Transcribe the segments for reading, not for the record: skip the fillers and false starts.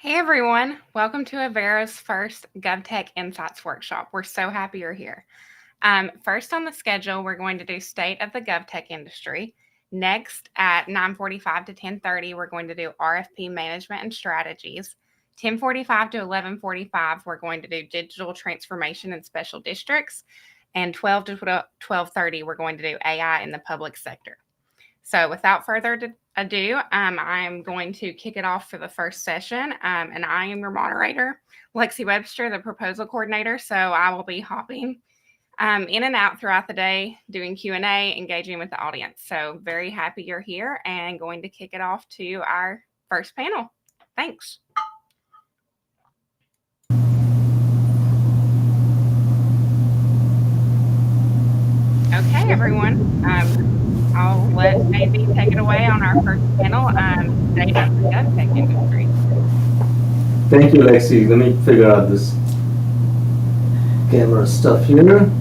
Hey everyone, welcome to Avero's first GovTech Insights Workshop. We're so happy you're here. First on the schedule, we're going to do State of the GovTech Industry. Next at 9:45 to 10:30, we're going to do RFP Management and Strategies. 10:45 to 11:45, we're going to do Digital Transformation in Special Districts. And 12 to 12:30, we're going to do AI in the Public Sector. So without further ado, I'm going to kick it off for the first session, and I am your moderator, Lexi Webster, the proposal coordinator. So I will be hopping in and out throughout the day, doing Q&A, engaging with the audience. So very happy you're here and going to kick it off to our first panel. Thanks. Okay, everyone. I'll let AB take it away on our first panel, State of the GovTech Industry. Thank you, Lexi. Let me figure out this camera stuff here.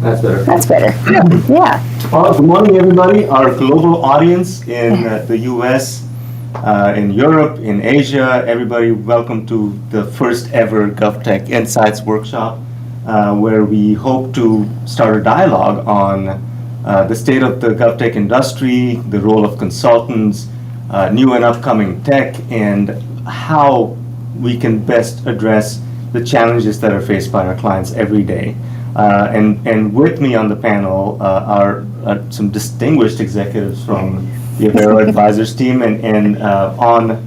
That's better. That's better. Yeah. Good morning, everybody. Our global audience in the US, in Europe, in Asia, everybody, welcome to the first ever GovTech Insights Workshop, where we hope to start a dialogue on the state of the GovTech industry, the role of consultants, new and upcoming tech, and how we can best address the challenges that are faced by our clients every day. And with me on the panel are some distinguished executives from the Avero Advisors team and on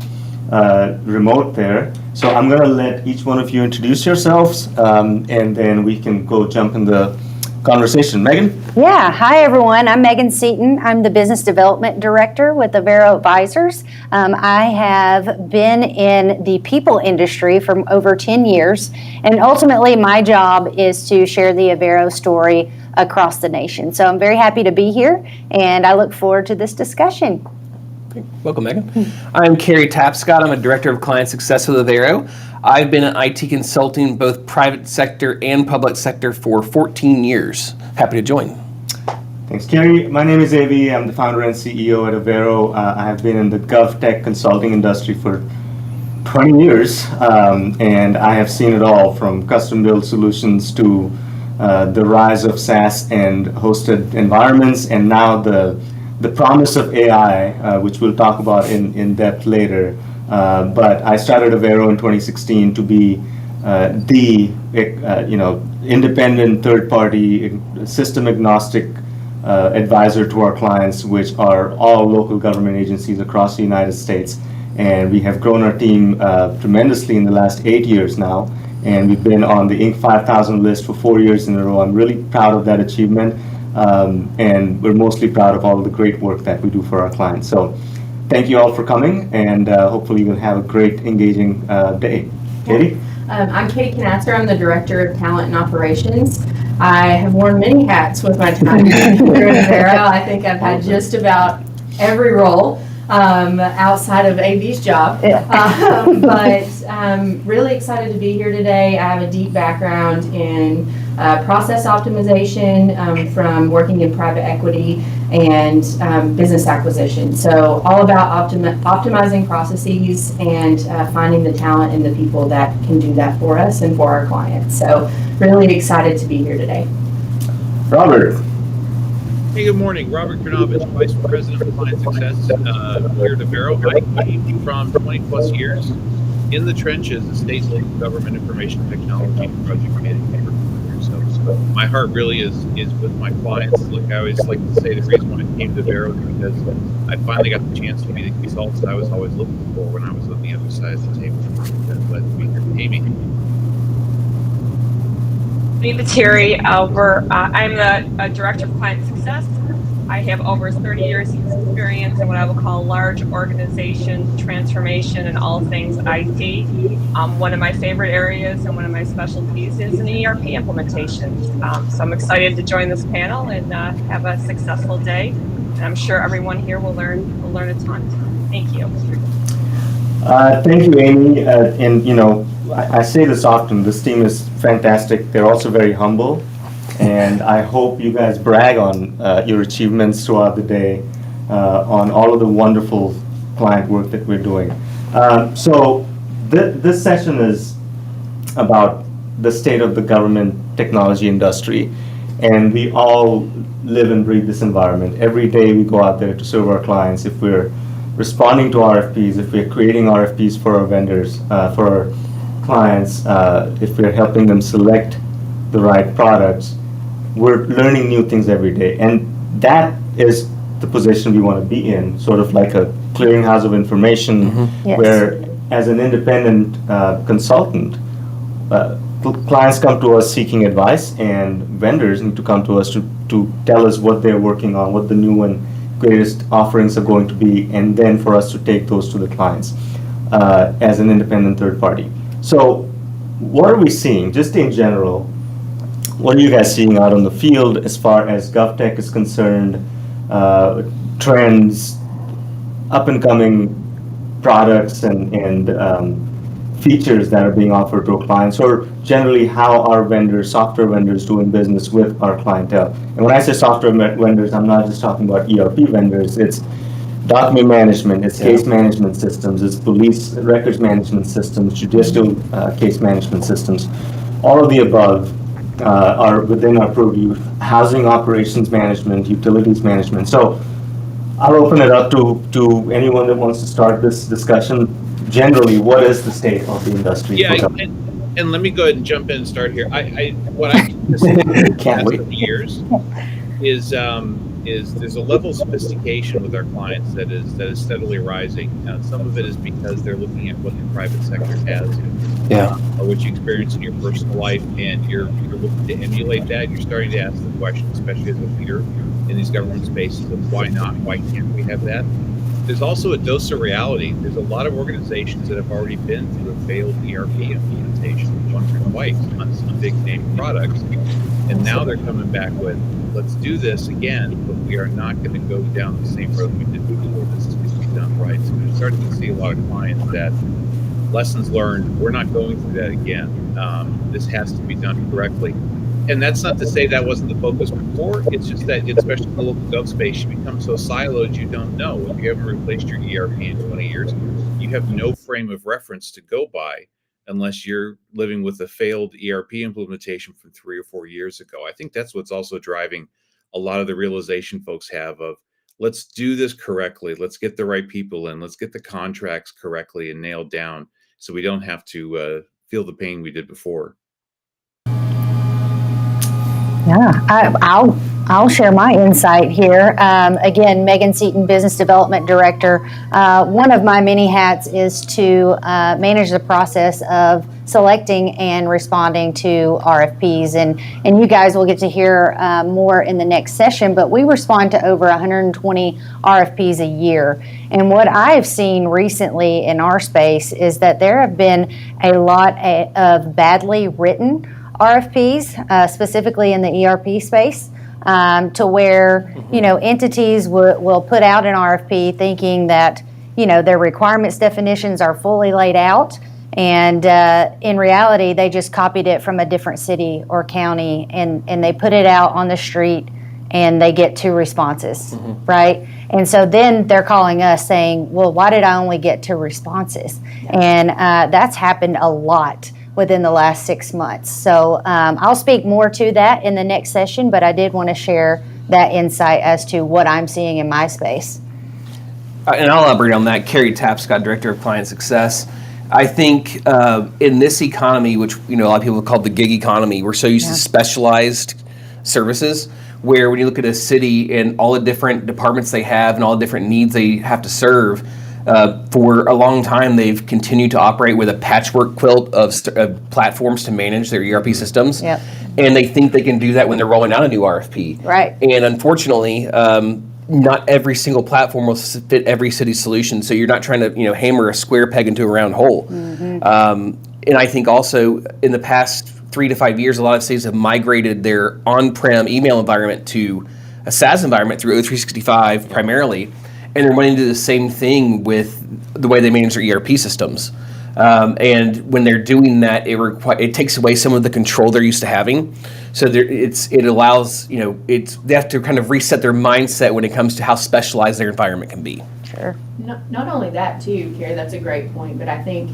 remote there. So I'm going to let each one of you introduce yourselves, and then we can go jump in the conversation. Megan? Yeah. Hi, everyone. I'm Megan Seaton. I'm the Business Development Director with Avero Advisors. I have been in the people industry for over 10 years, and ultimately my job is to share the Avero story across the nation. So I'm very happy to be here, and I look forward to this discussion. Welcome, Megan. I'm Kerry Tapscott. I'm a Director of Client Success with Avero. I've been in IT consulting, both private sector and public sector, for 14 years. Happy to join. Thanks, Kerry. My name is Avi. I'm the founder and CEO at Avero. I have been in the GovTech consulting industry for 20 years, and I have seen it all from custom-built solutions to the rise of SaaS and hosted environments, and now the promise of AI, which we'll talk about in depth later. But I started Avero in 2016 to be the independent third-party system agnostic advisor to our clients, which are all local government agencies across the United States. And we have grown our team tremendously in the last 8 years now. And we've been on the Inc. 5000 list for 4 years in a row. I'm really proud of that achievement. And we're mostly proud of all the great work that we do for our clients. So thank you all for coming, and hopefully we'll have a great, engaging day. Katie? I'm Katie Knatzer. I'm the Director of Talent and Operations. I have worn many hats with my time here at Avero. I think I've had just about every role outside of AV's job. But I'm really excited to be here today. I have a deep background in process optimization from working in private equity and business acquisition. So all about optimizing processes and finding the talent and the people that can do that for us and for our clients. So really excited to be here today. Robert. Hey, good morning. Robert Kranovich, Vice President of Client Success here at Avero. I came from 20 plus years in the trenches of state and local government information technology and project management. So my heart really is with my clients. Look, I always like to say the reason why I came to Avero is because I finally got the chance to be the consultant I was always looking for when I was on the other side of the table. That led me to Amy. I'm Terry Alver. I'm the Director of Client Success. I have over 30 years of experience in what I will call large organization transformation and all things IT. One of my favorite areas and one of my specialties is in ERP implementation. So I'm excited to join this panel and have a successful day. And I'm sure everyone here will learn a ton. Thank you. Thank you, Amy. And I say this often, this team is fantastic. They're also very humble. And I hope you guys brag on your achievements throughout the day, on all of the wonderful client work that we're doing. So this session is about the state of the government technology industry, and we all live and breathe this environment. Every day we go out there to serve our clients. If we're responding to RFPs, if we're creating RFPs for our vendors, for our clients, if we're helping them select the right products, we're learning new things every day. And that is the position we want to be in, sort of like a clearinghouse of information, Yes. where as an independent consultant, clients come to us seeking advice, and vendors need to come to us to tell us what they're working on, what the new and greatest offerings are going to be, and then for us to take those to the clients as an independent third party. So what are we seeing, just in general? What are you guys seeing out on the field as far as GovTech is concerned, trends, up and coming products and features that are being offered to our clients, or generally how are vendors, software vendors, doing business with our clientele? And when I say software vendors, I'm not just talking about ERP vendors. It's document management, it's case management systems, it's police records management systems, judicial case management systems. All of the above are within our purview. Housing operations management, utilities management. So I'll open it up to anyone that wants to start this discussion. Generally, what is the state of the industry? Yeah, and let me go ahead and jump in and start here. What I Can't wait. years is there's a level of sophistication with our clients that is steadily rising. Some of it is because they're looking at what the private sector has, or what you experience in your personal life, and you're looking to emulate that. You're starting to ask the question, especially as a leader in these government spaces, of why not? Why can't we have that? There's also a dose of reality. There's a lot of organizations that have already been through a failed ERP implementation once or twice on some big name products. And now they're coming back with, let's do this again, but we are not going to go down the same road we did before. This is going to be done right. So we're starting to see a lot of clients that lessons learned, we're not going through that again. This has to be done correctly. And that's not to say that wasn't the focus before. It's just that, especially in the local gov space, you become so siloed you don't know. If you haven't replaced your ERP in 20 years, you have no frame of reference to go by unless you're living with a failed ERP implementation from 3 or 4 years ago. I think that's what's also driving a lot of the realization folks have of, let's do this correctly. Let's get the right people in. Let's get the contracts correctly and nailed down so we don't have to feel the pain we did before. Yeah, I'll share my insight here. Again, Megan Seaton, Business Development Director. One of my many hats is to manage the process of selecting and responding to RFPs. And you guys will get to hear more in the next session, but we respond to over 120 RFPs a year. And what I've seen recently in our space is that there have been a lot of badly written RFPs, specifically in the ERP space, to where, entities will put out an RFP thinking that, their requirements definitions are fully laid out. And in reality, they just copied it from a different city or county, and they put it out on the street, and they get 2 responses, right? And so then they're calling us saying, well, why did I only get 2 responses? And that's happened a lot within the last 6 months. So I'll speak more to that in the next session, but I did want to share that insight as to what I'm seeing in my space. And I'll elaborate on that. Carrie Tapscott, Director of Client Success. I think in this economy, which a lot of people call the gig economy, we're so used to specialized services, where when you look at a city and all the different departments they have and all the different needs they have to serve, for a long time, they've continued to operate with a patchwork quilt of platforms to manage their ERP systems. Yep. And they think they can do that when they're rolling out a new RFP. Right. And unfortunately, not every single platform will fit every city's solution. So you're not trying to, hammer a square peg into a round hole. And I think also in the past 3 to 5 years, a lot of cities have migrated their on-prem email environment to a SaaS environment through O365 primarily. And they're running into the same thing with the way they manage their ERP systems. And when they're doing that, it takes away some of the control they're used to having. So it allows, they have to kind of reset their mindset when it comes to how specialized their environment can be. Sure. Not only that too, Carrie, that's a great point, but I think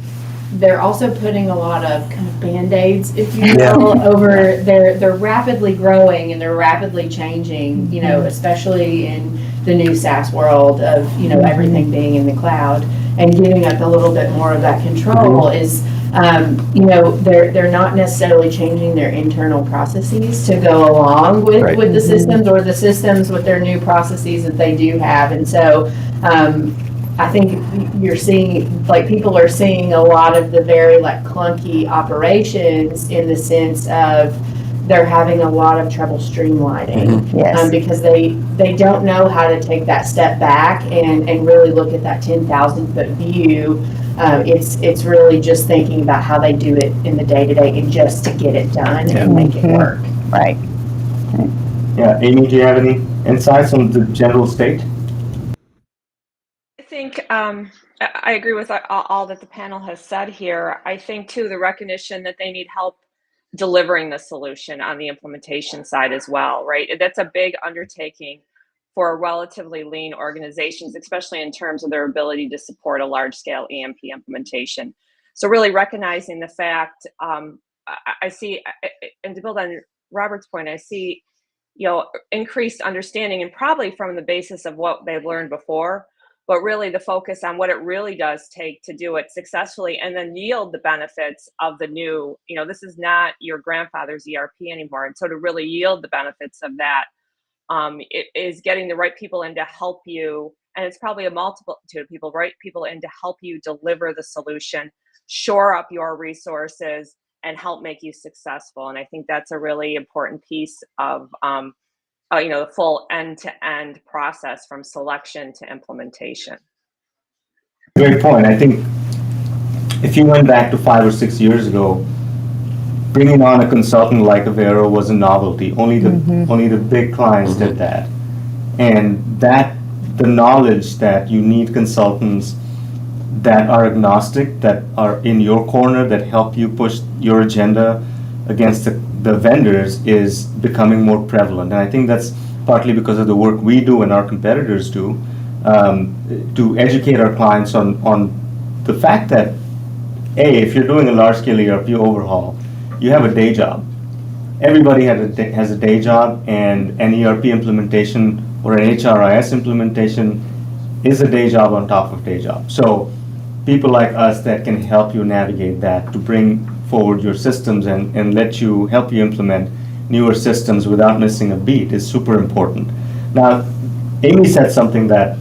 they're also putting a lot of kind of Band-Aids, if you will, over they're rapidly growing and they're rapidly changing, especially in the new SaaS world of, everything being in the cloud, and giving up a little bit more of that control is, they're not necessarily changing their internal processes to go along with the systems, or the systems with their new processes that they do have. And so I think you're seeing, people are seeing a lot of the very clunky operations, in the sense of they're having a lot of trouble streamlining, Yes. because they don't know how to take that step back and really look at that 10,000-foot view. It's really just thinking about how they do it in the day-to-day, and just to get it done and make it work. Right. Yeah, Amy, do you have any insights on the general state? I think I agree with all that the panel has said here. I think too, the recognition that they need help delivering the solution on the implementation side as well, right? That's a big undertaking for relatively lean organizations, especially in terms of their ability to support a large scale ERP implementation. So really recognizing the fact, I see, and to build on Robert's point, I see, increased understanding, and probably from the basis of what they've learned before, but really the focus on what it really does take to do it successfully, and then yield the benefits of the new, this is not your grandfather's ERP anymore. And so to really yield the benefits of that, it is getting the right people in to help you. And it's probably a multitude of people, right people in to help you deliver the solution, shore up your resources, and help make you successful. And I think that's a really important piece of, the full end-to-end process from selection to implementation. Great point. I think if you went back to 5 or 6 years ago, bringing on a consultant like Avero was a novelty. Only the big clients did that. And the knowledge that you need consultants that are agnostic, that are in your corner, that help you push your agenda against the vendors, is becoming more prevalent. And I think that's partly because of the work we do and our competitors do, to educate our clients on the fact that, if you're doing a large-scale ERP overhaul, you have a day job. Everybody has a day job, and an ERP implementation or an HRIS implementation is a day job on top of day job. So people like us that can help you navigate that, to bring forward your systems and help you implement newer systems without missing a beat, is super important. Now, Amy said something that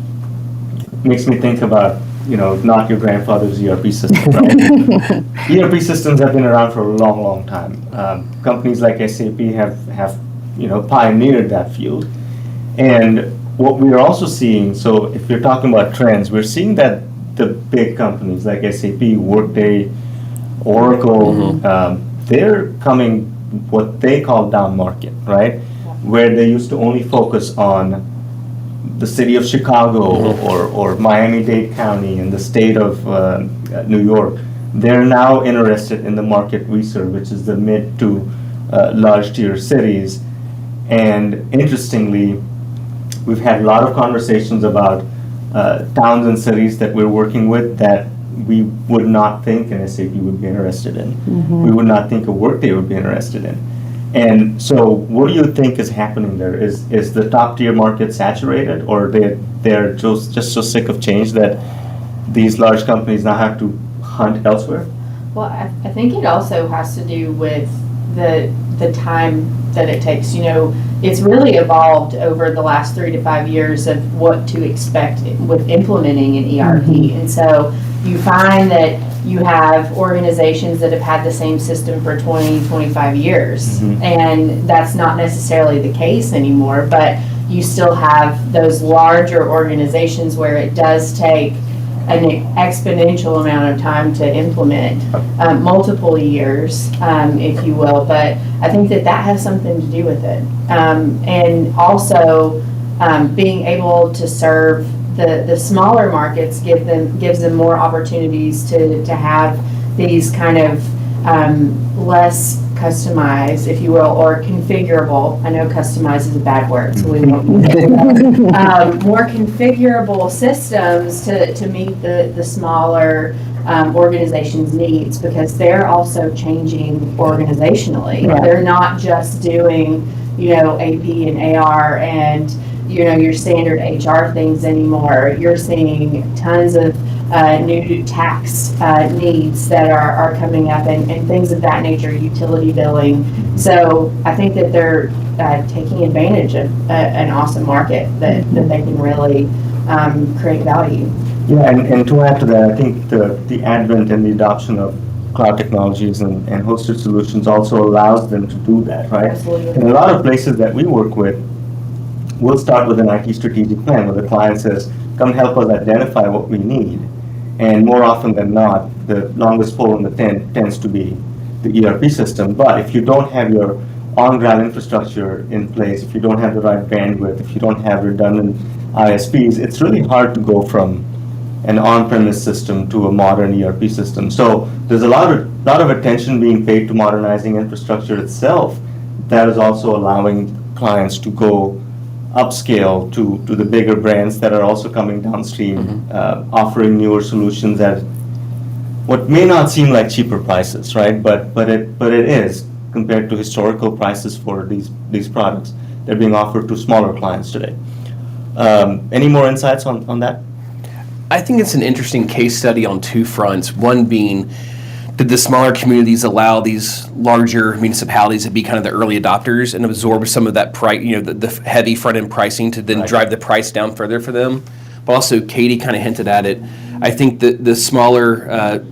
makes me think about, not your grandfather's ERP system, right? ERP systems have been around for a long, long time. Companies like SAP have pioneered that field. And what we're also seeing, so if you're talking about trends, we're seeing that the big companies like SAP, Workday, Oracle, they're coming what they call down market, right? Where they used to only focus on the city of Chicago or Miami-Dade County and the state of New York. They're now interested in the market we serve, which is the mid to large tier cities. And interestingly, we've had a lot of conversations about towns and cities that we're working with that we would not think an SAP would be interested in. We would not think a Workday would be interested in. And so what do you think is happening there? Is the top tier market saturated, or they're just so sick of change that these large companies now have to hunt elsewhere? Well, I think it also has to do with the time that it takes. It's really evolved over the last 3 to 5 years of what to expect with implementing an ERP. And so you find that you have organizations that have had the same system for 20, 25 years. And that's not necessarily the case anymore, but you still have those larger organizations where it does take an exponential amount of time to implement, multiple years, if you will. But I think that has something to do with it. And also being able to serve the smaller markets gives them more opportunities to have these kind of less customize, if you will, or configurable. I know customize is a bad word, so we won't use it. More configurable systems to meet the smaller organizations' needs, because they're also changing organizationally. Yeah. They're not just doing, AP and AR and, your standard HR things anymore. You're seeing tons of new tax needs that are coming up and things of that nature, utility billing. So I think that they're taking advantage of an awesome market that they can really create value. Yeah, and to add to that, I think the advent and the adoption of cloud technologies and hosted solutions also allows them to do that, right? Absolutely. In a lot of places that we work with, we'll start with an IT strategic plan where the client says, come help us identify what we need. And more often than not, the longest pole in the tent tends to be the ERP system. But if you don't have your on-ground infrastructure in place, if you don't have the right bandwidth, if you don't have redundant ISPs, it's really hard to go from an on-premise system to a modern ERP system. So there's a lot of attention being paid to modernizing infrastructure itself. That is also allowing clients to go upscale to the bigger brands that are also coming downstream, offering newer solutions at what may not seem like cheaper prices, right? But it is compared to historical prices for these products. They're being offered to smaller clients today. Any more insights on that? I think it's an interesting case study on two fronts. One being, did the smaller communities allow these larger municipalities to be kind of the early adopters and absorb some of that price, the heavy front-end pricing to then drive the price down further for them? But also, Katie kind of hinted at it. I think that the smaller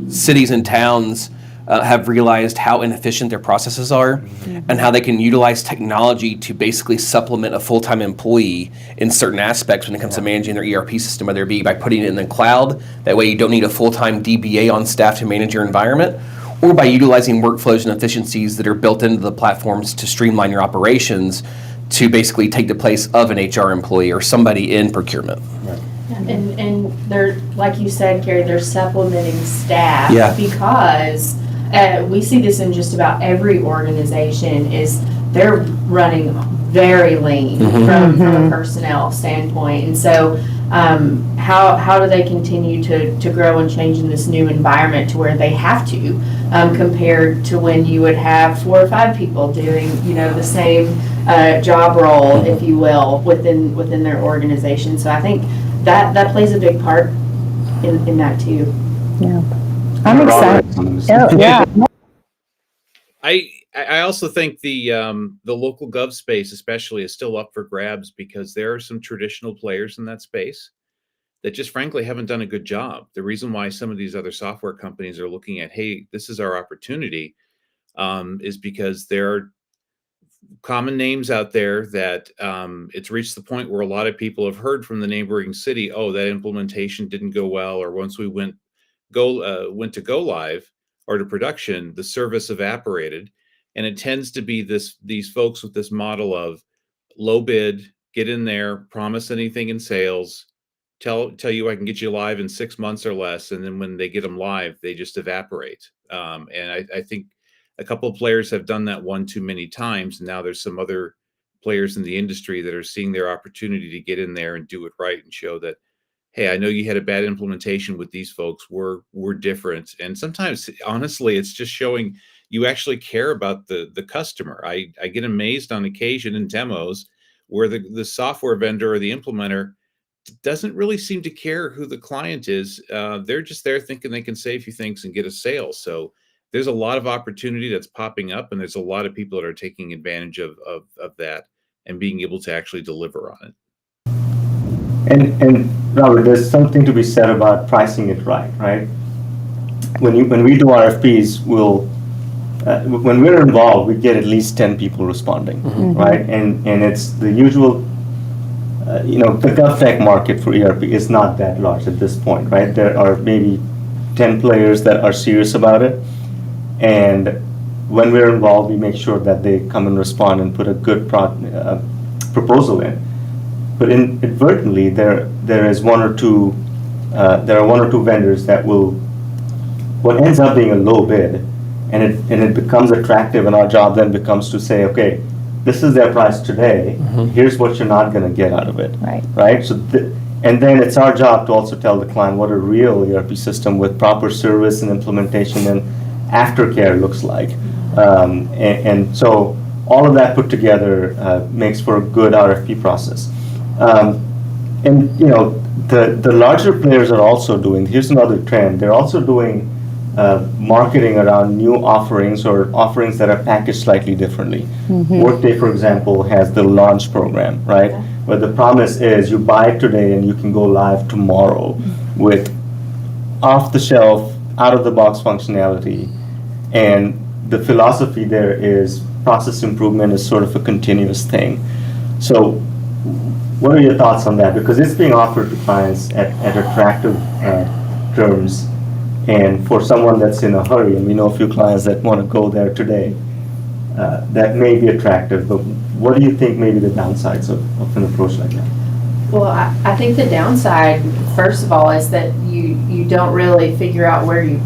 cities and towns have realized how inefficient their processes are and how they can utilize technology to basically supplement a full-time employee in certain aspects when it comes to managing their ERP system, whether it be by putting it in the cloud. That way you don't need a full-time DBA on staff to manage your environment, or by utilizing workflows and efficiencies that are built into the platforms to streamline your operations to basically take the place of an HR employee or somebody in procurement. Right. And they're, like you said, Gary, they're supplementing staff because we see this in just about every organization, is they're running very lean from a personnel standpoint. And so how do they continue to grow and change in this new environment to where they have to, compared to when you would have 4 or 5 people doing, the same job role, if you will, within their organization. So I think that plays a big part in that too. Yeah. I'm excited. Yeah. I also think the local gov space especially is still up for grabs, because there are some traditional players in that space that just frankly haven't done a good job. The reason why some of these other software companies are looking at, hey, this is our opportunity, is because there are common names out there that it's reached the point where a lot of people have heard from the neighboring city, oh, that implementation didn't go well, or once we went to go live or to production, the service evaporated. And it tends to be these folks with this model of low bid, get in there, promise anything in sales, tell you I can get you live in 6 months or less, and then when they get them live, they just evaporate. And I think a couple of players have done that one too many times, and now there's some other players in the industry that are seeing their opportunity to get in there and do it right and show that, hey, I know you had a bad implementation with these folks. We're different. And sometimes, honestly, it's just showing you actually care about the customer. I get amazed on occasion in demos where the software vendor or the implementer doesn't really seem to care who the client is. They're just there thinking they can say a few things and get a sale. So there's a lot of opportunity that's popping up, and there's a lot of people that are taking advantage of that and being able to actually deliver on it. And Robert, there's something to be said about pricing it right? When we do RFPs, when we're involved, we get at least 10 people responding, right? And it's the usual, the GovTech market for ERP is not that large at this point, right? There are maybe 10 players that are serious about it. And when we're involved, we make sure that they come and respond and put a good proposal in. But inadvertently, there are one or two vendors that will, what ends up being a low bid, and it becomes attractive, and our job then becomes to say, okay, this is their price today, here's what you're not gonna get out of it. Right? So, and then it's our job to also tell the client what a real ERP system with proper service and implementation and aftercare looks like. And so all of that put together makes for a good RFP process. And you know, the larger players are also doing, here's another trend, they're also doing marketing around new offerings or offerings that are packaged slightly differently. Workday, for example, has the launch program, right? Where the promise is you buy it today and you can go live tomorrow with off-the-shelf, out-of-the-box functionality. And the philosophy there is process improvement is sort of a continuous thing. So what are your thoughts on that? Because it's being offered to clients at attractive terms. And for someone that's in a hurry, and we know a few clients that want to go there today, that may be attractive, but what do you think may be the downsides of an approach like that? Well, I think the downside, first of all, is that you don't really figure out where you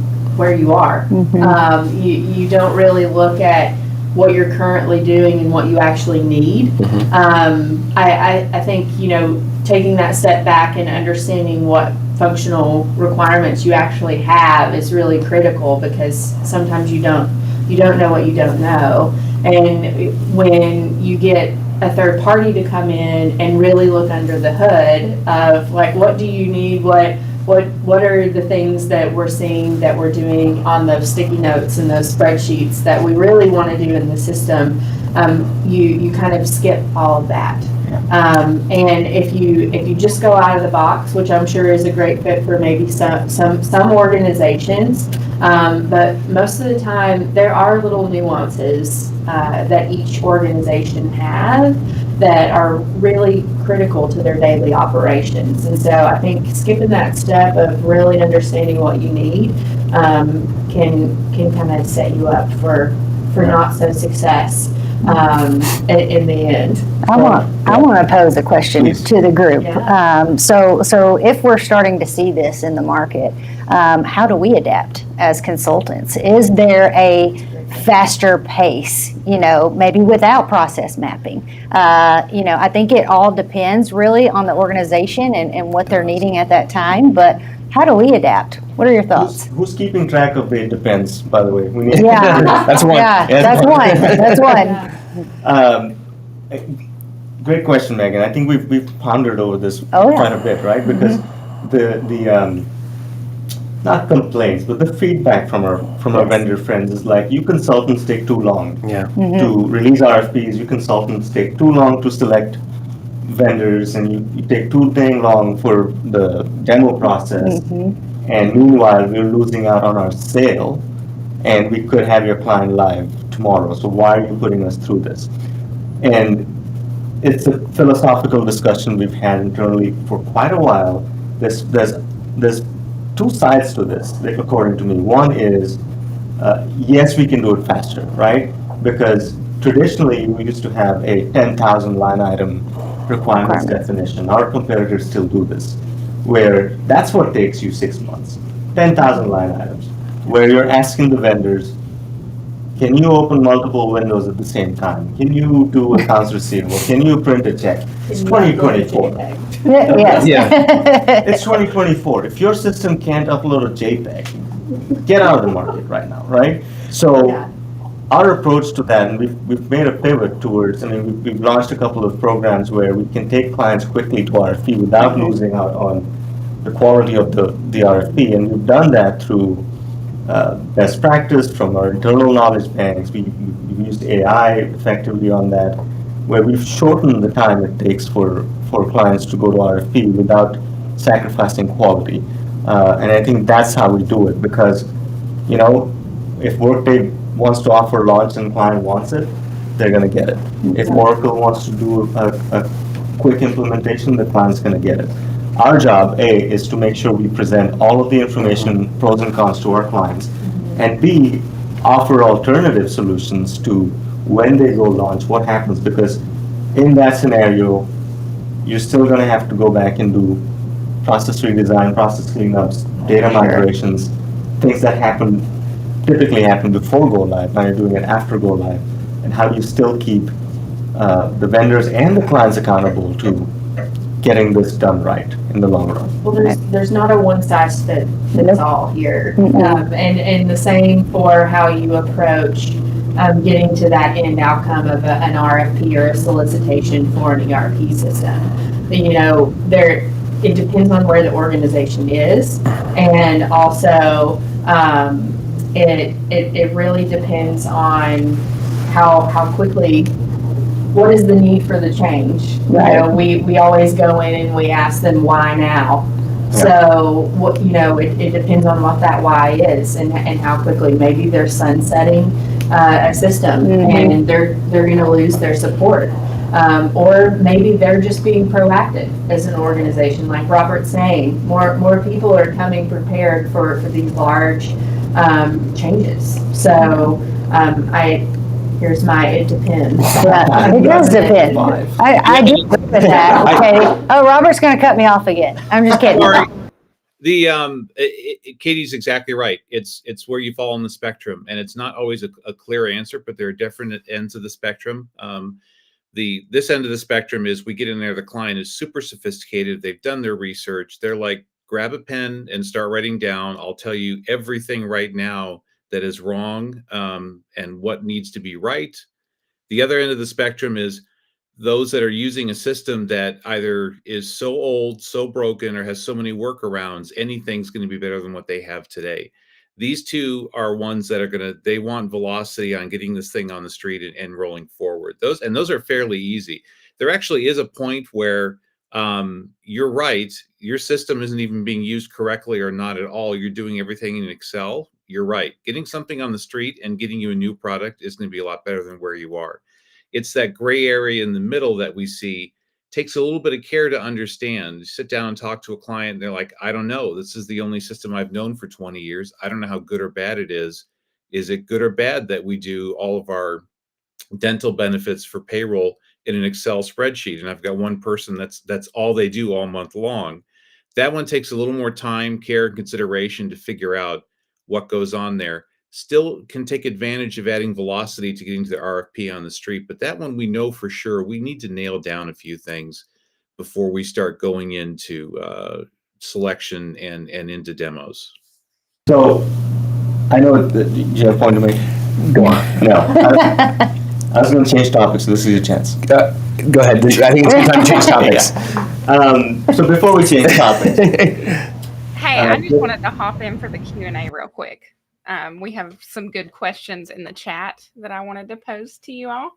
are. You don't really look at what you're currently doing and what you actually need. I think, you know, taking that step back and understanding what functional requirements you actually have is really critical, because sometimes you don't know what you don't know. And when you get a third party to come in and really look under the hood of like, what do you need, what are the things that we're seeing that we're doing on those sticky notes and those spreadsheets that we really want to do in the system, you kind of skip all of that. And if you just go out of the box, which I'm sure is a great fit for maybe some organizations, but most of the time there are little nuances that each organization has that are really critical to their daily operations. And so I think skipping that step of really understanding what you need can kind of set you up for not so success in the end. I want to pose a question Please. to the group. So if we're starting to see this in the market, how do we adapt as consultants? Is there a faster pace, you know, maybe without process mapping? You know, I think it all depends really on the organization and what they're needing at that time, but how do we adapt? What are your thoughts? Who's keeping track of the depends, by the way? We need That's one. Yeah, that's one. Great question, Megan. I think we've pondered over this Oh, yeah. quite a bit, right? Because the not complaints, but the feedback from our vendor friends is like, you consultants take too long to release RFPs. You consultants take too long to select vendors, and you take too dang long for the demo process. And meanwhile, we're losing out on our sale, and we could have your client live tomorrow. So why are you putting us through this? And it's a philosophical discussion we've had internally for quite a while. There's two sides to this, according to me. One is, yes, we can do it faster, right? Because traditionally, we used to have a 10,000 line item requirements definition. Our competitors still do this, where that's what takes you 6 months. 10,000 line items, where you're asking the vendors, can you open multiple windows at the same time? Can you do accounts receivable? Can you print a check? It's 2024. Yes. It's 2024. If your system can't upload a JPEG, get out of the market right now, right? So our approach to that, and we've made a pivot towards, I mean, we've launched a couple of programs where we can take clients quickly to RFP without losing out on the quality of the RFP. And we've done that through best practice from our internal knowledge banks. We've used AI effectively on that, where we've shortened the time it takes for clients to go to RFP without sacrificing quality. And I think that's how we do it, because, you know, if Workday wants to offer launch and client wants it, they're going to get it. If Oracle wants to do a quick implementation, the client's going to get it. Our job, A, is to make sure we present all of the information, pros and cons to our clients, and B, offer alternative solutions to when they go launch, what happens, because in that scenario, you're still going to have to go back and do process redesign, process cleanups, data migrations, things that happen typically happened before go live. Now you're doing it after go live. And how do you still keep the vendors and the clients accountable to getting this done right in the long run? Well, there's not a one size fits all here. And the same for how you approach getting to that end outcome of an RFP or a solicitation for an ERP system. You know, it depends on where the organization is, and also it really depends on how quickly. What is the need for the change? Right. You know, we always go in and we ask them why now. So what, you know, it depends on what that why is and how quickly. Maybe they're sunsetting a system and they're going to lose their support. Or maybe they're just being proactive as an organization. Like Robert's saying, more people are coming prepared for these large changes. So here's my it depends. Yeah, it does depend. I agree with that. Okay. Oh, Robert's going to cut me off again. I'm just kidding. Katie's exactly right. It's where you fall on the spectrum, and it's not always a clear answer, but there are different ends of the spectrum. This end of the spectrum is we get in there, the client is super sophisticated, they've done their research, they're like, grab a pen and start writing down. I'll tell you everything right now that is wrong and what needs to be right. The other end of the spectrum is those that are using a system that either is so old, so broken, or has so many workarounds, anything's going to be better than what they have today. These two are ones that they want velocity on getting this thing on the street and rolling forward. Those are fairly easy. There actually is a point where you're right. Your system isn't even being used correctly or not at all. You're doing everything in Excel. You're right. Getting something on the street and getting you a new product is going to be a lot better than where you are. It's that gray area in the middle that we see. Takes a little bit of care to understand. You sit down and talk to a client, and they're like, I don't know. This is the only system I've known for 20 years. I don't know how good or bad it is. Is it good or bad that we do all of our dental benefits for payroll in an Excel spreadsheet? And I've got one person that's all they do all month long. That one takes a little more time, care, and consideration to figure out what goes on there. Still can take advantage of adding velocity to getting to the RFP on the street. But that one we know for sure we need to nail down a few things before we start going into selection and into demos. So I know that you have a point to make. Go on. No. I was going to change topics, so this is your chance. Go ahead. I think it's good time to change topics. So before we change topics. Hey, I just wanted to hop in for the Q&A real quick. We have some good questions in the chat that I wanted to pose to you all.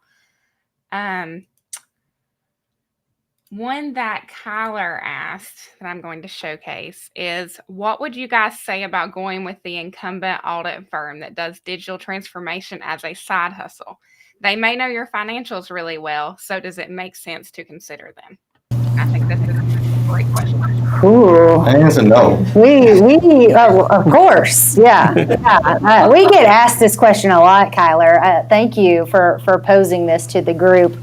One that Kyler asked that I'm going to showcase is, what would you guys say about going with the incumbent audit firm that does digital transformation as a side hustle? They may know your financials really well, so does it make sense to consider them? I think this is a great question. Ooh. I answer no. We of course, yeah. We get asked this question a lot, Kyler. Thank you for posing this to the group.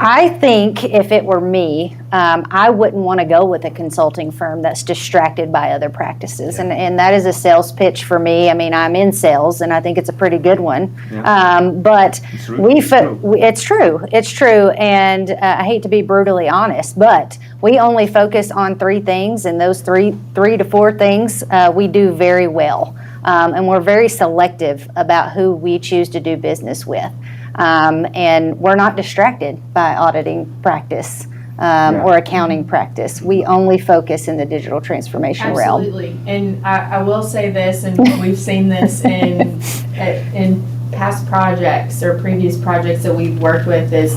I think if it were me, I wouldn't want to go with a consulting firm that's distracted by other practices. Yeah. And that is a sales pitch for me. I mean, I'm in sales, and I think it's a pretty good one. Yeah. But it's true. And I hate to be brutally honest, but we only focus on 3 things, and those three to 4 things we do very well. And we're very selective about who we choose to do business with. And we're not distracted by auditing practice or accounting practice. We only focus in the digital transformation realm. Absolutely. And I will say this, and we've seen this in past projects or previous projects that we've worked with, is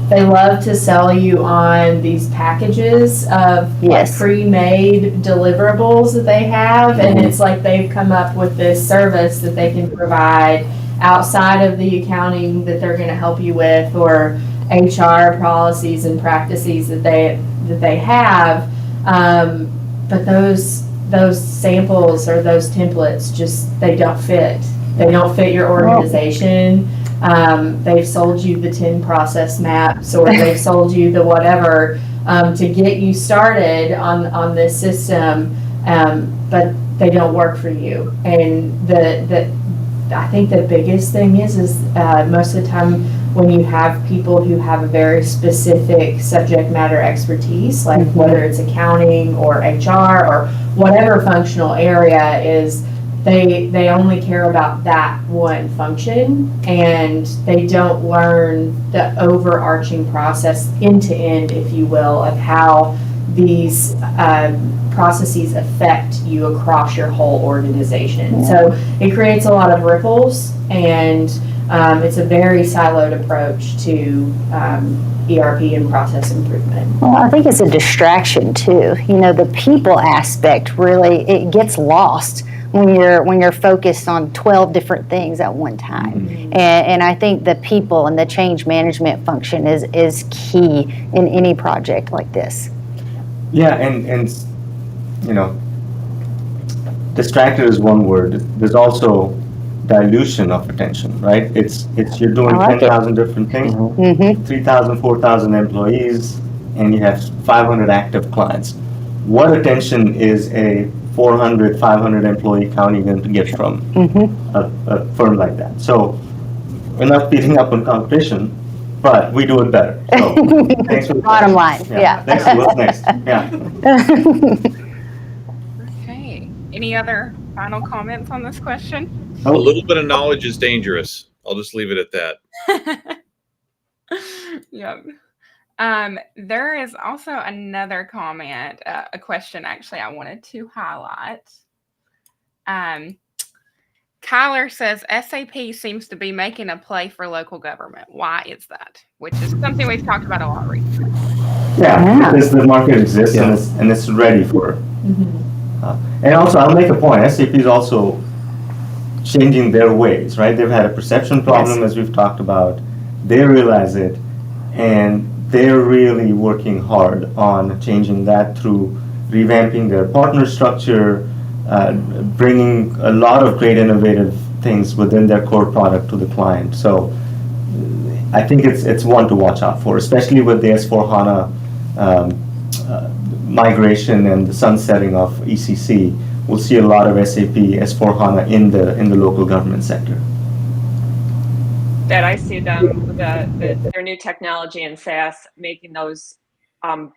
they love to sell you on these packages of like pre-made deliverables that they have. And it's like they've come up with this service that they can provide outside of the accounting that they're going to help you with, or HR policies and practices that they have, but those samples or those templates they don't fit your organization. They've sold you the 10 process maps, or they've sold you the whatever to get you started on this system, but they don't work for you. And I think the biggest thing is most of the time when you have people who have a very specific subject matter expertise, like whether it's accounting or HR or whatever functional area is, they only care about that one function, and they don't learn the overarching process end to end, if you will, of how these processes affect you across your whole organization. So it creates a lot of ripples, and it's a very siloed approach to ERP and process improvement. Well, I think it's a distraction too. You know, the people aspect really, it gets lost when you're focused on 12 different things at one time. And I think the people and the change management function is key in any project like this. Yeah, and you know, distracted is one word. There's also dilution of attention, right? It's you're doing 10,000 different things, 3,000, 4,000 employees, and you have 500 active clients. What attention is a 400, 500 employee county going to get from a firm like that? So we're not beating up on competition, but we do it better. So thanks for the Bottom question. line, yeah. Thanks. What's next? Yeah. Okay. Any other final comments on this question? A little bit of knowledge is dangerous. I'll just leave it at that. Yep. There is also another comment, a question actually I wanted to highlight. Kyler says SAP seems to be making a play for local government. Why is that? Which is something we've talked about a lot recently. Yeah, because the market exists and it's ready for it. And also, I'll make a point. SAP is also changing their ways, right? They've had a perception problem, as we've talked about. They realize it, and they're really working hard on changing that through revamping their partner structure, bringing a lot of great innovative things within their core product to the client. So I think it's one to watch out for, especially with the S/4HANA migration and the sunsetting of ECC. We'll see a lot of SAP S/4HANA in the local government sector. That I see them, their new technology and SaaS making those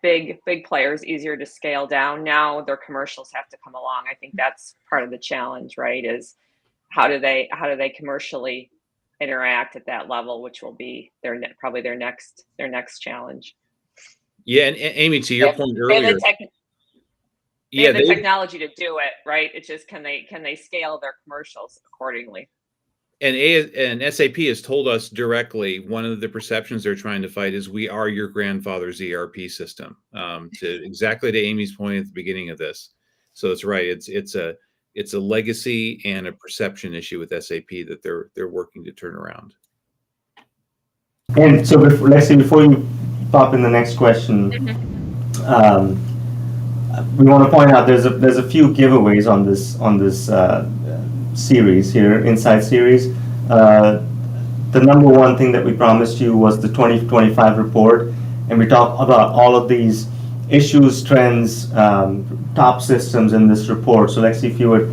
big players easier to scale down. Now their commercials have to come along. I think that's part of the challenge, right? Is how do they commercially interact at that level, which will be probably their next challenge. Yeah, and Amy, to your point earlier, they have the technology to do it, right? It's just can they scale their commercials accordingly? And SAP has told us directly one of the perceptions they're trying to fight is we are your grandfather's ERP system. Exactly to Amy's point at the beginning of this. So it's right. It's a legacy and a perception issue with SAP that they're working to turn around. And so before you pop in the next question, we want to point out there's a few giveaways on this series here, Insight series. The number one thing that we promised you was the 2025 report, and we talk about all of these issues, trends, top systems in this report. So let's see if you would.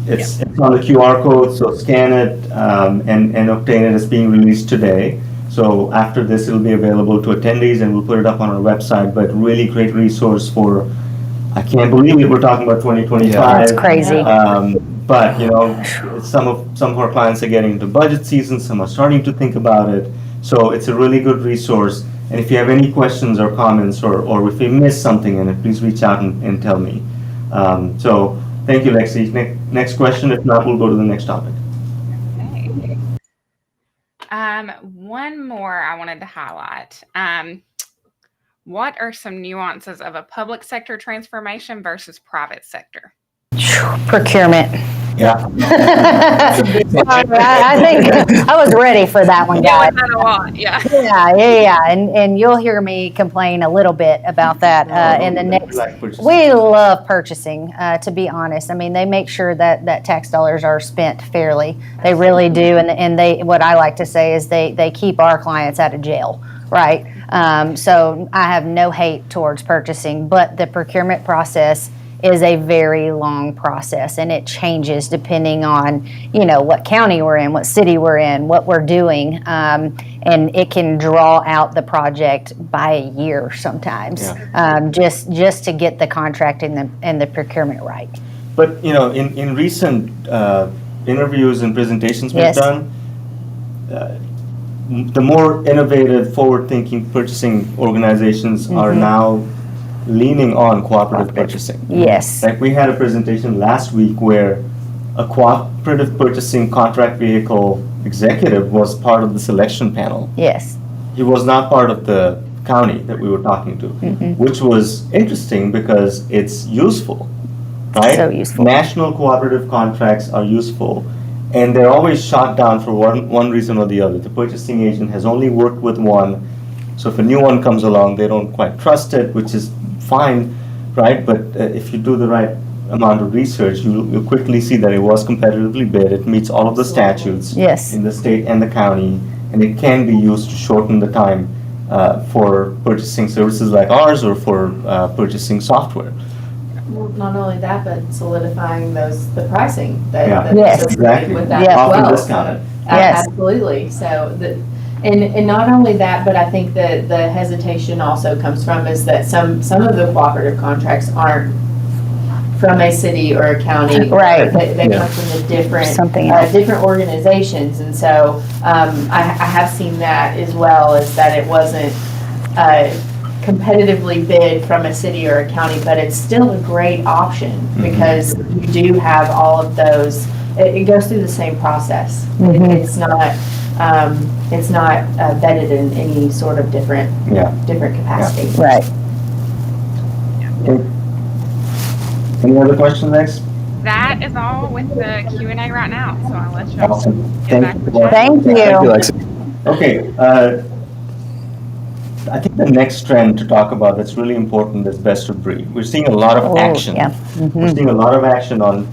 It's on the QR code, so scan it and obtain it. It's being released today. So after this, it'll be available to attendees, and we'll put it up on our website. But really great resource for. I can't believe it. We're talking about 2025. That's crazy. But you know, some of our clients are getting into budget season. Some are starting to think about it. So it's a really good resource. And if you have any questions or comments, or if we missed something in it, please reach out and tell me. So thank you, Lexi. Next question. If not, we'll go to the next topic. Okay. One more I wanted to highlight. What are some nuances of a public sector transformation versus private sector? Procurement. Yeah. I think I was ready for that one, guys. Yeah, a lot. Yeah. Yeah. And you'll hear me complain a little bit about that in the next. We love purchasing, to be honest. I mean, they make sure that tax dollars are spent fairly. They really do, and they. What I like to say is they keep our clients out of jail, right? So I have no hate towards purchasing, but the procurement process is a very long process, and it changes depending on, what county we're in, what city we're in, what we're doing, and it can draw out the project by a year sometimes, just to get the contract and the procurement right. But, in recent interviews and presentations we've Yes. done, the more innovative, forward-thinking purchasing organizations are now leaning on cooperative purchasing. Yes. Like we had a presentation last week where a cooperative purchasing contract vehicle executive was part of the selection panel. Yes. He was not part of the county that we were talking to, which was interesting because it's useful, right? So useful. National cooperative contracts are useful, and they're always shot down for one reason or the other. The purchasing agent has only worked with one, so if a new one comes along, they don't quite trust it, which is fine, right? But if you do the right amount of research, you'll quickly see that it was competitively bid. It meets all of the statutes Yes. in the state and the county, and it can be used to shorten the time for purchasing services like ours or for purchasing software. Well, not only that, but solidifying the pricing that Yeah. that's Yes. associated Exactly. with that Yeah. as Often well. discounted. Yes. Absolutely. So and not only that, but I think that the hesitation also comes from is that some of the cooperative contracts aren't from a city or a county. Right. They come from the Something else. different organizations. And so I have seen that as well, is that it wasn't competitively bid from a city or a county, but it's still a great option because you do have all of those. It goes through the same process. It's not vetted in any sort of different capacity. Right. Okay. Any other questions next? That is all with the Q&A right now, so I'll let you all Awesome. get back to Thank the you. chat. Thank you. Thank you, Lexi. Okay, I think the next trend to talk about that's really important is best of breed. We're seeing a lot of action. Yeah. We're seeing a lot of action on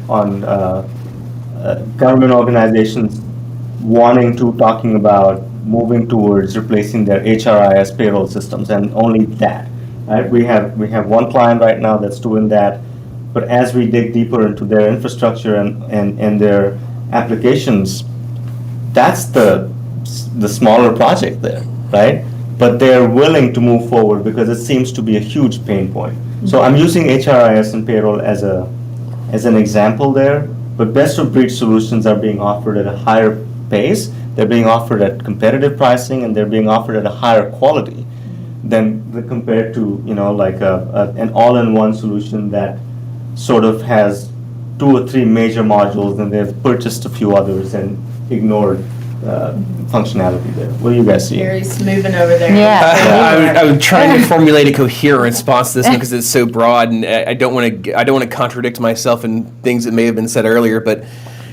government organizations talking about moving towards replacing their HRIS payroll systems, and only that. Right? We have one client right now that's doing that, but as we dig deeper into their infrastructure and their applications, that's the smaller project there, right? But they're willing to move forward because it seems to be a huge pain point. So I'm using HRIS and payroll as an example there, but best of breed solutions are being offered at a higher pace. They're being offered at competitive pricing, and they're being offered at a higher quality than compared to like an all-in-one solution that sort of has 2 or 3 major modules, and they've purchased a few others and ignored functionality there. What do you guys see? Gary's moving over there. Yeah. I'm trying to formulate a coherent response to this one because it's so broad, and I don't want to contradict myself in things that may have been said earlier. But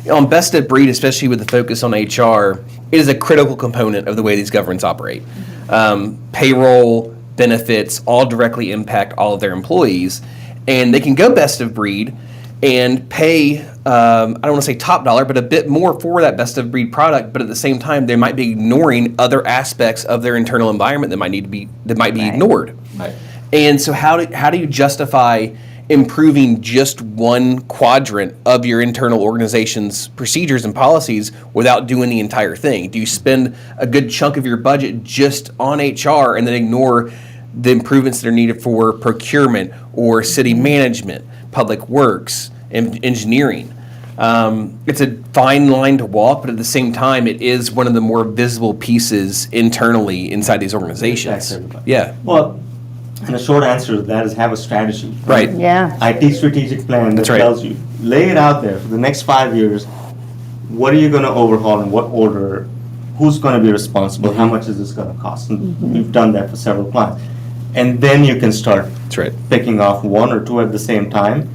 on best of breed, especially with the focus on HR, it is a critical component of the way these governments operate. Payroll, benefits, all directly impact all of their employees, and they can go best of breed and pay, I don't want to say top dollar, but a bit more for that best of breed product. But at the same time, they might be ignoring other aspects of their internal environment that might be ignored. Right. And so how do you justify improving just one quadrant of your internal organization's procedures and policies without doing the entire thing? Do you spend a good chunk of your budget just on HR and then ignore the improvements that are needed for procurement or city management, public works, and engineering? It's a fine line to walk, but at the same time, it is one of the more visible pieces internally inside these organizations. Yeah. Well, and the short answer to that is have a strategy. Right. Yeah. IT strategic plan that That's right. tells you, lay it out there for the next 5 years. What are you going to overhaul, in what order? Who's going to be responsible? How much is this going to cost? And we've done that for several clients. And then you can start That's right. picking off 1 or 2 at the same time,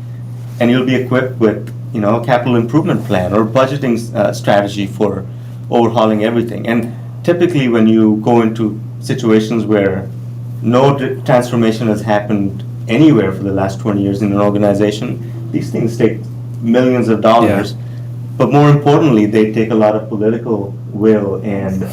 and you'll be equipped with a capital improvement plan or budgeting strategy for overhauling everything. And typically, when you go into situations where no transformation has happened anywhere for the last 20 years in an organization, these things take millions of dollars. Yeah. But more importantly, they take a lot of political will and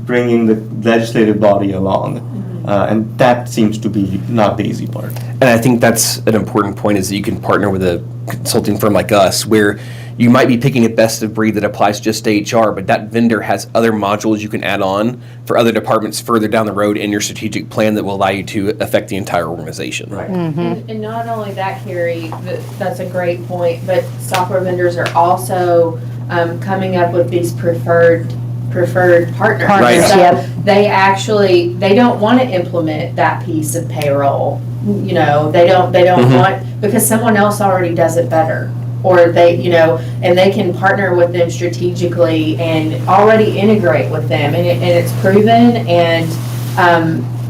bringing the legislative body along. And that seems to be not the easy part. And I think that's an important point, is that you can partner with a consulting firm like us, where you might be picking a best of breed that applies just to HR, but that vendor has other modules you can add on for other departments further down the road in your strategic plan that will allow you to affect the entire organization. Right. And not only that, Carrie, that's a great point, but software vendors are also coming up with these preferred partners. Right. So Yep. they don't want to implement that piece of payroll. You know, they don't want, because someone else already does it better. Or they, and they can partner with them strategically and already integrate with them, and it's proven. And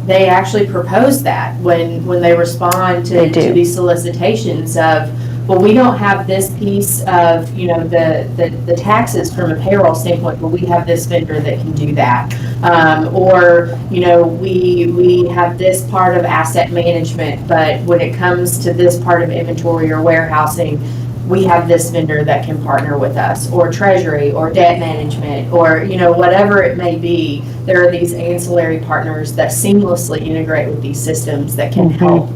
they actually propose that when they respond to these solicitations of, well, we don't have this piece of, the taxes from a payroll standpoint, but we have this vendor that can do that. Or, we have this part of asset management, but when it comes to this part of inventory or warehousing, we have this vendor that can partner with us, or treasury, or debt management, or, whatever it may be. There are these ancillary partners that seamlessly integrate with these systems that can help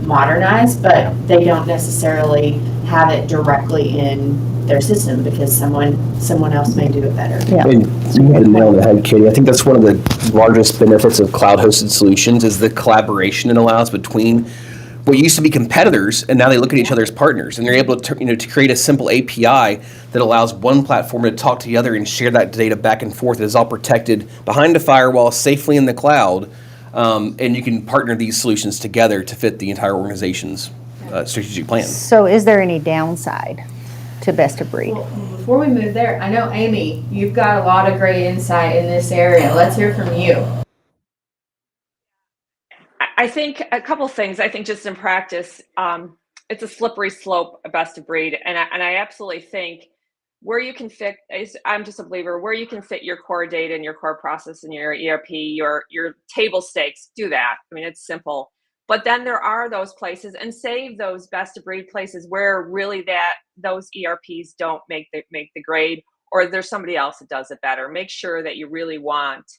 modernize, but they don't necessarily have it directly in their system because someone else may do it better. Yeah. And you hit the nail on the head, Katie. I think that's one of the largest benefits of cloud-hosted solutions, is the collaboration it allows between what used to be competitors, and now they look at each other as partners, and they're able to create a simple API that allows one platform to talk to the other and share that data back and forth. It is all protected behind a firewall, safely in the cloud, and you can partner these solutions together to fit the entire organization's strategic plan. So is there any downside to best of breed? Well, before we move there, I know, Amy, you've got a lot of great insight in this area. Let's hear from you. I think a couple things. I think just in practice, it's a slippery slope, a best of breed, and I absolutely think where you can fit. I'm just a believer where you can fit your core data and your core process and your ERP, your table stakes. Do that. I mean, it's simple. But then there are those places, and save those best of breed places where really those ERPs don't make the grade, or there's somebody else that does it better. Make sure that you really want.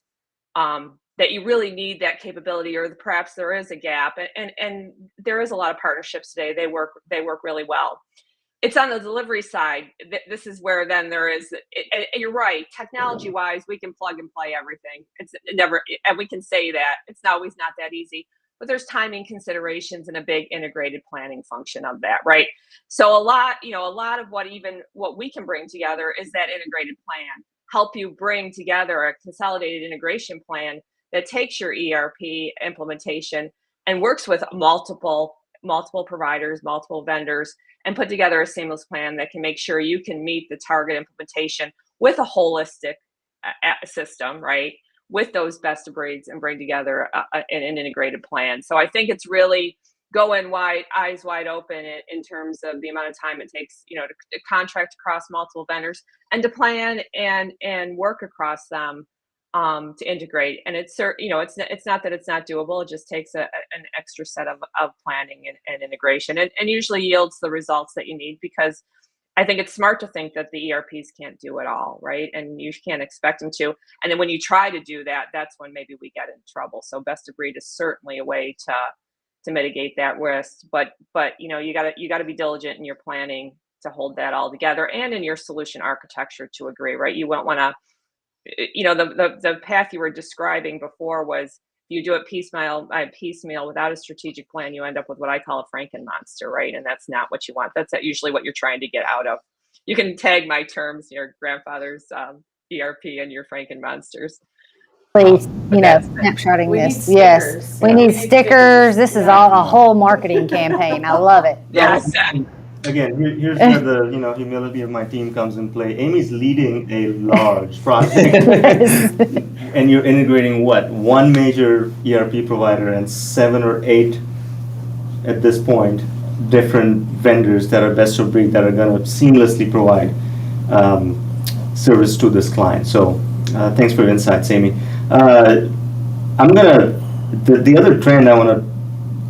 That you really need that capability, or perhaps there is a gap, and there is a lot of partnerships today. They work really well. It's on the delivery side. This is where then there is. You're right. Technology wise, we can plug and play everything. It's never, and we can say that it's always not that easy. But there's timing considerations and a big integrated planning function of that, right? So a lot of what we can bring together is that integrated plan. Help you bring together a consolidated integration plan that takes your ERP implementation and works with multiple providers, multiple vendors, and put together a seamless plan that can make sure you can meet the target implementation with a holistic system, right? With those best of breeds, and bring together an integrated plan. So I think it's really going eyes wide open in terms of the amount of time it takes, to contract across multiple vendors and to plan and work across them. To integrate, and it's not that it's not doable. It just takes an extra set of planning and integration, and usually yields the results that you need, because I think it's smart to think that the ERPs can't do it all, right? And you can't expect them to. And then when you try to do that, that's when maybe we get in trouble. So best of breed is certainly a way to mitigate that risk, but you got to be diligent in your planning to hold that all together, and in your solution architecture to agree, right? You won't want to. The path you were describing before was you do it piecemeal without a strategic plan. You end up with what I call a Frankenmonster, right? And that's not what you want. That's usually what you're trying to get out of. You can tag my terms, your grandfather's ERP and your Frankenmonsters. Please, snapshotting We this. need Yes, stickers. we Yeah, need we need stickers. stickers. This is Yeah. all a whole marketing campaign. I love it. Yes. Again, here's where the humility of my team comes in play. Amy's leading a large project, and you're integrating one major ERP provider and 7 or 8 at this point different vendors that are best of breed that are going to seamlessly provide service to this client. So thanks for your insights, Amy. I'm gonna the other trend I want to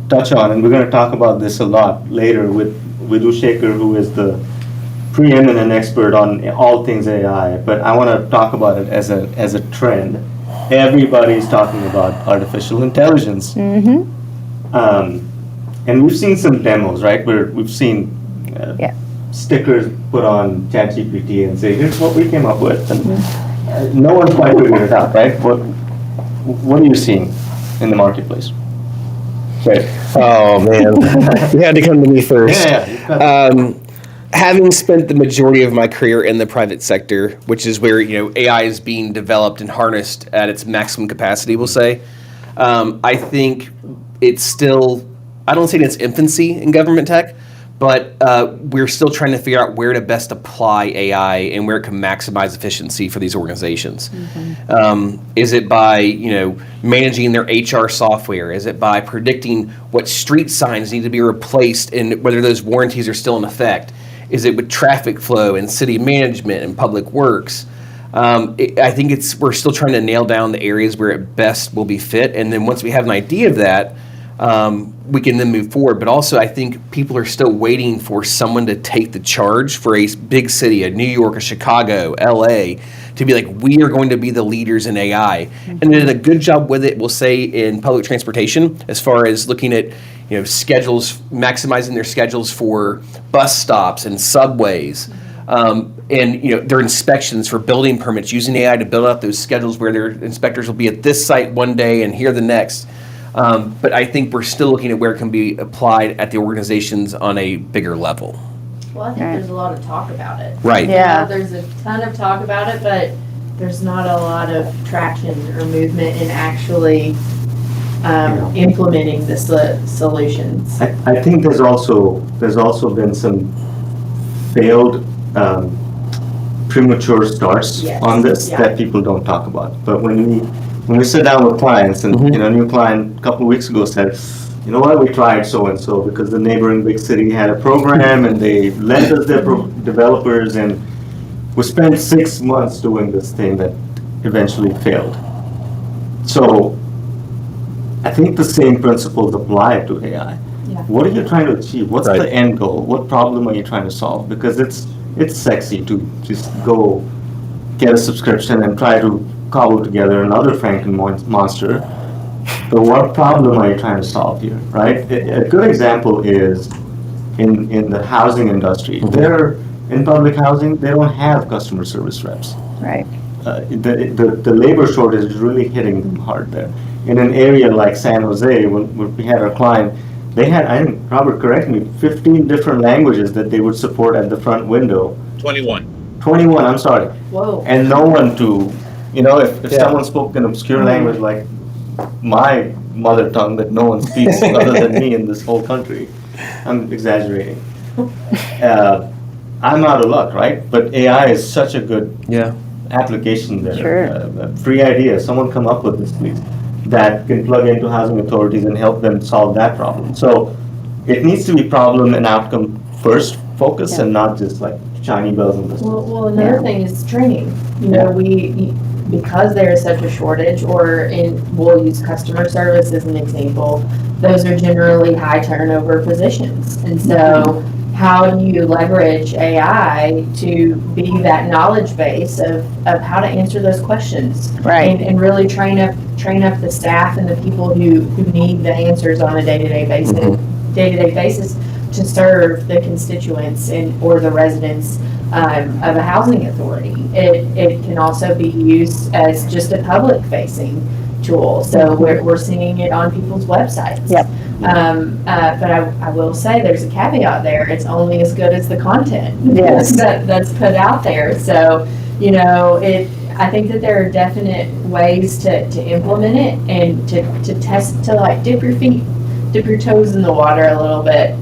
touch on, and we're going to talk about this a lot later with Vidhu Shekhar, who is the preeminent expert on all things AI, but I want to talk about it as a trend. everybody's talking about artificial intelligence. And we've seen some demos, right, where we've seen stickers put on ChatGPT and say, here's what we came up with. And no one's quite figured it out, right? What are you seeing in the marketplace? Right. Oh man, you had to come to me first. Having spent the majority of my career in the private sector, which is where AI is being developed and harnessed at its maximum capacity, we'll say, I think it's still, I don't say in its infancy in government tech, but we're still trying to figure out where to best apply AI and where it can maximize efficiency for these organizations. Is it by managing their HR software? Is it by predicting what street signs need to be replaced and whether those warranties are still in effect? Is it with traffic flow and city management and public works? I think we're still trying to nail down the areas where it best will be fit, and then once we have an idea of that, we can then move forward. But also, I think people are still waiting for someone to take the charge for a big city, a New York, a Chicago, LA, to be like, we are going to be the leaders in AI. And they did a good job with it, we'll say, in public transportation, as far as looking at schedules, maximizing their schedules for bus stops and subways. And their inspections for building permits, using AI to build out those schedules where their inspectors will be at this site one day and here the next. But I think we're still looking at where it can be applied at the organizations on a bigger level. Well, I think there's a lot of talk about it. Right. Yeah. There's a ton of talk about it, but there's not a lot of traction or movement in actually implementing the solutions. I think there's also been some failed premature starts on this that people don't talk about. But when we sit down with clients, and a new client a couple of weeks ago said, you know what, we tried so and so because the neighboring big city had a program and they lent us their developers, and we spent 6 months doing this thing that eventually failed. So I think the same principles apply to AI. What are you trying to achieve? What's the end goal? What problem are you trying to solve? Because it's sexy to just go get a subscription and try to cobble together another Franken monster. But what problem are you trying to solve here, right? A good example is in the housing industry. In public housing, they don't have customer service reps. Right. The labor shortage is really hitting them hard there. In an area like San Jose, when we had our client, they had, I think, Robert, correct me, 15 different languages that they would support at the front window. 21, I'm sorry. Whoa. And no one to, if someone spoke an obscure language like my mother tongue that no one speaks other than me in this whole country, I'm exaggerating. I'm out of luck, right? But AI is such a good application there. Sure. Free idea. Someone come up with this, please. That can plug into housing authorities and help them solve that problem. So it needs to be problem and outcome first focus and not just like shiny bells and whistles. Well, another thing is training. Because there is such a shortage, we'll use customer service as an example, those are generally high turnover positions. And so how do you leverage AI to be that knowledge base of how to answer those questions? Right. And really train up the staff and the people who need the answers on a day-to-day basis to serve the constituents or the residents of a housing authority. It can also be used as just a public-facing tool. So we're seeing it on people's websites. Yep. But I will say there's a caveat there. It's only as good as the content that's put out there. So, I think that there are definite ways to implement it and to test, to like dip your toes in the water a little bit,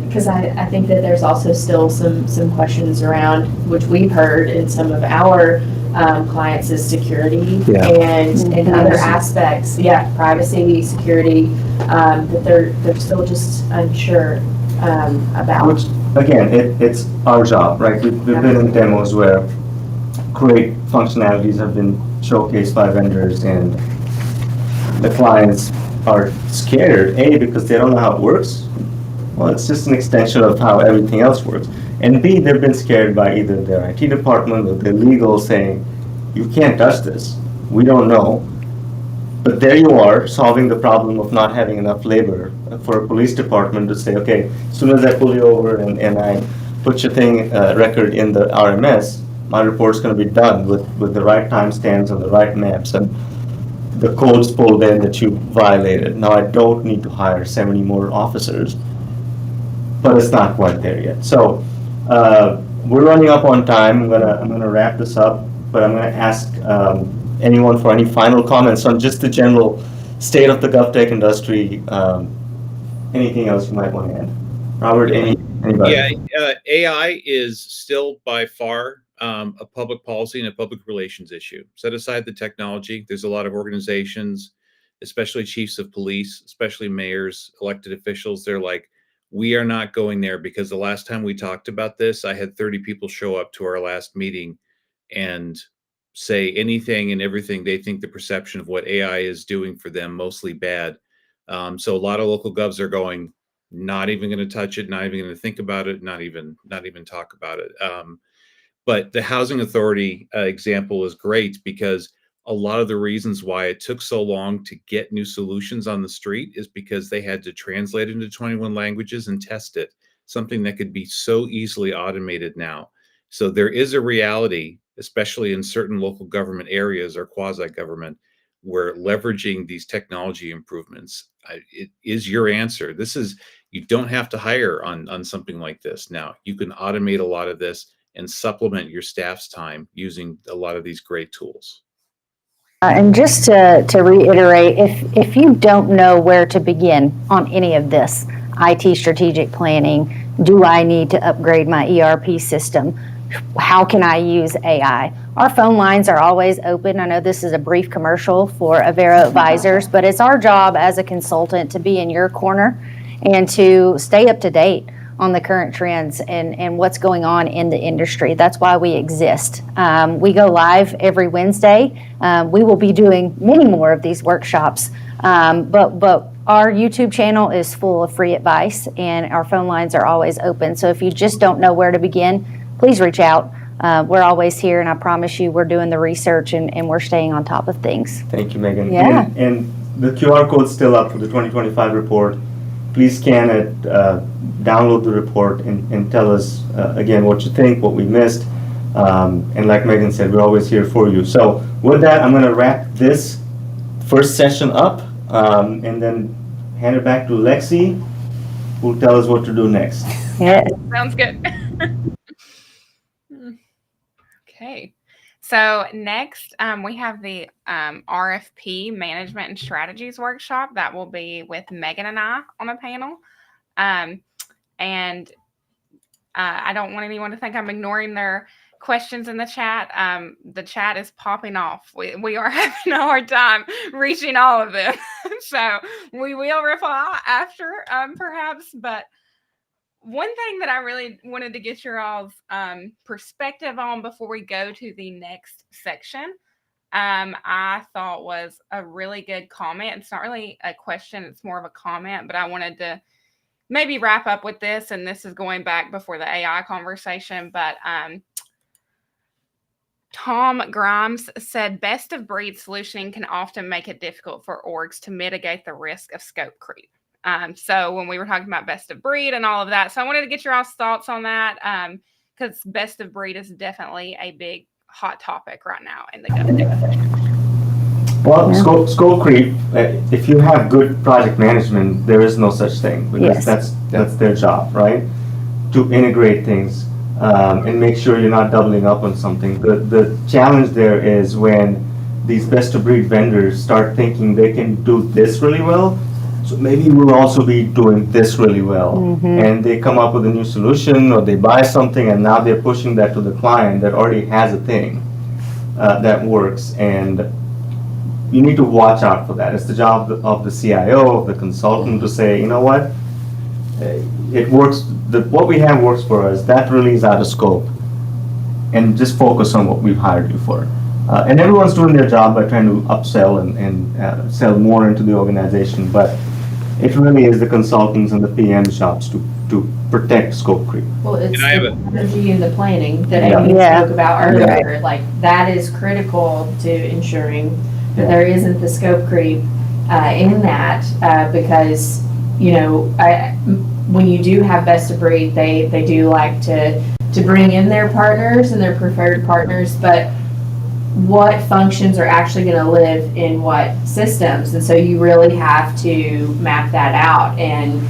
because I think that there's also still some questions around, which we've heard in some of our clients, is security and other aspects, privacy, security, that they're still just unsure about. Which, again, it's our job, right? We've been in demos where great functionalities have been showcased by vendors, and the clients are scared, because they don't know how it works. Well, it's just an extension of how everything else works. And B, they've been scared by either their IT department or their legal saying, you can't touch this. We don't know. But there you are, solving the problem of not having enough labor for a police department to say, okay, as soon as I pull you over and I put your record in the RMS, my report's going to be done with the right timestamps and the right maps and the codes pulled in that you violated. Now I don't need to hire 70 more officers, but it's not quite there yet. So we're running up on time. I'm gonna wrap this up, but I'm gonna ask anyone for any final comments on just the general state of the GovTech industry. Anything else you might want to add? Robert, anybody? Yeah, AI is still by far a public policy and a public relations issue. Set aside the technology. There's a lot of organizations, especially chiefs of police, especially mayors, elected officials. They're like, we are not going there, because the last time we talked about this, I had 30 people show up to our last meeting and say anything and everything they think the perception of what AI is doing for them, mostly bad. So a lot of local govs are going, not even going to touch it, not even going to think about it, not even talk about it. But the housing authority example is great, because a lot of the reasons why it took so long to get new solutions on the street is because they had to translate into 21 languages and test it, something that could be so easily automated now. So there is a reality, especially in certain local government areas or quasi-government, where leveraging these technology improvements it is your answer. You don't have to hire on something like this now. You can automate a lot of this and supplement your staff's time using a lot of these great tools. And just to reiterate, if you don't know where to begin on any of this, IT strategic planning, do I need to upgrade my ERP system? How can I use AI? Our phone lines are always open. I know this is a brief commercial for Avero Advisors, but it's our job as a consultant to be in your corner and to stay up to date on the current trends and what's going on in the industry. That's why we exist. We go live every Wednesday. We will be doing many more of these workshops, but our YouTube channel is full of free advice, and our phone lines are always open. So if you just don't know where to begin, please reach out. We're always here, and I promise you we're doing the research and we're staying on top of things. Thank you, Megan. Yeah. And the QR code's still up for the 2025 report. Please scan it, download the report, and tell us, again, what you think, what we missed. And like Megan said, we're always here for you. So with that, I'm going to wrap this first session up and then hand it back to Lexi, who will tell us what to do next. Yeah. Sounds good. Okay. So next, we have the RFP Management and Strategies workshop that will be with Megan and I on a panel. And I don't want anyone to think I'm ignoring their questions in the chat. The chat is popping off. We are having a hard time reaching all of them. So we will reply after, perhaps, but one thing that I really wanted to get your all's perspective on before we go to the next section, I thought was a really good comment. It's not really a question, it's more of a comment, but I wanted to maybe wrap up with this, and this is going back before the AI conversation, but Tom Grimes said, best of breed solutioning can often make it difficult for orgs to mitigate the risk of scope creep. So when we were talking about best of breed and all of that, so I wanted to get your all's thoughts on that, because best of breed is definitely a big hot topic right now in the GovTech. Well, scope creep, if you have good project management, there is no such thing, because that's their job, right? To integrate things and make sure you're not doubling up on something. The challenge there is when these best of breed vendors start thinking they can do this really well, so maybe we'll also be doing this really well. And they come up with a new solution, or they buy something and now they're pushing that to the client that already has a thing that works. And you need to watch out for that. It's the job of the CIO, of the consultant, to say, you know what, it works, what we have works for us, that really is out of scope. And just focus on what we've hired you for. And everyone's doing their job by trying to upsell and sell more into the organization. But it really is the consultants and the PM jobs to protect scope creep. Well, it's And I have the strategy and the planning that Yeah. Amy Yeah. spoke about earlier. Like, that is critical to ensuring that there isn't the scope creep in that, because, you know, when you do have best of breed, they do like to bring in their partners and their preferred partners, but what functions are actually going to live in what systems? And so you really have to map that out. And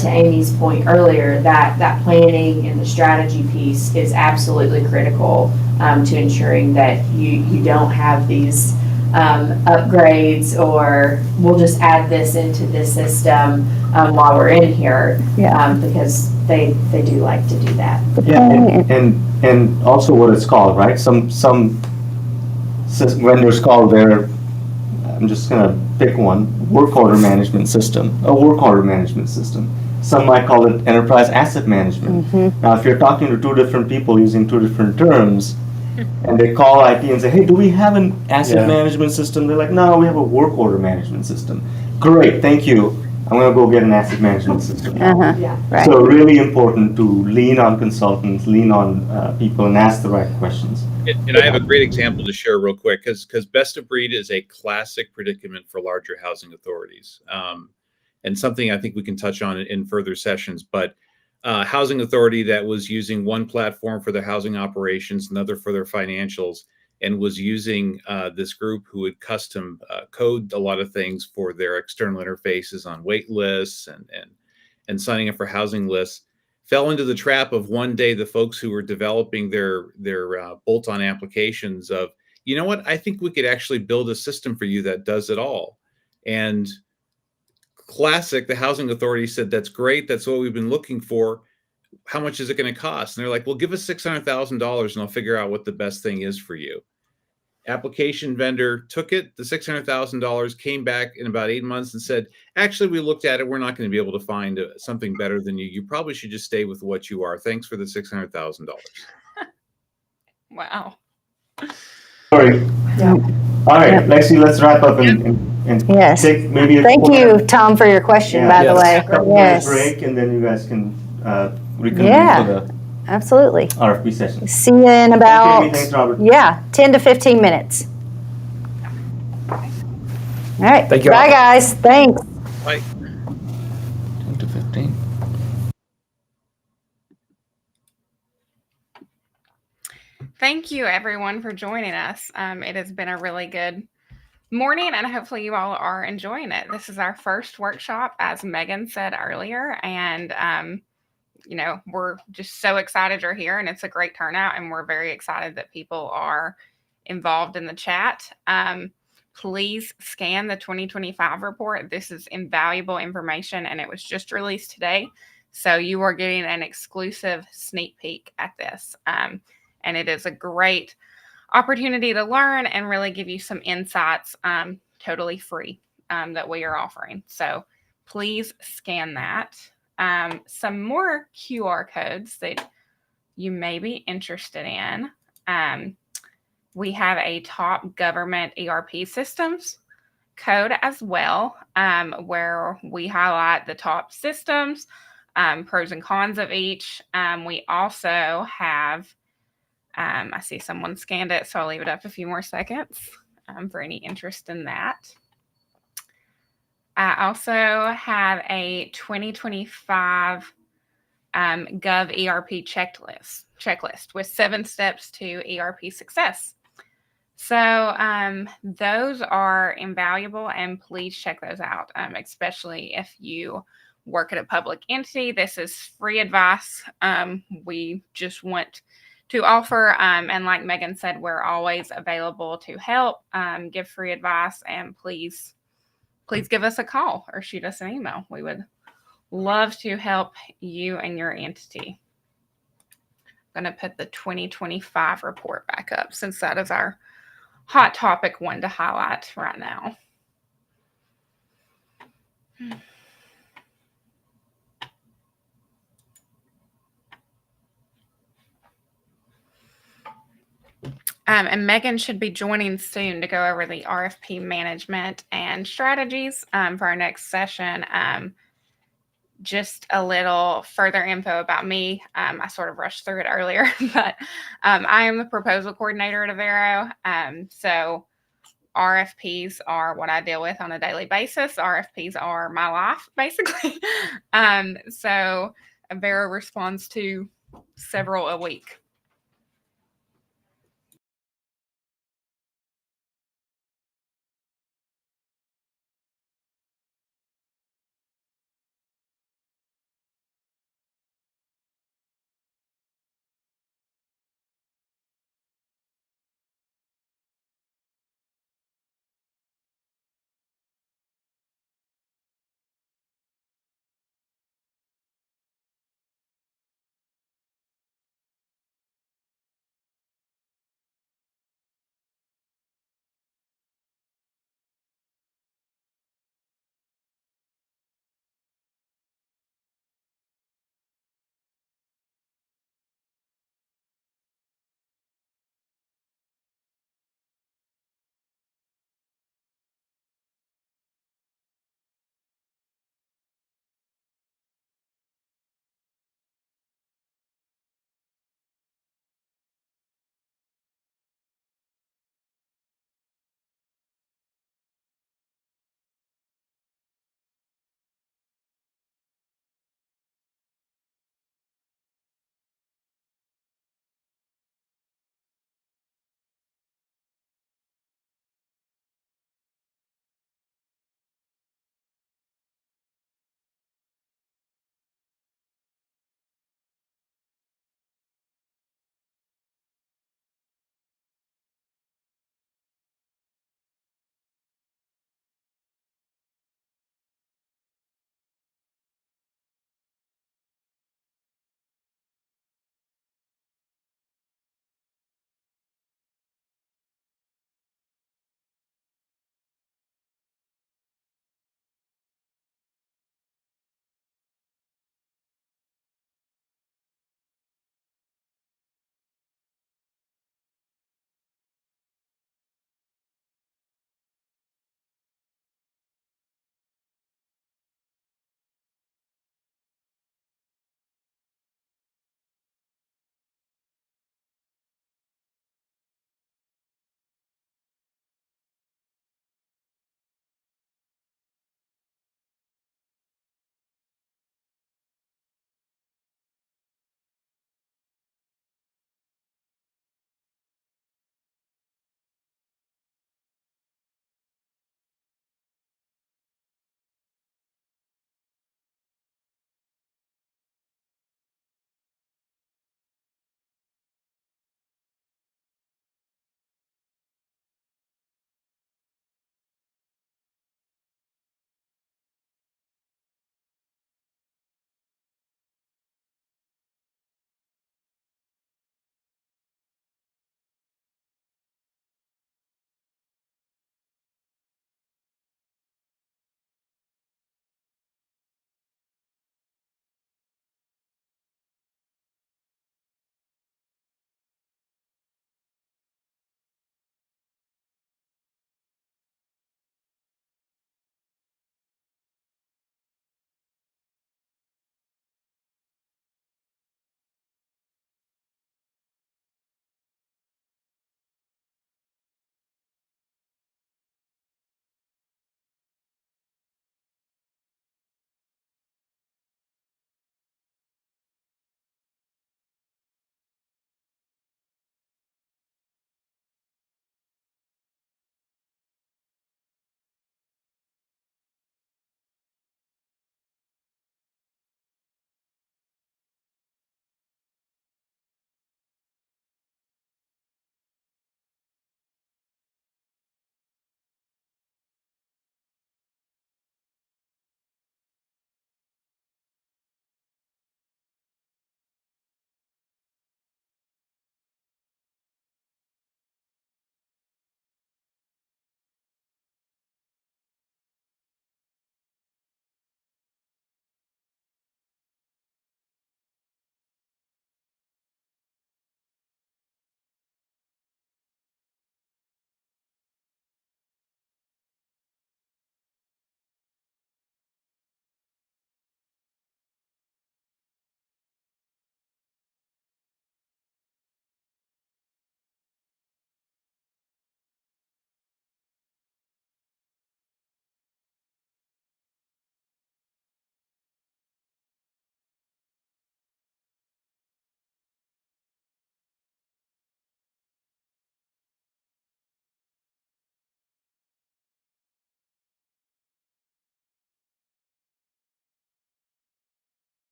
to Amy's point earlier, that planning and the strategy piece is absolutely critical to ensuring that you don't have these upgrades, or we'll just add this into this system while we're in here, because they do like to do that. Yeah, and also what it's called, right? Some vendors call their, I'm just gonna pick one, work order management system, a work order management system. Some might call it enterprise asset management. Now, if you're talking to two different people using two different terms, and they call IT and say, hey, do we have an asset management system? They're like, no, we have a work order management system. Great, thank you. I'm gonna go get an asset management system now. Yeah. Right. So really important to lean on consultants, lean on people, and ask the right questions. And I have a great example to share real quick, because best of breed is a classic predicament for larger housing authorities, and something I think we can touch on in further sessions. But housing authority that was using one platform for their housing operations, another for their financials, and was using this group who would custom code a lot of things for their external interfaces on wait lists and signing up for housing lists, fell into the trap of one day the folks who were developing their bolt-on applications of, you know what, I think we could actually build a system for you that does it all. And classic, the housing authority said, that's great, that's what we've been looking for. How much is it going to cost? And they're like, well, give us $600,000 and I'll figure out what the best thing is for you. Application vendor took it, the $600,000, came back in about 8 months and said, actually, we looked at it. We're not going to be able to find something better than you. You probably should just stay with what you are. Thanks for the $600,000. Wow. Sorry. Yeah. All right, Lexi, let's wrap up and Yes. take maybe a Thank you, Tom, for your question, by the way. couple minutes break, and then you guys can reconvene for the Absolutely. RFP session. See you in about, Amy, thanks, Robert. 10 to 15 minutes. All right. Thank you Bye, all. guys. Thanks. Bye. 10 to 15. Thank you, everyone, for joining us. It has been a really good morning, and hopefully you all are enjoying it. This is our first workshop, as Megan said earlier, and we're just so excited you're here, and it's a great turnout, and we're very excited that people are involved in the chat. Please scan the 2025 report. This is invaluable information, and it was just released today, so you are getting an exclusive sneak peek at this. And it is a great opportunity to learn and really give you some insights, totally free, that we are offering. So please scan that. Some more QR codes that you may be interested in. We have a top government ERP systems code as well, where we highlight the top systems, pros and cons of each. We also have, I see someone scanned it, so I'll leave it up a few more seconds for any interest in that. I also have a 2025 Gov ERP checklist with 7 steps to ERP success. So those are invaluable, and please check those out, especially if you work at a public entity. This is free advice. We just want to offer, and like Megan said, we're always available to help, give free advice, and please give us a call or shoot us an email. We would love to help you and your entity. I'm going to put the 2025 report back up, since that is our hot topic one to highlight right now. And Megan should be joining soon to go over the RFP management and strategies for our next session. Just a little further info about me. I sort of rushed through it earlier, but I am the proposal coordinator at Avero. So RFPs are what I deal with on a daily basis. RFPs are my life, basically. So Avero responds to several a week.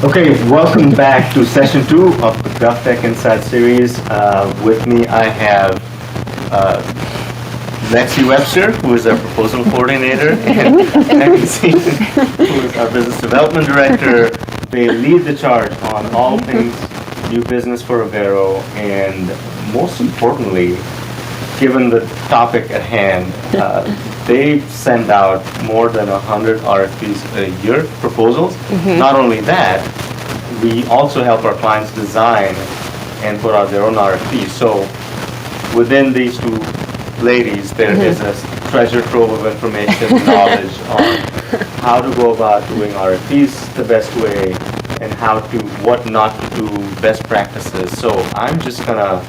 Okay, welcome back to session 2 of the GovTech Insight series. With me, I have Lexi Webster, who is our proposal coordinator, and Megan Seaton, who is our business development director. They lead the charge on all things new business for Avero, and most importantly, given the topic at hand, they send out more than 100 RFPs a year, proposals. Not only that, we also help our clients design and put out their own RFPs. So within these two ladies, there is a treasure trove of information, knowledge on how to go about doing RFPs the best way and what not to do, best practices. So I'm just gonna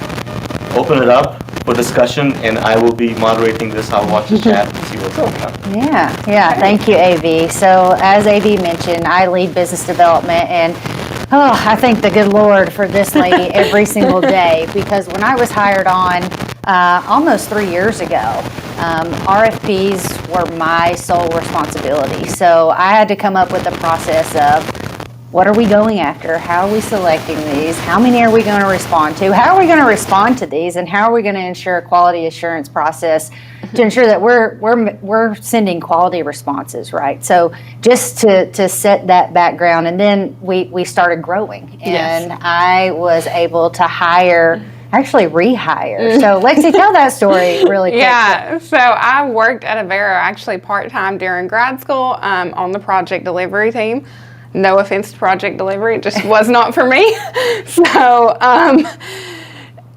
open it up for discussion, and I will be moderating this. I'll watch the chat and see what's going on. Yeah. Thank you, AV. So as AV mentioned, I lead business development, and I thank the good Lord for this lady every single day, because when I was hired on almost 3 years ago, RFPs were my sole responsibility. So I had to come up with a process of, what are we going after? How are we selecting these? How many are we going to respond to? How are we going to respond to these? And how are we going to ensure a quality assurance process to ensure that we're sending quality responses, right? So just to set that background, and then we started growing, and I was able to actually rehire. So Lexi, tell that story really quick. Yeah, so I worked at Avero actually part-time during grad school on the project delivery team. No offense to project delivery, it just was not for me. So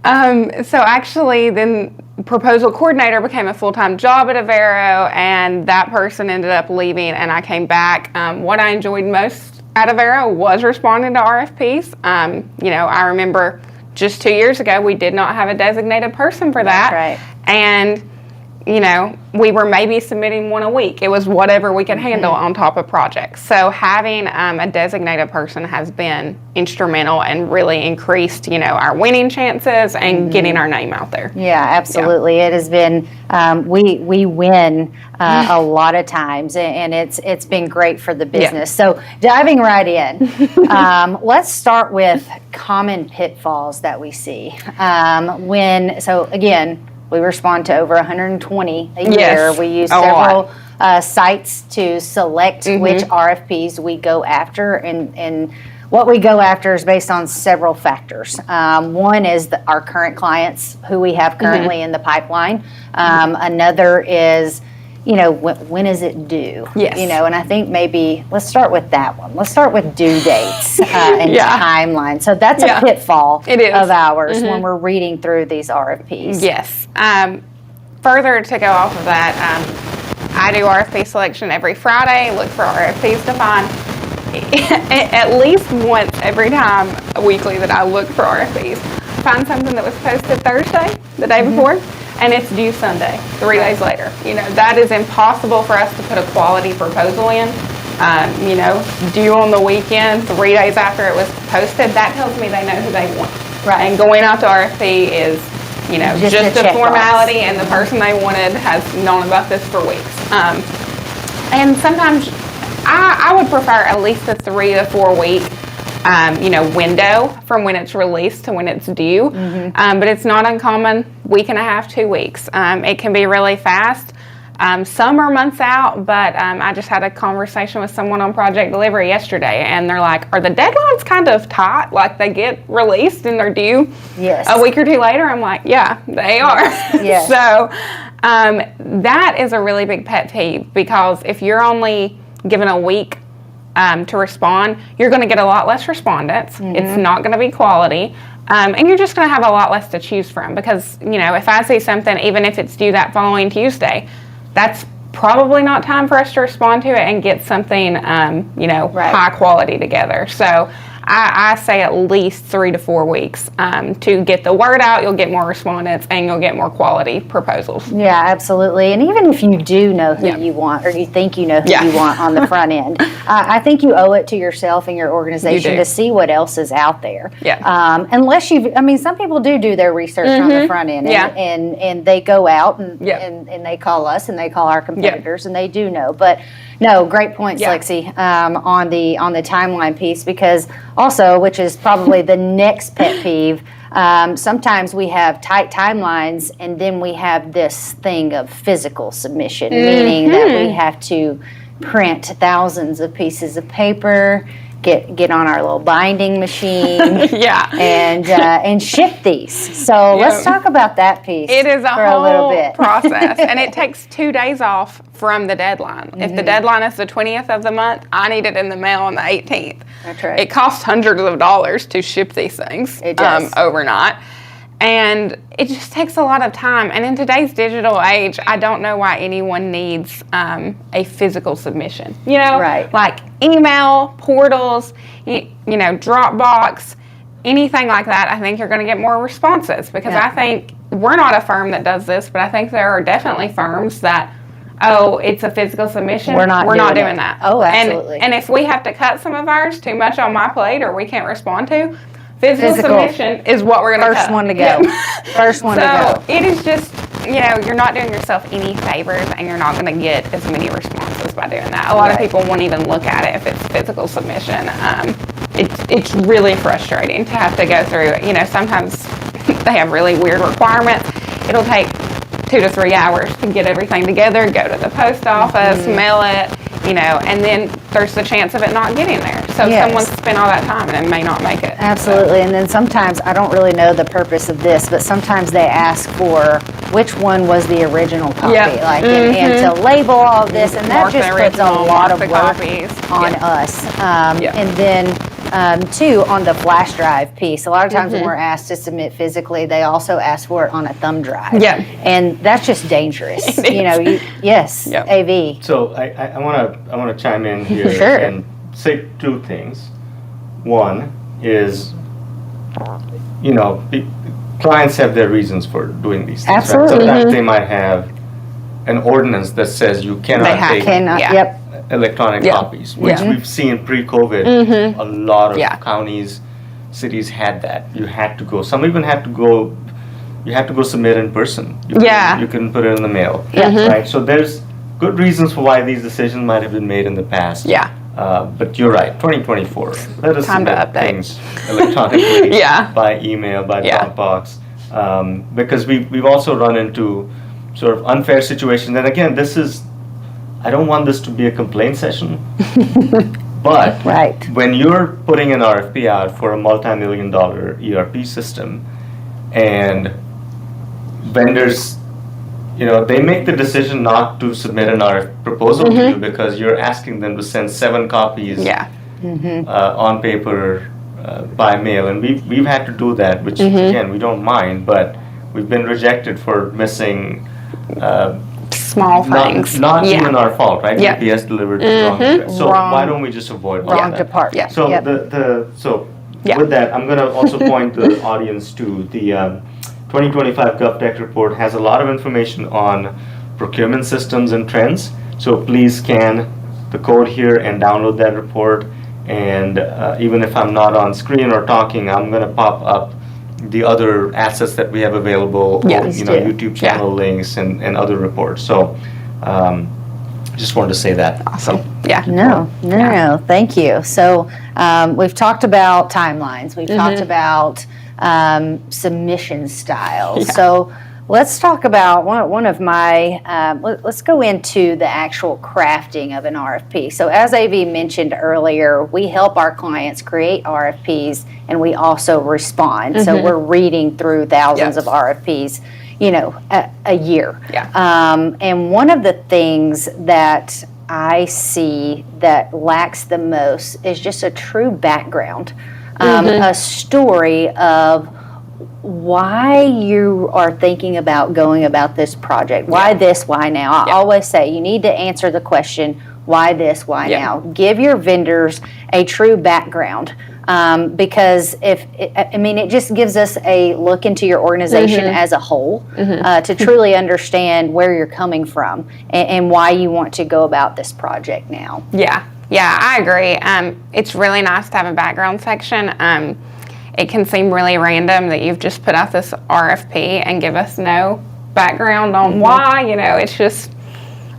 actually then proposal coordinator became a full-time job at Avero, and that person ended up leaving, and I came back. What I enjoyed most at Avero was responding to RFPs. I remember just 2 years ago, we did not have a designated person for that. That's right. And we were maybe submitting one a week. It was whatever we could handle on top of projects. So having a designated person has been instrumental and really increased, our winning chances and getting our name out there. Yeah, absolutely. It has been, we win a lot of times, and it's been great for the business. So diving right in, let's start with common pitfalls that we see. Again, we respond to over 120 a year. We use several sites to select which RFPs we go after, and what we go after is based on several factors. One is our current clients, who we have currently in the pipeline. Another is, when is it due? Yes. And I think maybe let's start with that one. Let's start with due dates and timeline. So that's a pitfall of ours when we're reading through these RFPs. Yes. Further to go off of that, I do RFP selection every Friday, look for RFPs to find at least once every time weekly that I look for RFPs. Find something that was posted Thursday, the day before, and it's due Sunday, 3 days later. That is impossible for us to put a quality proposal in. Due on the weekend, 3 days after it was posted, that tells me they know who they want. Right. And going out to RFP is, just a formality, and the person they wanted has known about this for weeks. And sometimes I would prefer at least a 3 to 4 week window from when it's released to when it's due. But it's not uncommon, week and a half, 2 weeks. It can be really fast. Some are months out, but I just had a conversation with someone on project delivery yesterday, and they're like, are the deadlines kind of tight? Like they get released and they're due a week or two later? I'm like, yeah, they are. Yes. So that is a really big pet peeve, because if you're only given a week to respond, you're going to get a lot less respondents. It's not going to be quality. And you're just going to have a lot less to choose from, because, if I see something, even if it's due that following Tuesday, that's probably not time for us to respond to it and get something, high quality together. So I say at least 3 to 4 weeks to get the word out. You'll get more respondents and you'll get more quality proposals. Yeah, absolutely. And even if you do know who you want, or you think you know who you want on the front end, I think you owe it to yourself and your organization to see what else is out there. Yeah. Unless some people do their research on the front end, and they go out and they call us and they call our competitors and they do know. But No, great points, Yeah. Lexi, on the timeline piece, because also, which is probably the next pet peeve, sometimes we have tight timelines and then we have this thing of physical submission, meaning that we have to print thousands of pieces of paper, get on our little binding machine, Yeah. and ship these. So let's talk about that piece. It is a for a little whole bit. process, and it takes 2 days off from the deadline. If the deadline is the 20th of the month, I need it in the mail on the 18th. That's right. It costs hundreds of dollars to ship these things It does. overnight, and it just takes a lot of time. And in today's digital age, I don't know why anyone needs a physical submission. You know, Right. like email, portals, you know, Dropbox, anything like that. I think you're going to get more responses, because Yeah. I think we're not a firm that does this, but I think there are definitely firms that, oh, it's a physical submission. We're not doing it. that. Oh, absolutely. And if we have to cut some of ours, too much on my plate, or we can't respond to, physical submission is what we're going to cut. First one to go. First one to So go. it is just, you know, you're not doing yourself any favors, and you're not going to get as many responses by doing that. A lot of Right. people won't even look at it if it's physical submission. It's really frustrating to have to go through. You know, sometimes they have really weird requirements. It'll take 2 to 3 hours to get everything together, go to the post office, mail it, you know, and then there's the chance of it not getting there. So Yes. someone spent all that time and it may not make it. Absolutely. And then sometimes, I don't really know the purpose of this, but sometimes they ask for which one was the original copy. Yep. Like, and to label all of this, and that Mark the just puts a original, lot mark of the work copies. on Yeah. us. Yeah. And then, too, on the flash drive piece, a lot of times when we're asked to submit physically, they also ask for it on a thumb drive. Yeah. And that's just dangerous. It You know, yes, Yep. AV. So I wanna chime in here Sure. and say 2 things. One is, you know, clients have their reasons for doing these things. Absolutely. Right? Sometimes they might have an ordinance that says you cannot take Cannot, Yeah. yep. electronic Yeah. copies, which Yeah. we've seen pre-COVID. A lot of Yeah. counties, cities had that. You had to go. Some even had to go. You had to go submit in person. Yeah. You couldn't put it in the mail. Yeah. Right. So there's good reasons for why these decisions might have been made in the past. Yeah. But you're right. 2024. Let us Time to submit update. things electronically. Yeah. By email, by Yeah. Dropbox, because we've also run into sort of unfair situations. And again, this is. I don't want this to be a complaint session, but Right. when you're putting an RFP out for a multi-million-dollar ERP system, and vendors, you know, they make the decision not to submit an RFP proposal to you because you're asking them to send 7 copies Yeah. on paper by mail, and we've had to do that, which again we don't mind, but we've been rejected for missing. Small things. Not Yeah. even our fault, right? Yeah. UPS delivered the wrong address. So Wrong- why don't we just avoid Wrong that? department. Yeah. So Yep. Yeah. with that, I'm going to also point the audience to the 2025 GovTech report. Has a lot of information on procurement systems and trends. So please scan the code here and download that report. And even if I'm not on screen or talking, I'm going to pop up the other assets that we have available, Yeah, or, please you know, do. YouTube channel links and other reports. So just wanted to say that. Awesome. Yeah. No, thank you. So we've talked about timelines. We've talked about submission styles. Yeah. So let's talk about one of my, let's go into the actual crafting of an RFP. So as AV mentioned earlier, we help our clients create RFPs and we also respond. So we're reading through thousands Yes. of RFPs, you know, a year. Yeah. And one of the things that I see that lacks the most is just a true background, a story of why you are thinking about going about this project. Why this, why now? I always say you need to answer the question, why this, why Yeah. now? Give your vendors a true background. Because it just gives us a look into your organization as a whole to truly understand where you're coming from and why you want to go about this project now. Yeah, I agree. It's really nice to have a background section. It can seem really random that you've just put out this RFP and give us no background on why. You know, it's just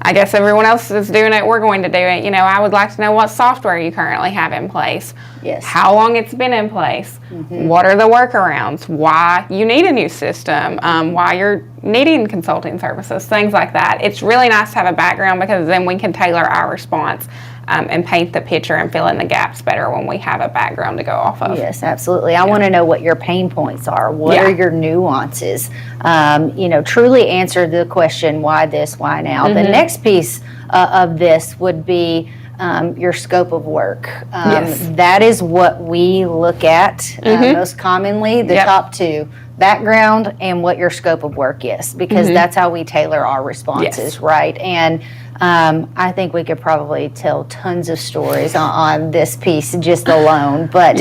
I guess everyone else is doing it, we're going to do it. I would like to know what software you currently have in place. Yes. How long it's been in place. What are the workarounds? Why you need a new system. Why you're needing consulting services, things like that. It's really nice to have a background because then we can tailor our response and paint the picture and fill in the gaps better when we have a background to go off of. Yes, absolutely. I want to know what your pain points are. What are your nuances? Truly answer the question, why this, why now? The next piece of this would be your scope of work. Yes. That is what we look at most commonly, the top two. Background and what your scope of work is, because that's how we tailor our responses, right? And I think we could probably tell tons of stories on this piece just alone, but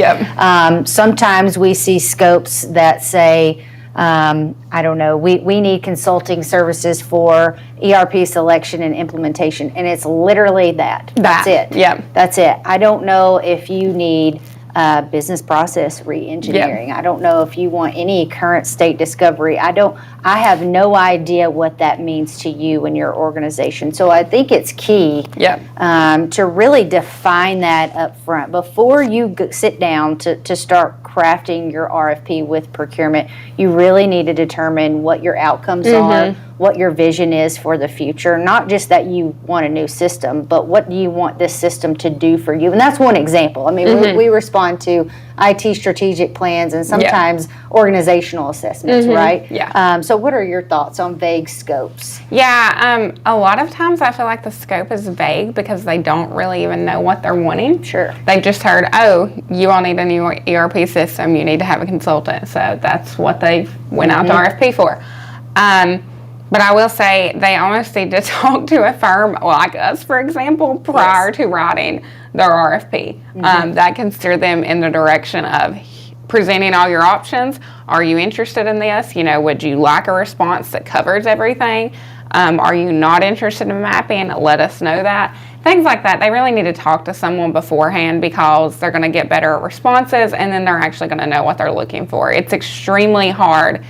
sometimes we see scopes that say, I don't know, we need consulting services for ERP selection and implementation, and it's literally that. That's it. Yeah. That's it. I don't know if you need business process re-engineering. I don't know if you want any current state discovery. I have no idea what that means to you and your organization. So I think it's key to really define that up front before you sit down to start crafting your RFP with procurement. You really need to determine what your outcomes are, what your vision is for the future. Not just that you want a new system, but what do you want this system to do for you? And that's one example. I mean, we respond to IT strategic plans and sometimes organizational assessments, right? Yeah. So what are your thoughts on vague scopes? Yeah, a lot of times I feel like the scope is vague because they don't really even know what they're wanting. Sure. They've just heard, oh, you all need a new ERP system, you need to have a consultant. So that's what they went out to RFP for. But I will say they almost need to talk to a firm like us, for example, prior to writing their RFP. That can steer them in the direction of presenting all your options. Are you interested in this? Would you like a response that covers everything? Are you not interested in mapping? Let us know that. Things like that. They really need to talk to someone beforehand because they're going to get better responses and then they're actually going to know what they're looking for. It's extremely hard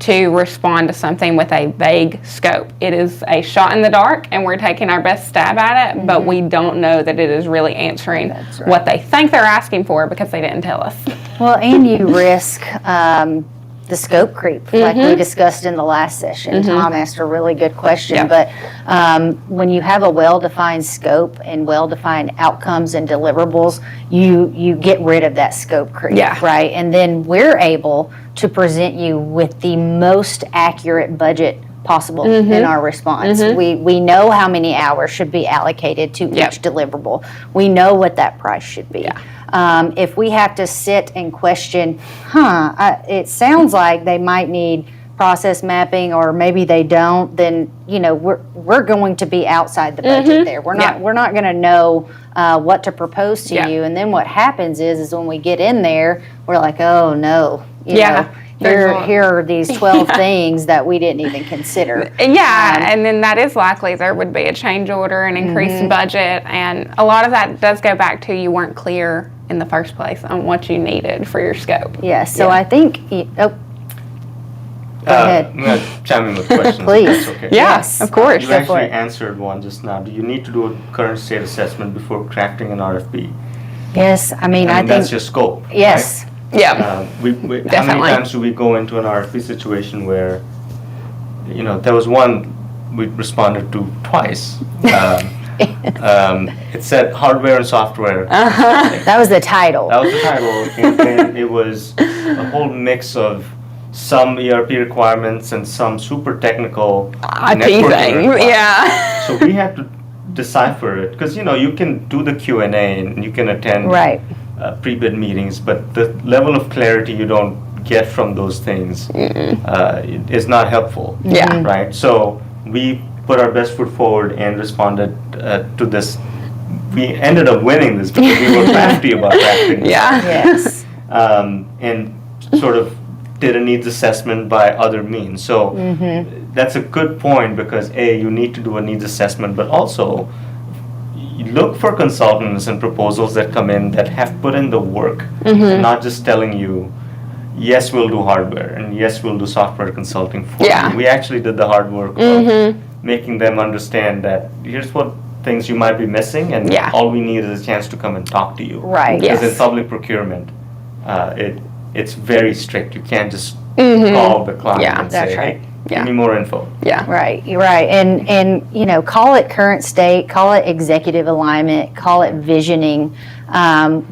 to respond to something with a vague scope. It is a shot in the dark and we're taking our best stab at it, but we don't know that it is really answering what they think they're asking for because they didn't tell us. Well, and you risk the scope creep, like we discussed in the last session. Tom asked a really good question, but when you have a well-defined scope and well-defined outcomes and deliverables, you get rid of that scope creep, right? And then we're able to present you with the most accurate budget possible in our response. We know how many hours should be allocated to each deliverable. We know what that price should be. If we have to sit and question, it sounds like they might need process mapping or maybe they don't, then we're going to be outside the budget there. We're not going to know what to propose to you. And then what happens is when we get in there, we're like, oh no, here are these 12 things that we didn't even consider. And then that is likely there would be a change order, an increased budget, and a lot of that does go back to you weren't clear in the first place on what you needed for your scope. Yes, so I think, go ahead. I'm going to chime in with questions. Please. If that's okay. Yes, of course. You actually answered one just now. Do you need to do a current state assessment before crafting an RFP? Yes, I mean, I think that's your scope. Yes. Right? Yeah. How many times do we go into an RFP situation where, there was one we responded to twice. It said hardware and software. That was the title. That was the title, and it was a whole mix of some ERP requirements and some super technical IT thing. Yeah. So we had to decipher it because you can do the Q&A and you can attend pre-bid meetings, but the level of clarity you don't get from those things is not helpful. Right. So we put our best foot forward and responded to this. We ended up winning this because we were crafty about crafting this. Yes. And sort of did a needs assessment by other means. So that's a good point because you need to do a needs assessment, but also you look for consultants and proposals that come in that have put in the work, not just telling you, yes, we'll do hardware, and yes, we'll do software consulting for Yeah. you. We actually did the hard work of making them understand that here's what things you might be missing, and Yeah. all we need is a chance to come and talk to you. Right. Because in Yes. public procurement, it's very strict. You can't just call the client Yeah, and that's say, right. hey, Yeah. give me more info. Yeah. Right, you're right. And you know, call it current state, call it executive alignment, call it visioning,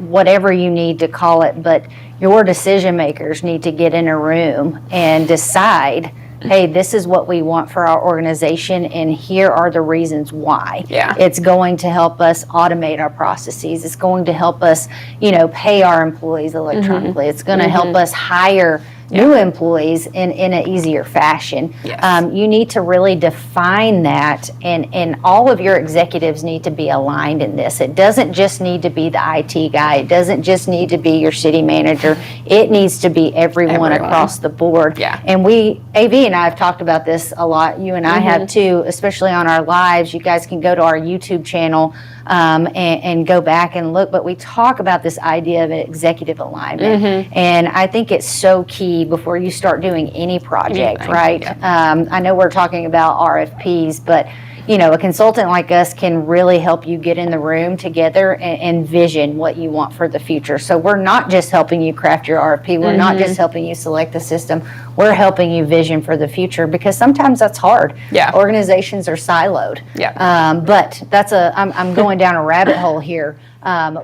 whatever you need to call it, but your decision makers need to get in a room and decide, hey, this is what we want for our organization, and here are the reasons why. Yeah. It's going to help us automate our processes. It's going to help us, you know, pay our employees electronically. It's going to help us hire new employees in an easier fashion. Yes. You need to really define that, and all of your executives need to be aligned in this. It doesn't just need to be the IT guy. It doesn't just need to be your city manager. It needs to be everyone across the board. Yeah. And AV and I have talked about this a lot. You and I have too, especially on our lives. You guys can go to our YouTube channel and go back and look, but we talk about this idea of executive alignment. And I think it's so key before you start doing any project, Anything, right? I know we're talking about RFPs, but you know, a consultant like us can really help you get in the room together and vision what you want for the future. So we're not just helping you craft your RFP. We're not just helping you select the system. We're helping you vision for the future, because sometimes that's hard. Yeah. Organizations are siloed. Yeah. But I'm going down a rabbit hole here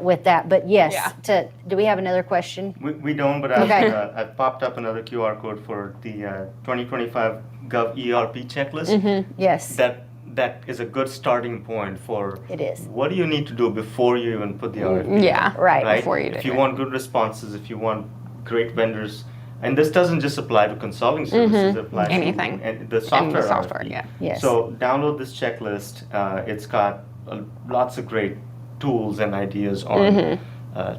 with that. But yes, Yeah. do we have another question? We don't, but Okay. I've popped up another QR code for the 2025 Gov ERP checklist. Yes. That is a good starting point for It is. what do you need to do before you even put the RFP. Yeah. Right. Before you do If you it. want good responses, if you want great vendors, and this doesn't just apply to consulting services, it applies Anything. to and the software. software, RFP. yeah. Yes. So download this checklist. It's got lots of great tools and ideas on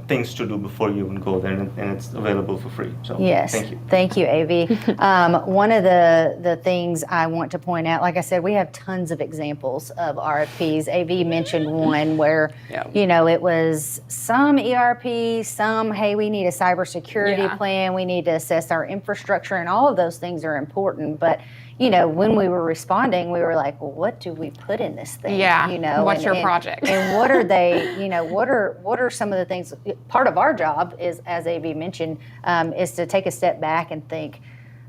things to do before you even go there, and it's available for free. So Yes. thank you. Thank you, AV. One of the things I want to point out, like I said, we have tons of examples of RFPs. AV mentioned one where, Yeah. you know, it was some ERP, some, hey, we need a cybersecurity Yeah. plan, we need to assess our infrastructure, and all of those things are important. But you know, when we were responding, we were like, well, what do we put in this thing? Yeah. You know, What's your project? And what are they, you know, what are some of the things? Part of our job is, as AV mentioned, is to take a step back and think,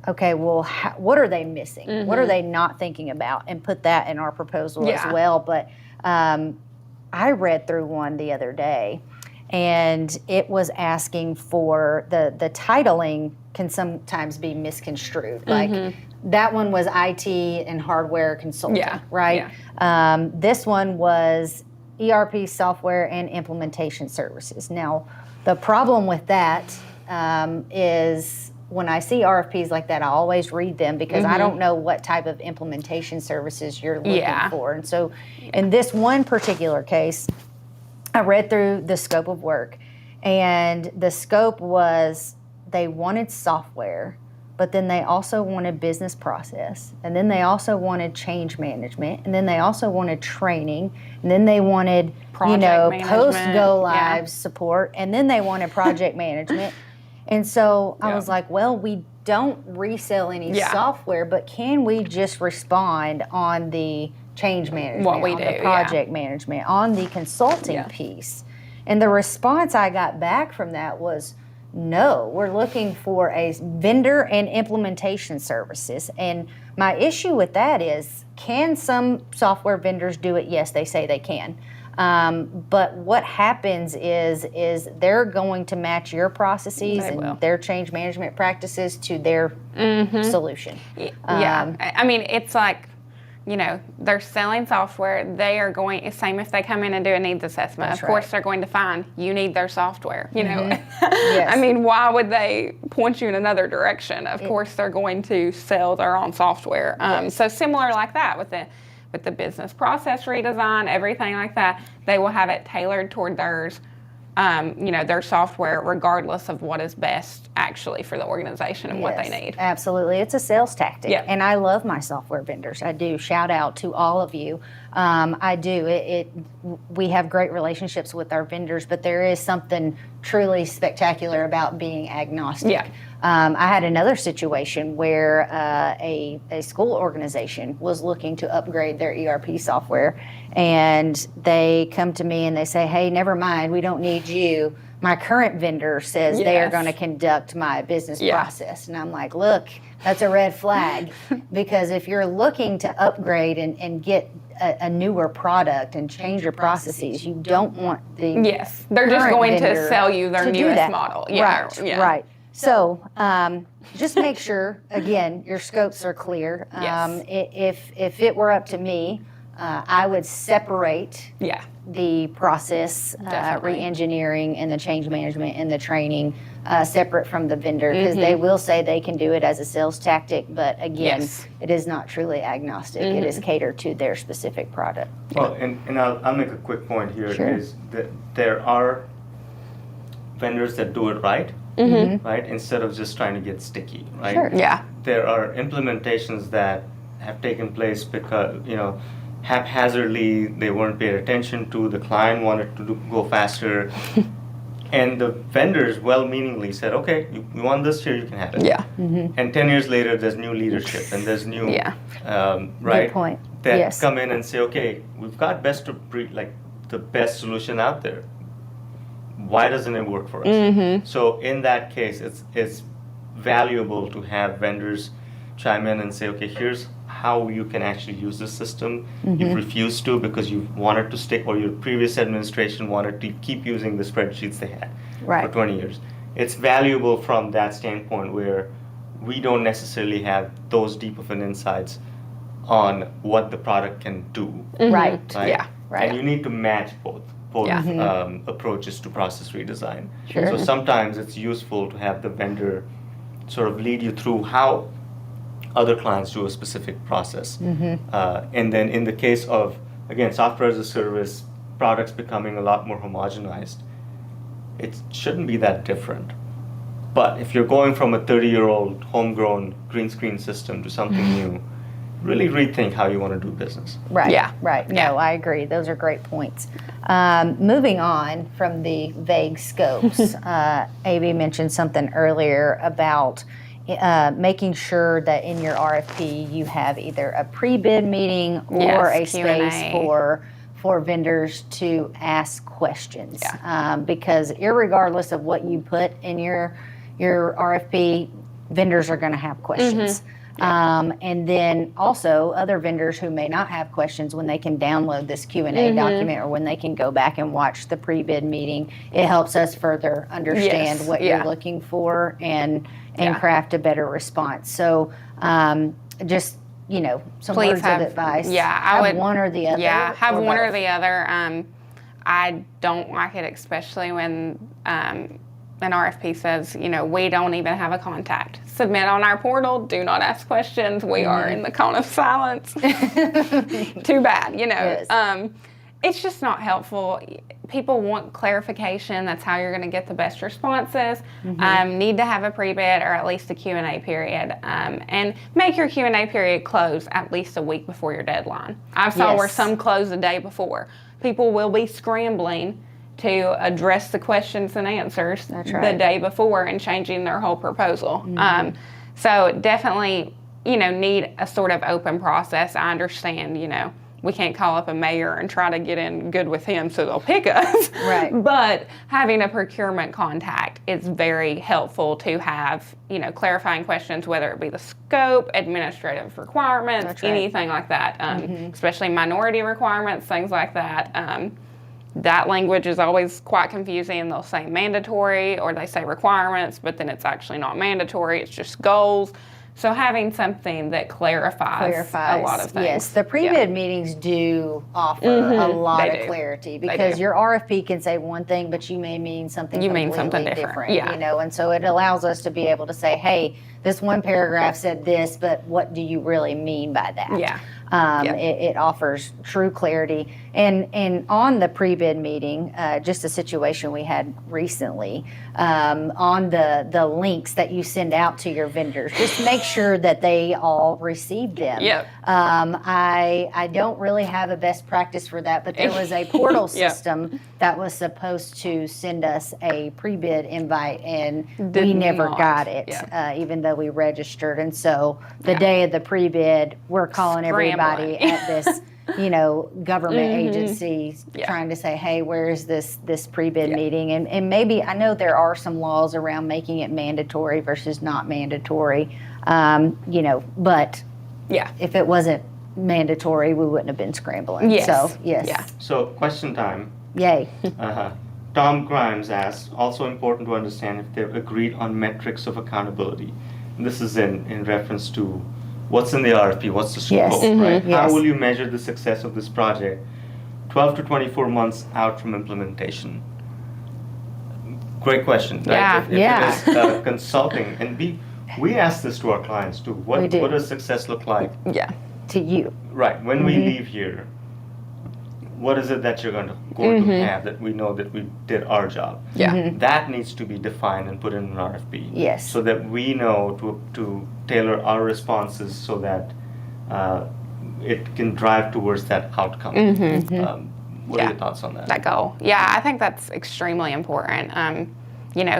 okay, well, what are they missing? What are they not thinking about? And put that in our proposal as well. But I read through one the other day, and it was asking for the titling can sometimes be misconstrued. Like that one was IT and hardware consulting, right? This one was ERP software and implementation services. Now, the problem with that is when I see RFPs like that, I always read them because I don't know what type of implementation services you're looking for. And so in this one particular case, I read through the scope of work, and the scope was they wanted software, but then they also wanted business process, and then they also wanted change management, and then they also wanted training, and then they wanted Project management, post go live support, and then they wanted project management. And so I was like, well, we don't resell any software, but can we just respond on the change management, What we on do, the project management, on the consulting piece? And the response I got back from that was, no, we're looking for a vendor and implementation services. And my issue with that is, can some software vendors do it? Yes, they say they can. But what happens is they're going to match your processes and their change management practices to their solution. I mean, it's like, you know, they're selling software. They are going, same if they come in and do a needs assessment. Of course, they're going to find you need their software, you know. I mean, why would they point you in another direction? Of course, they're going to sell their own software. So similar like that with the business process redesign, everything like that, they will have it tailored toward theirs, you know, their software, regardless of what is best actually for the organization and what they need. Absolutely. It's a sales tactic. Yeah. And I love my software vendors. I do. Shout out to all of you. I do. We have great relationships with our vendors, but there is something truly spectacular about being agnostic. Yeah. I had another situation where a school organization was looking to upgrade their ERP software, and they come to me and they say, hey, never mind, we don't need you. My current vendor says they are Yes. going to conduct my business Yeah. process. And I'm like, look, that's a red flag, because if you're looking to upgrade and get a newer product and change your processes, you don't want the Yes, they're just current going to vendor sell you their to do newest that. model. Yeah, Right, yeah. right. So just make sure, again, your scopes are clear. Yes. If it were up to me, I would separate Yeah. the process, Definitely. re-engineering and the change management and the training separate from the vendor, because they will say they can do it as a sales tactic, but again, Yes. it is not truly agnostic. It is catered to their specific product. Well, and I'll make a quick point here, Sure. is that there are vendors that do it right, right, instead of just trying to get sticky, right? Sure. Yeah. There are implementations that have taken place because, haphazardly, they weren't paid attention to, the client wanted to go faster, and the vendors well-meaningly said, okay, you want this here, you can have it. Yeah. And 10 years later, there's new leadership and there's new, Yeah. right? Good point. That Yes. come in and say, okay, we've got the best solution out there. Why doesn't it work for us? So in that case, it's valuable to have vendors chime in and say, okay, here's how you can actually use the system. You've refused to because you wanted to stick, or your previous administration wanted to keep using the spreadsheets they had Right. for 20 years. It's valuable from that standpoint where we don't necessarily have those deep of an insights on what the product can do. Right. Right? Yeah. Right. And you need to match both Yeah. approaches to process redesign. Sure. So sometimes it's useful to have the vendor sort of lead you through how other clients do a specific process. And then in the case of, again, software as a service, products becoming a lot more homogenized, it shouldn't be that different. But if you're going from a 30-year-old homegrown green screen system to something new, really rethink how you want to do business. Right. Yeah. Right. No, Yeah. I agree. Those are great points. Moving on from the vague scopes, AB mentioned something earlier about making sure that in your RFP you have either a pre-bid meeting or Yes, a Q&A. space for vendors to ask questions. Yeah. Because irregardless of what you put in your RFP, vendors are going to have questions. And then also other vendors who may not have questions, when they can download this Q&A document, or when they can go back and watch the pre-bid meeting, it helps us further understand Yes, what yeah. you're looking for and Yeah. craft a better response. So just, some Please words have- of advice. yeah, I have would- one or the other. Yeah, have or one or both. the other. I don't like it, especially when an RFP says, we don't even have a contact. Submit on our portal. Do not ask questions. We are in the cone of silence. Too bad, Yes. It's just not helpful. People want clarification. That's how you're going to get the best responses. Need to have a pre-bid or at least a Q&A period. And make your Q&A period close at least a week before your deadline. I saw where Yes. some close the day before. People will be scrambling to address the questions and answers That's the right. day before and changing their whole proposal. So definitely, need a sort of open process. I understand, we can't call up a mayor and try to get in good with him so they'll pick us. Right. But having a procurement contact is very helpful to have, clarifying questions, whether it be the scope, administrative requirements, That's right. anything like that, especially minority requirements, things like that. That language is always quite confusing. They'll say mandatory or they say requirements, but then it's actually not mandatory. It's just goals. So having something that clarifies a lot of things. Yes, the pre-bid meetings do offer a lot They of do. clarity, They because do. your RFP can say one thing, but you may mean something You mean completely something different, yeah. And so it allows us to be able to say, hey, this one paragraph said this, but what do you really mean by that? Yeah. It offers true clarity. And on the pre-bid meeting, just a situation we had recently, on the links that you send out to your vendors, just make sure that they all receive them. Yep. I don't really have a best practice for that, but there was a portal system that was supposed to send us a pre-bid invite, and we never got it, even though we registered. And so the day of the pre-bid, we're calling everybody at this government agency trying to say, hey, where is this pre-bid meeting? And maybe, I know there are some laws around making it mandatory versus not mandatory, but if it wasn't mandatory, we wouldn't have been scrambling. Yes. So, yes. Yeah. So, question time. Yay. Tom Grimes asks, also important to understand if they've agreed on metrics of accountability. And this is in reference to what's in the RFP, what's the scope, right? Yes. How will you measure the success of this project 12 to 24 months out from implementation? Great question. Right? If it is consulting, and we ask this to our clients too. What does success look like? Yeah. To you. Right. When we leave here, what is it that you're going to have that we know that we did our job? Yeah. That needs to be defined and put in an RFP. Yes. So that we know to tailor our responses so that it can drive towards that outcome. What are your thoughts on that? That goal. Yeah, I think that's extremely important.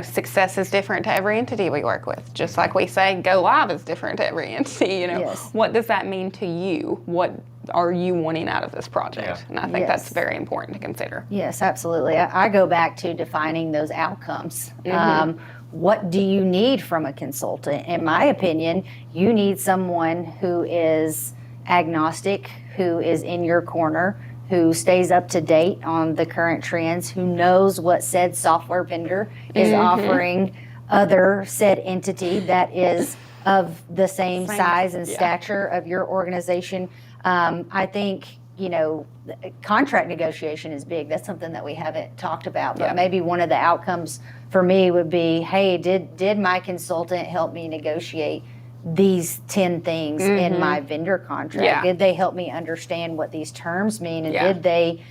Success is different to every entity we work with. Just like we say, go live is different to every entity. What does that mean to you? What are you wanting out of this project? Yeah. And I think that's very important to consider. Yes, absolutely. I go back to defining those outcomes. What do you need from a consultant? In my opinion, you need someone who is agnostic, who is in your corner, who stays up to date on the current trends, who knows what said software vendor is offering other said entity that is of the same size and stature of your organization. I think, contract negotiation is big. That's something that we haven't talked about, but maybe one of the outcomes for me would be, hey, did my consultant help me negotiate these 10 things in my vendor contract? Yeah. Did they help me understand what these terms mean? And did they,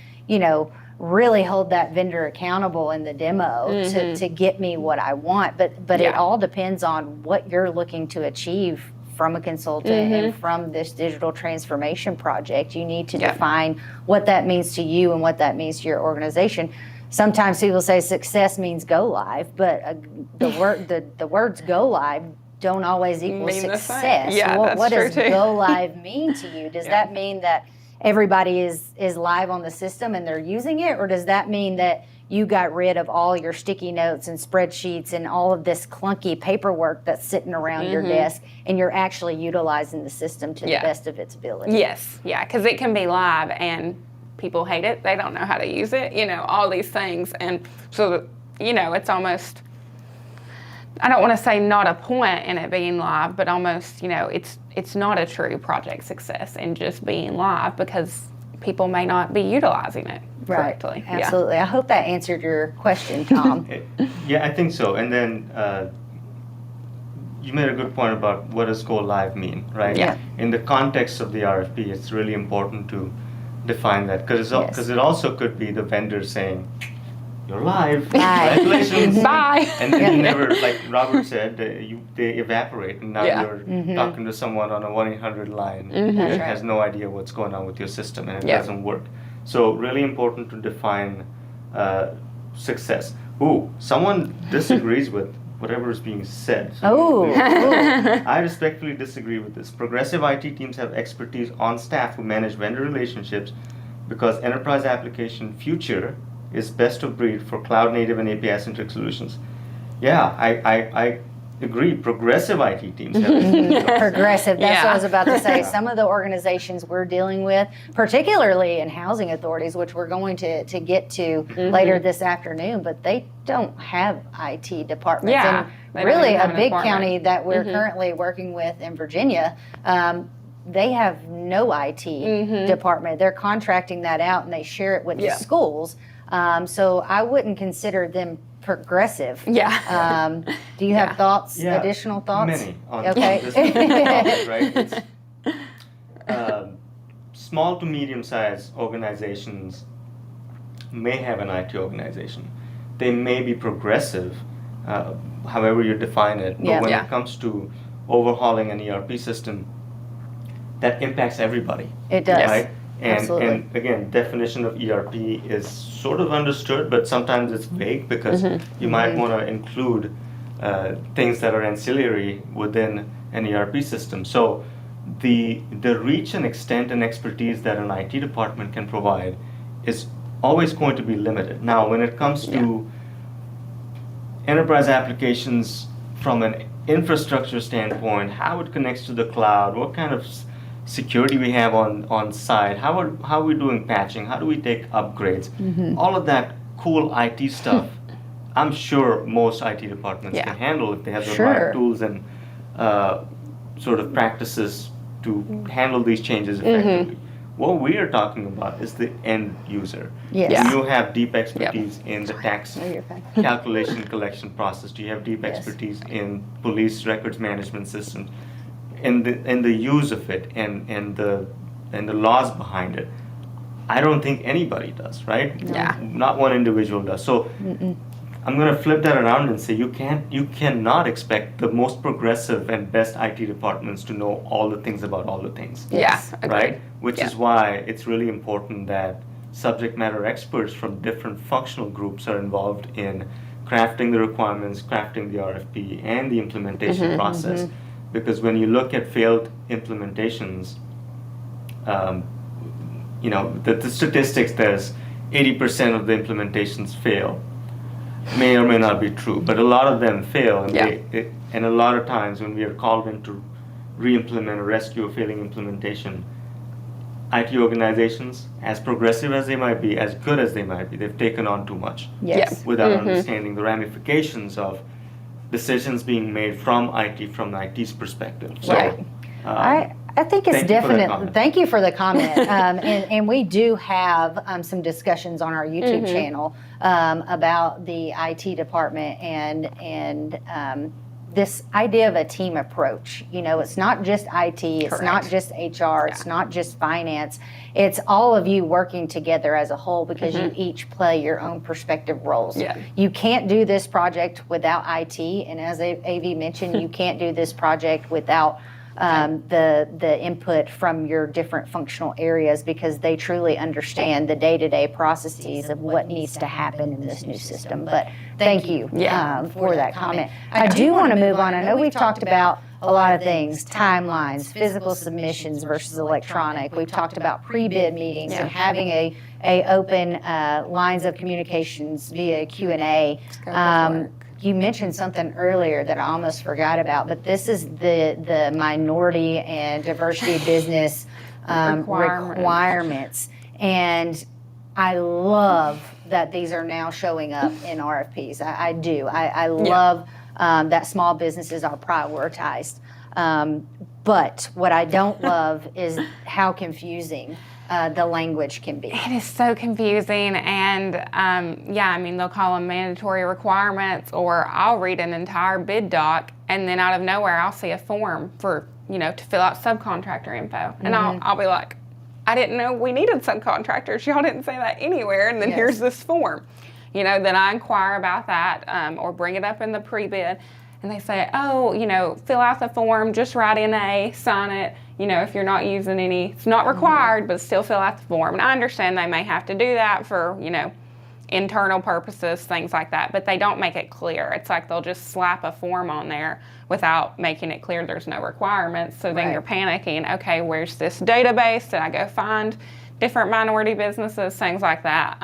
really hold that vendor accountable in the demo to get me what I want? But it all depends on what you're looking to achieve from a consultant and from this digital transformation project. You need to define what that means to you and what that means to your organization. Sometimes people say success means go live, but the words go live don't always equal success. Yeah, what true does too. go live mean to you? Does that mean that everybody is live on the system and they're using it, or does that mean that you got rid of all your sticky notes and spreadsheets and all of this clunky paperwork that's sitting around your desk, and you're actually utilizing the system to the best of its ability? Yes, because it can be live and people hate it. They don't know how to use it, all these things. And so, it's almost, I don't want to say not a point in it being live, but almost, it's not a true project success in just being live because people may not be utilizing it correctly. Absolutely. I hope that answered your question, Tom. Yeah, I think so. And then you made a good point about what does go live mean, right? Yeah. In the context of the RFP, it's really important to define that because it also could be the vendor saying, you're live. Congratulations. Bye. And then you never, like Robert said, they evaporate, and now you're talking to someone on a 1-800 line that has no idea what's going on with your system, and it doesn't work. So really important to define success. Ooh, someone disagrees with whatever is being said. Oh. I respectfully disagree with this. Progressive IT teams have expertise on staff who manage vendor relationships because enterprise application future is best of breed for cloud native and API-centric solutions. Yeah, I agree. Progressive IT teams have Progressive. That's what I was about to say. Some of the organizations we're dealing with, particularly in housing authorities, which we're going to get to later this afternoon, but they don't have IT departments. Yeah, And really, a big department. county that we're currently working with in Virginia, they have no IT department. They're contracting that out, and they share it with the schools. So I wouldn't consider them progressive. Yeah. Do you have thoughts, additional thoughts? Many on Okay. this topic, right? small to medium-sized organizations may have an IT organization. They may be progressive, however you define it. But Yeah. when Yeah. it comes to overhauling an ERP system, that impacts everybody. It does. Right? Absolutely. And again, definition of ERP is sort of understood, but sometimes it's vague because you might want to include things that are ancillary within an ERP system. So the reach and extent and expertise that an IT department can provide is always going to be limited. Now, when it comes to enterprise applications from an infrastructure standpoint, how it connects to the cloud, what kind of security we have on site, how are we doing patching, how do we take upgrades, all of that cool IT stuff, I'm sure most IT departments can handle if they have the right tools and sort of practices to handle these changes effectively. What we are talking about is the end user. Yes. Do you have deep expertise in the tax you're fine. calculation collection process? Do you have deep expertise in police records management systems? And the use of it and the laws behind it? I don't think anybody does, right? Yeah. Not one individual does. So I'm going to flip that around and say you cannot expect the most progressive and best IT departments to know all the things about all the things. Yeah. Agreed. Right? Which is why it's really important that subject matter experts from different functional groups are involved in crafting the requirements, crafting the RFP, and the implementation process. Because when you look at failed implementations, the statistics, there's 80% of the implementations fail. May or may not be true, but a lot of them fail, and and a lot of times when we are called in to re-implement or rescue a failing implementation, IT organizations, as progressive as they might be, as good as they might be, they've taken on too much without understanding the ramifications of decisions being made from IT, from the IT's perspective. So, I think it's thank you for that definite. comment. Thank you for the comment. And we do have some discussions on our YouTube channel about the IT department and this idea of a team approach. It's not just IT, it's not just HR, it's not just finance. It's all of you working together as a whole because you each play your own perspective roles. Yeah. You can't do this project without IT, and as AV mentioned, you can't do this project without the input from your different functional areas because they truly understand the day-to-day processes of what needs to happen in this new system. But thank you for that comment. I do want to move on. I know we've talked about a lot of things, timelines, physical submissions versus electronic. We've talked about pre-bid meetings and having a open lines of communications via Q&A. You mentioned something earlier that I almost forgot about, but this is the minority and diversity business requirements. And I love that these are now showing up in RFPs. I do. I love that small businesses are prioritized. But what I don't love is how confusing the language can be. It is so confusing, and they'll call them mandatory requirements, or I'll read an entire bid doc, and then out of nowhere I'll see a form for to fill out subcontractor info, and I'll be like, I didn't know we needed subcontractors. Y'all didn't say that anywhere, and then here's this form. Then I inquire about that or bring it up in the pre-bid, and they say, fill out the form, just write in A, sign it. If you're not using any, it's not required, but still fill out the form. And I understand they may have to do that for, internal purposes, things like that, but they don't make it clear. It's like they'll just slap a form on there without making it clear there's no requirements. So then you're panicking, okay, where's this database? Did I go find different minority businesses, things like that?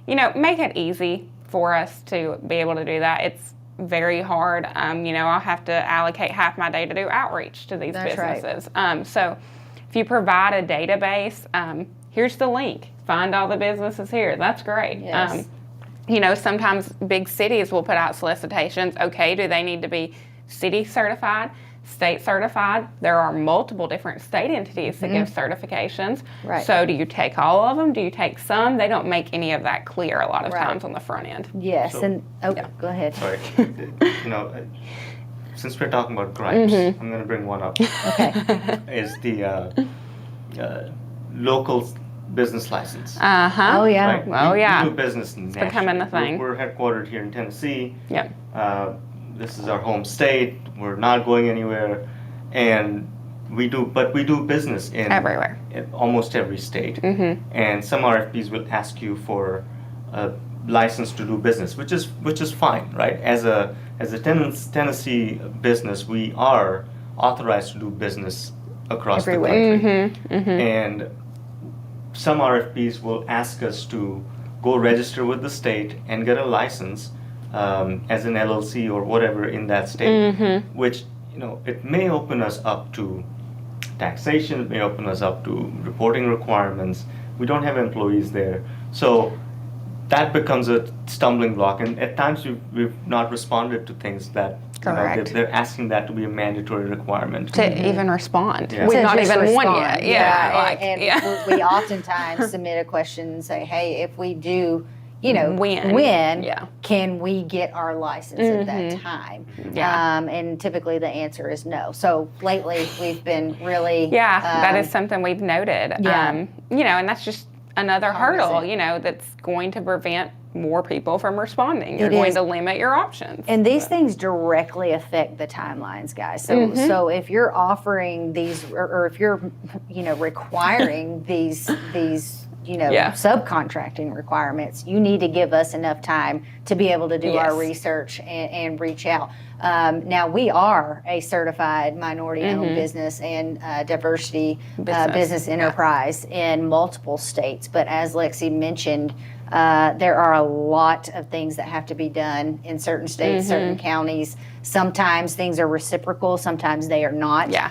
Make it easy for us to be able to do that. It's very hard. I'll have to allocate half my day to do outreach to these businesses. So if you provide a database, here's the link. Find all the businesses here. That's great. Yes. Sometimes big cities will put out solicitations. Okay, do they need to be city certified, state certified? There are multiple different state entities that give certifications. Right. So do you take all of them? Do you take some? They don't make any of that clear a lot of times on the front end. Yes, So- go ahead. Sorry. Since we're talking about gripes, I'm going to bring one up. Okay. Is the local business license. Uh-huh. Oh, yeah. Right? Oh, yeah. We do business nationally. becoming a thing. We're headquartered here in Tennessee. Yep. This is our home state. We're not going anywhere, and we do business in Everywhere. in almost every state. Mm-hmm. And some RFPs will ask you for a license to do business, which is fine, right? As a Tennessee business, we are authorized to do business across Everywhere. the country. Mm-hmm. Mm-hmm. And some RFPs will ask us to go register with the state and get a license as an LLC or whatever in that state, Mm-hmm. which, it may open us up to taxation, it may open us up to reporting requirements. We don't have employees there. So that becomes a stumbling block. And at times we've not responded to things that Correct. they're asking that to be a mandatory requirement. To even respond. Yeah. We've To not just even won respond. yet. Yeah. And yeah. we oftentimes submit a question and say, hey, if we do, Win. Yeah. can we get our license at that Mhm. time? Yeah. And typically the answer is no. So lately we've been really Yeah, that is something we've noted. Yeah. And that's just another hurdle, Cognizant. that's going to prevent more people from responding. You're It going is. to limit your options. And these things directly affect the timelines, guys. So, so if you're offering these, or if you're, requiring these, Yeah. subcontracting requirements, you need to give us enough time to be able to do our Yes. research and reach out. Now, we are a certified minority-owned business and diversity business Yeah. enterprise in multiple states. But as Lexi mentioned, there are a lot of things that have to be done in certain states, certain counties. Sometimes things are reciprocal, sometimes they are not. Yeah.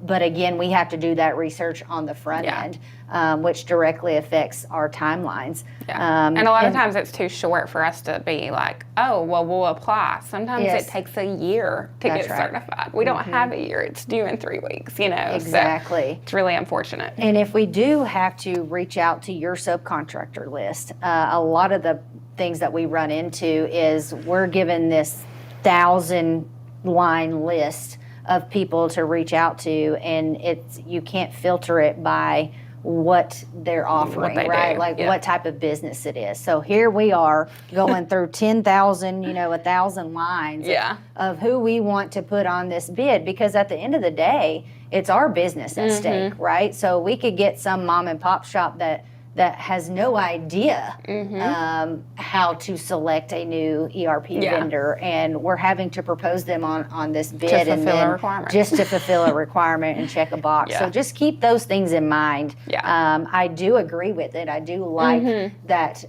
But again, we have to do that research on the front Yeah. end, which directly affects our timelines. Yeah. And a lot of times it's too short for us to be like, oh, well, we'll apply. Sometimes Yes. it takes a year to That's get right. certified. We don't have a year. It's due in 3 weeks, So Exactly. it's really unfortunate. And if we do have to reach out to your subcontractor list, a lot of the things that we run into is we're given this 1,000-line list of people to reach out to, and you can't filter it by what they're offering, they right? do, Like yeah. what type of business it is. So here we are going through 10,000, 1,000 lines Yeah. of who we want to put on this bid, because at the end of the day, it's our business at stake, right? So we could get some mom and pop shop that has no idea how to select a new ERP Yeah. vendor, and we're having to propose them on this bid and fulfill a then requirement. just to fulfill a requirement and check a box. Yeah. So just keep those things in mind. Yeah. I do agree with it. I do like that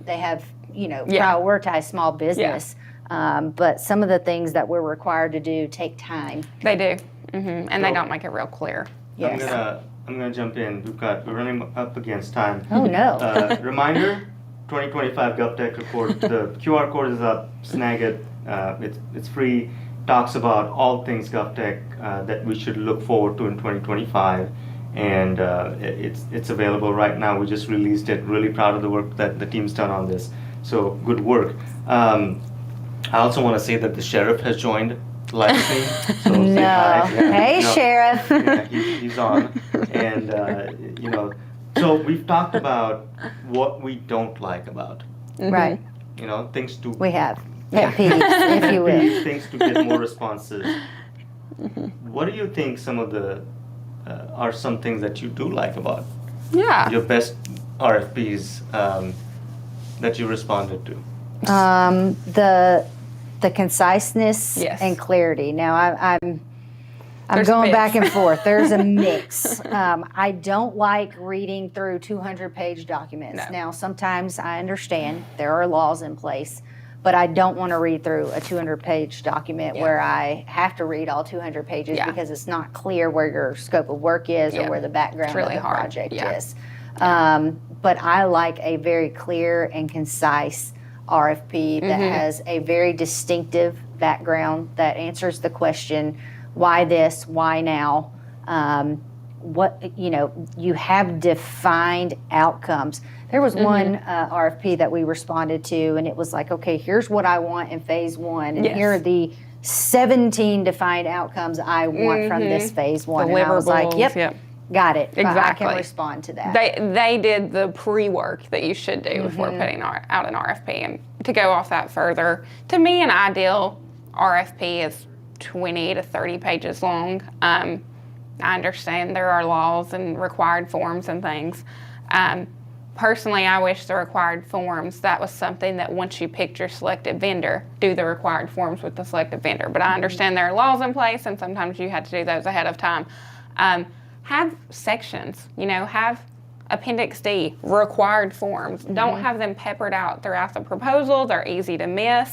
they have Yeah. prioritized small business. But some of the things that we're required to do take time. They do. And they So- don't make it real clear. Yes. I'm gonna jump in. We're running up against time. Oh no. Reminder, 2025 GovTech report. The QR code is up. Snag it. It's free. Talks about all things GovTech that we should look forward to in 2025, and it's available right now. We just released it. Really proud of the work that the team's done on this. So good work. I also want to say that the sheriff has joined live stream. So say No. hi. Yeah, Hey, no. Sheriff. Yeah, he's on, and so we've talked about what we don't like about, Right. things to We have. Pet peeves, if you will. things to get more responses. What do you think some of the are some things that you do like about Yeah. your best RFPs that you responded to? The conciseness Yes. and clarity. Now I'm There's going mix. back and forth. There's a mix. I don't like reading through 200-page documents. No. Now sometimes I understand there are laws in place, but I don't want to read through a 200-page document where I have to read all 200 pages Yeah. because it's not clear where your scope of work is Yeah. or where the background It's really of the hard. project Yeah. is. But I like a very clear and concise RFP that has a very distinctive background that answers the question, why this, why now? You have defined outcomes. There was one RFP that we responded to, and it was like, okay, here's what I want in phase one, and Yes. here are the 17 defined outcomes I want from this phase one. And I was like, Deliverables, yep, yep. Got it. I Exactly. can respond to that. They did the pre-work that you should do before putting out an RFP. And to go off that further, to me, an ideal RFP is 20 to 30 pages long. I understand there are laws and required forms and things. Personally, I wish the required forms, that was something that once you picked your selected vendor, do the required forms with the selected vendor. But I understand there are laws in place, and sometimes you had to do those ahead of time. Have sections, have Appendix D, required forms. Don't have them peppered out throughout the proposal. They're easy to miss.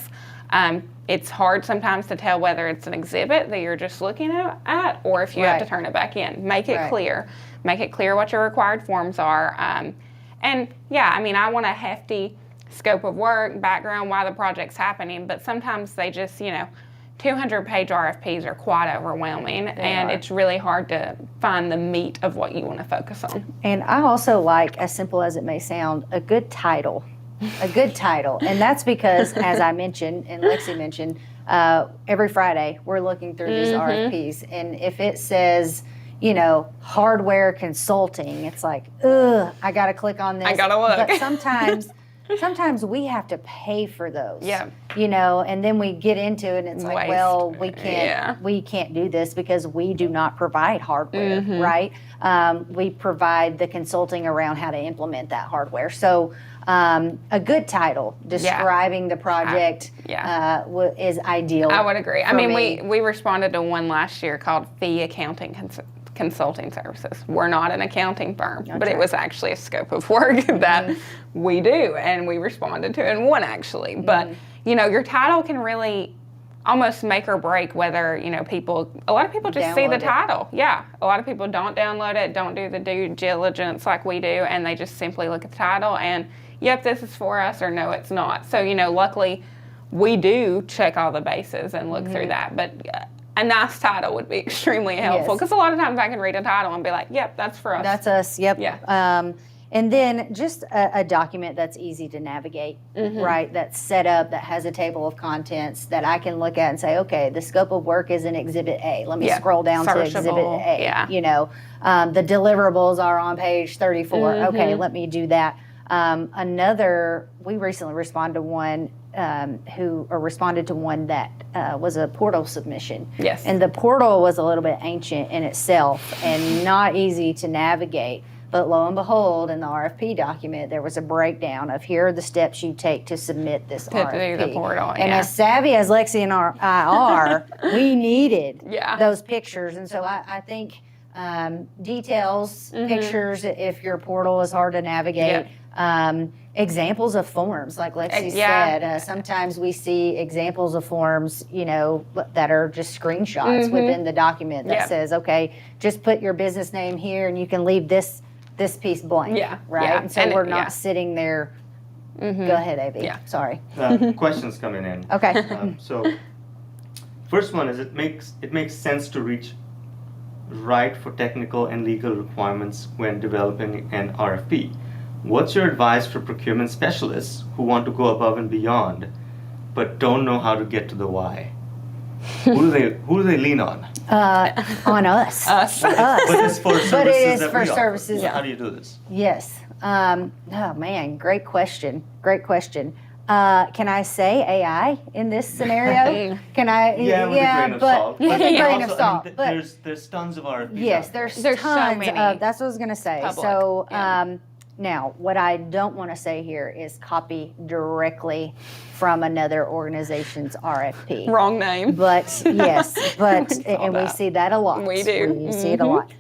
It's hard sometimes to tell whether it's an exhibit that you're just looking at or if you have to turn it back in. Make it clear. Make it clear what your required forms are. And yeah, I want a hefty scope of work, background, why the project's happening, but sometimes they just, 200-page RFPs are quite overwhelming, and it's really hard to find the meat of what you want to focus on. And I also like, as simple as it may sound, a good title. A good title. And that's because, as I mentioned, and Lexi mentioned, every Friday we're looking through these RFPs, and if it says, hardware consulting, it's like, ugh, I got to click on this. I got to look. But sometimes we have to pay for those. Yeah. And then we get into it and it's like, Waste. well, we can't do this because we do not provide hardware, right? We provide the consulting around how to implement that hardware. So a good title describing the project is ideal. I would agree. We responded to one last year called Fee Accounting Consulting Services. We're not an accounting firm, but it was actually a scope of work that we do, and we responded to it in one actually. But your title can really almost make or break whether a lot of people just see the title. Yeah, a lot of people don't download it, don't do the due diligence like we do, and they just simply look at the title and yep, this is for us, or no, it's not. So luckily we do check all the bases and look through that, but a nice title would be extremely helpful, because a lot of times I can read a title and be like, yep, that's for us. That's us, yep. Yeah. And then just a document that's easy to navigate, right? That's set up, that has a table of contents that I can look at and say, okay, the scope of work is in Exhibit A. Let me scroll down to Exhibit A. Yeah. The deliverables are on page 34. Okay, let me do that. We recently responded to one that was a portal submission. Yes. And the portal was a little bit ancient in itself and not easy to navigate. But lo and behold, in the RFP document, there was a breakdown of here are the steps you take to submit this RFP. To do the portal, And as savvy as Lexi and I are, we needed Yeah. those pictures. And so I think details, pictures, if your portal is hard to navigate, examples of forms, like Lexi said. Sometimes we see examples of forms, that are just screenshots within the document that says, okay, just put your business name here and you can leave this piece blank. Yeah. Right? Yeah. And so we're not sitting there. Go ahead, Avi. Yeah. Sorry. Questions coming in. Okay. So, first one is it makes sense to write for technical and legal requirements when developing an RFP. What's your advice for procurement specialists who want to go above and beyond, but don't know how to get to the why? Who do they lean on? On us. But it's for services But it is that for we offer. services. So how do you do this? Yes. Oh man, great question. Can I say AI in this scenario? Can I? Yeah, with a grain of salt. With a grain of Also, salt. There's tons of RFPs. Yes, out there. there's so tons many of. That's what I was going to say. public, So yeah. now, what I don't want to say here is copy directly from another organization's RFP. Wrong name. But yes, and we that. see that a lot. We do. We see it a lot.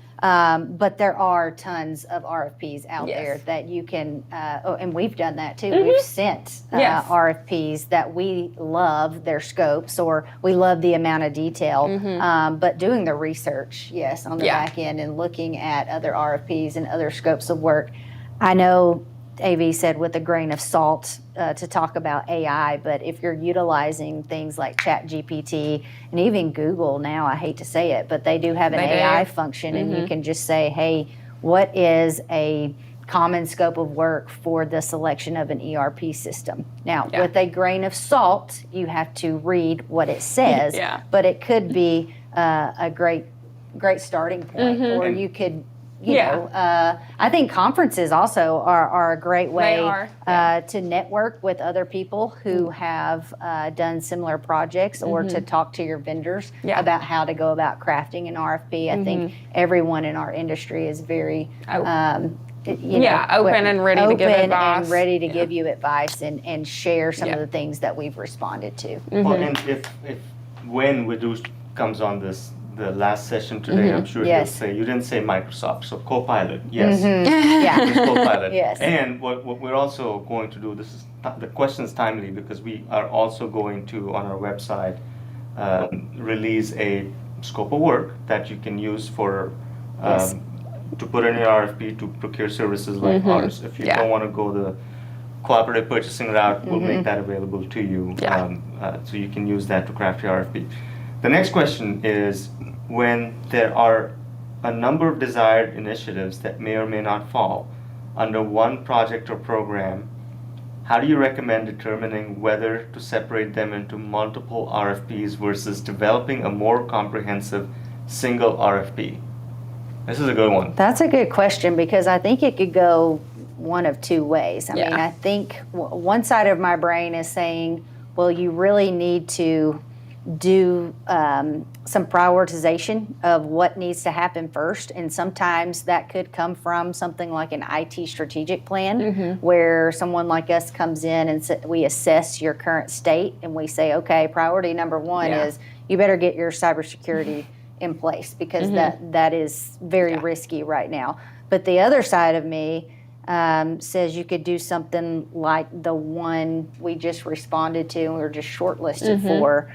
But there are tons of RFPs out Yes. there that you can, and we've done that too. We've sent Yes. RFPs that we love their scopes or we love the amount of detail. But doing the research, yes, on the Yeah. back end and looking at other RFPs and other scopes of work. I know AV said with a grain of salt to talk about AI, but if you're utilizing things like ChatGPT and even Google now, I hate to say it, but they do have an They do. AI function, and you can just say, hey, what is a common scope of work for the selection of an ERP system? Now, Yeah. with a grain of salt, you have to read what it says, Yeah. but it could be a great starting point, or you could you know, I think conferences also are a great way to network with other people who have done similar projects or to talk to your vendors about how to go about crafting an RFP. I think everyone in our industry is very open and ready to give advice. And ready to give you advice and share some of the things that we've responded to. Well, and if when Vidu comes on the last session today, I'm sure he'll say, you didn't say Microsoft, so Copilot, yes. It's Copilot. Yes. And what we're also going to do, this is the question's timely because we are also going to, on our website, release a scope of work that you can use for to put in your RFP to procure services like ours. If you don't want to go the cooperative purchasing route, we'll make that available to you, so you can use that to craft your RFP. The next question is, when there are a number of desired initiatives that may or may not fall under one project or program, how do you recommend determining whether to separate them into multiple RFPs versus developing a more comprehensive single RFP? This is a good one. That's a good question because I think it could go one of two ways. I mean, I think one side of my brain is saying, well, you really need to do some prioritization of what needs to happen first, and sometimes that could come from something like an IT strategic plan where someone like us comes in and we assess your current state and we say, okay, priority number one is you better get your cybersecurity in place because that is very risky right now. But the other side of me says you could do something like the one we just responded to and we were just shortlisted for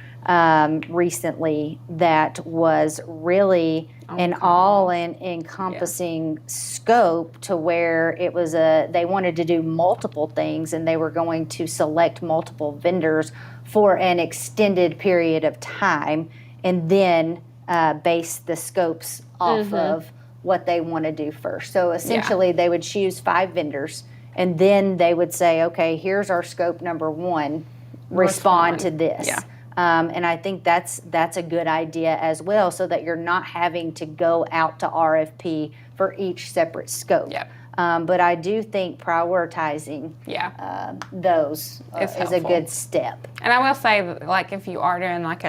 recently, that was really an all-encompassing scope to where it was they wanted to do multiple things and they were going to select multiple vendors for an extended period of time and then base the scopes off of what they want to do first. So essentially they would choose 5 vendors and then they would say, okay, here's our scope number 1, respond to this. And I think that's a good idea as well, so that you're not having to go out to RFP for each separate scope. But I do think prioritizing those is a good step. And I will say, like, if you are doing like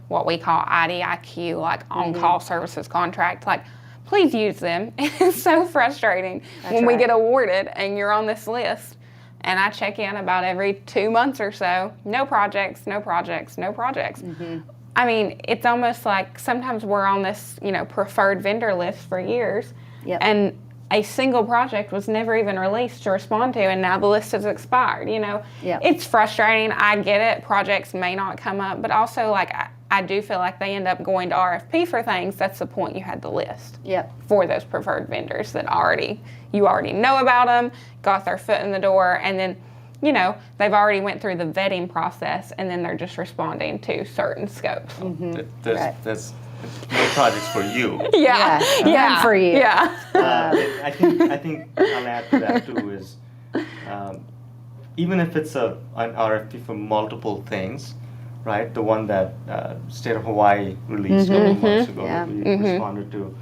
what we call IDIQ, like on-call services contract, like, please use them. It's so frustrating when we get awarded and you're on this list. And I check in about every 2 months or so. No projects, no projects, no projects. I mean, it's almost like sometimes we're on this, preferred vendor list for years. And a single project was never even released to respond to, and now the list has expired. It's frustrating. I get it. Projects may not come up, but also, like, I do feel like they end up going to RFP for things. That's the point. You had the list for those preferred vendors that you already know about them, got their foot in the door, and then, they've already went through the vetting process, and then they're just responding to certain scopes. That's no projects for you. None for you. I think I'll add to that too is even if it's an RFP for multiple things, right? The one that State of Hawaii released a couple months ago that we responded to,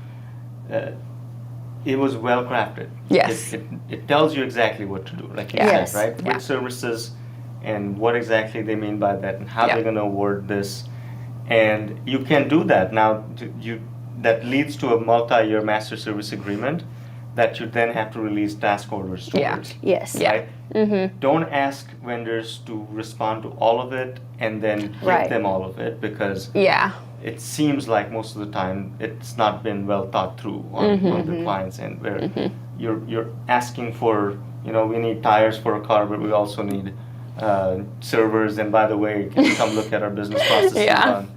it was well crafted. It tells you exactly what to do, like you said, right? Which services and what exactly they mean by that and how they're going to award this. And you can do that. Now, that leads to a multi-year master service agreement that you then have to release task orders towards. Right? Don't ask vendors to respond to all of it and then give them all of it, because it seems like most of the time it's not been well thought through on the client's end, where you're asking for, we need tires for a car, but we also need servers, and by the way, can you come look at our business processes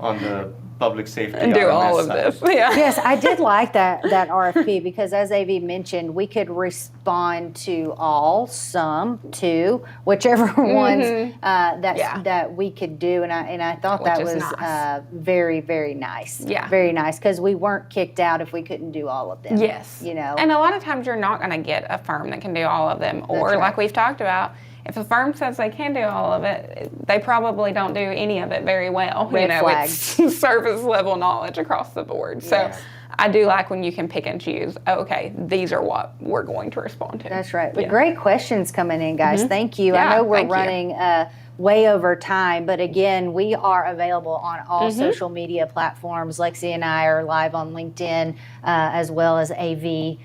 on the public safety and do RMS all of side. this. Yes, I did like that RFP because, as AV mentioned, we could respond to all, some, to, whichever ones that we could do, and I thought that was nice. Very, very nice. Very nice, because we weren't kicked out if we couldn't do all of them. And a lot of times you're not going to get a firm that can do all of them, or like we've talked about, if a firm says they can do all of it, they probably don't do any of it very well. Red It's surface level knowledge across the board. So Yes. I do like when you can pick and choose. Okay, these are what we're going to respond to. That's right. But Yeah. great questions coming in, guys. Thank you. I Yeah, know we're thank you. running way over time, but again, we are available on all social media platforms. Lexi and I are live on LinkedIn as well as AV.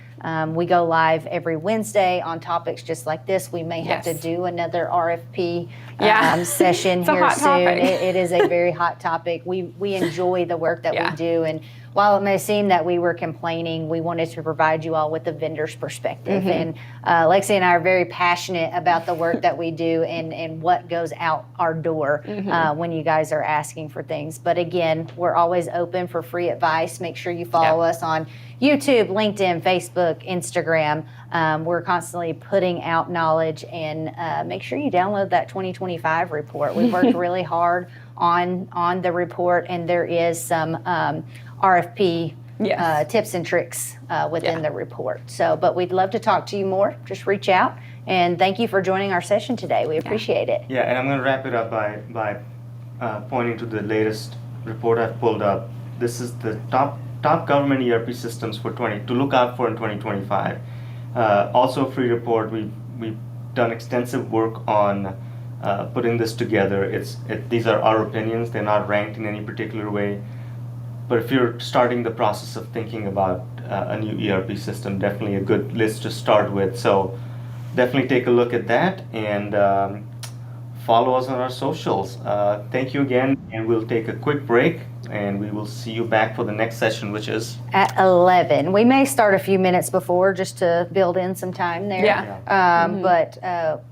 We go live every Wednesday on topics just like this. We may have to Yes. do another RFP Yeah. session It's a here hot soon. topic. It is a very hot topic. We enjoy the work that Yeah. we do, and while it may seem that we were complaining, we wanted to provide you all with the vendor's perspective. And Lexi and I are very passionate about the work that we do and what goes out our door when you guys are asking for things. But again, we're always open for free advice. Make sure you follow us on YouTube, LinkedIn, Facebook, Instagram. We're constantly putting out knowledge, and make sure you download that 2025 report. We've worked really hard on the report, and there is some RFP tips and tricks within the report. So, but we'd love to talk to you more. Just reach out, and thank you for joining our session today. We appreciate it. Yeah, and I'm going to wrap it up by pointing to the latest report I've pulled up. This is the top government ERP systems for to look out for in 2025. Also a free report. We've done extensive work on putting this together. These are our opinions. They're not ranked in any particular way. But if you're starting the process of thinking about a new ERP system, definitely a good list to start with. So definitely take a look at that, and follow us on our socials. Thank you again, and we'll take a quick break, and we will see you back for the next session, which is At 11. We may start a few minutes before just to build in some time there. Yeah. But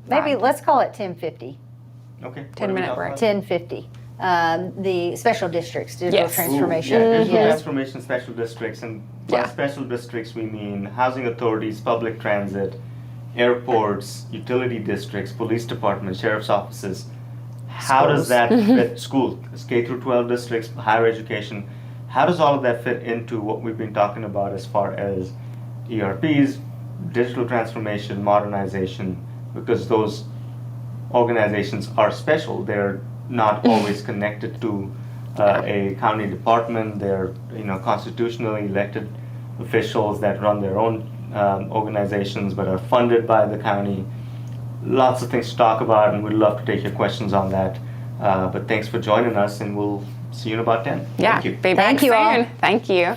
maybe let's call it 10:50. okay. 10-minute break. 10:50. The special districts, digital Yes. transformation. Yeah, digital Yes. transformation special districts, and by special districts we mean housing authorities, public transit, airports, utility districts, police departments, sheriff's offices. How does that fit school? K through 12 districts, higher education. How does all of that fit into what we've been talking about as far as ERPs, digital transformation, modernization? Because those organizations are special. They're not always connected to a county department. They're constitutionally elected officials that run their own organizations but are funded by the county. Lots of things to talk about, and we'd love to take your questions on that. But thanks for joining us, and we'll see you in about 10. Yeah. Thank you. Be back Thank you all. soon. Thank you.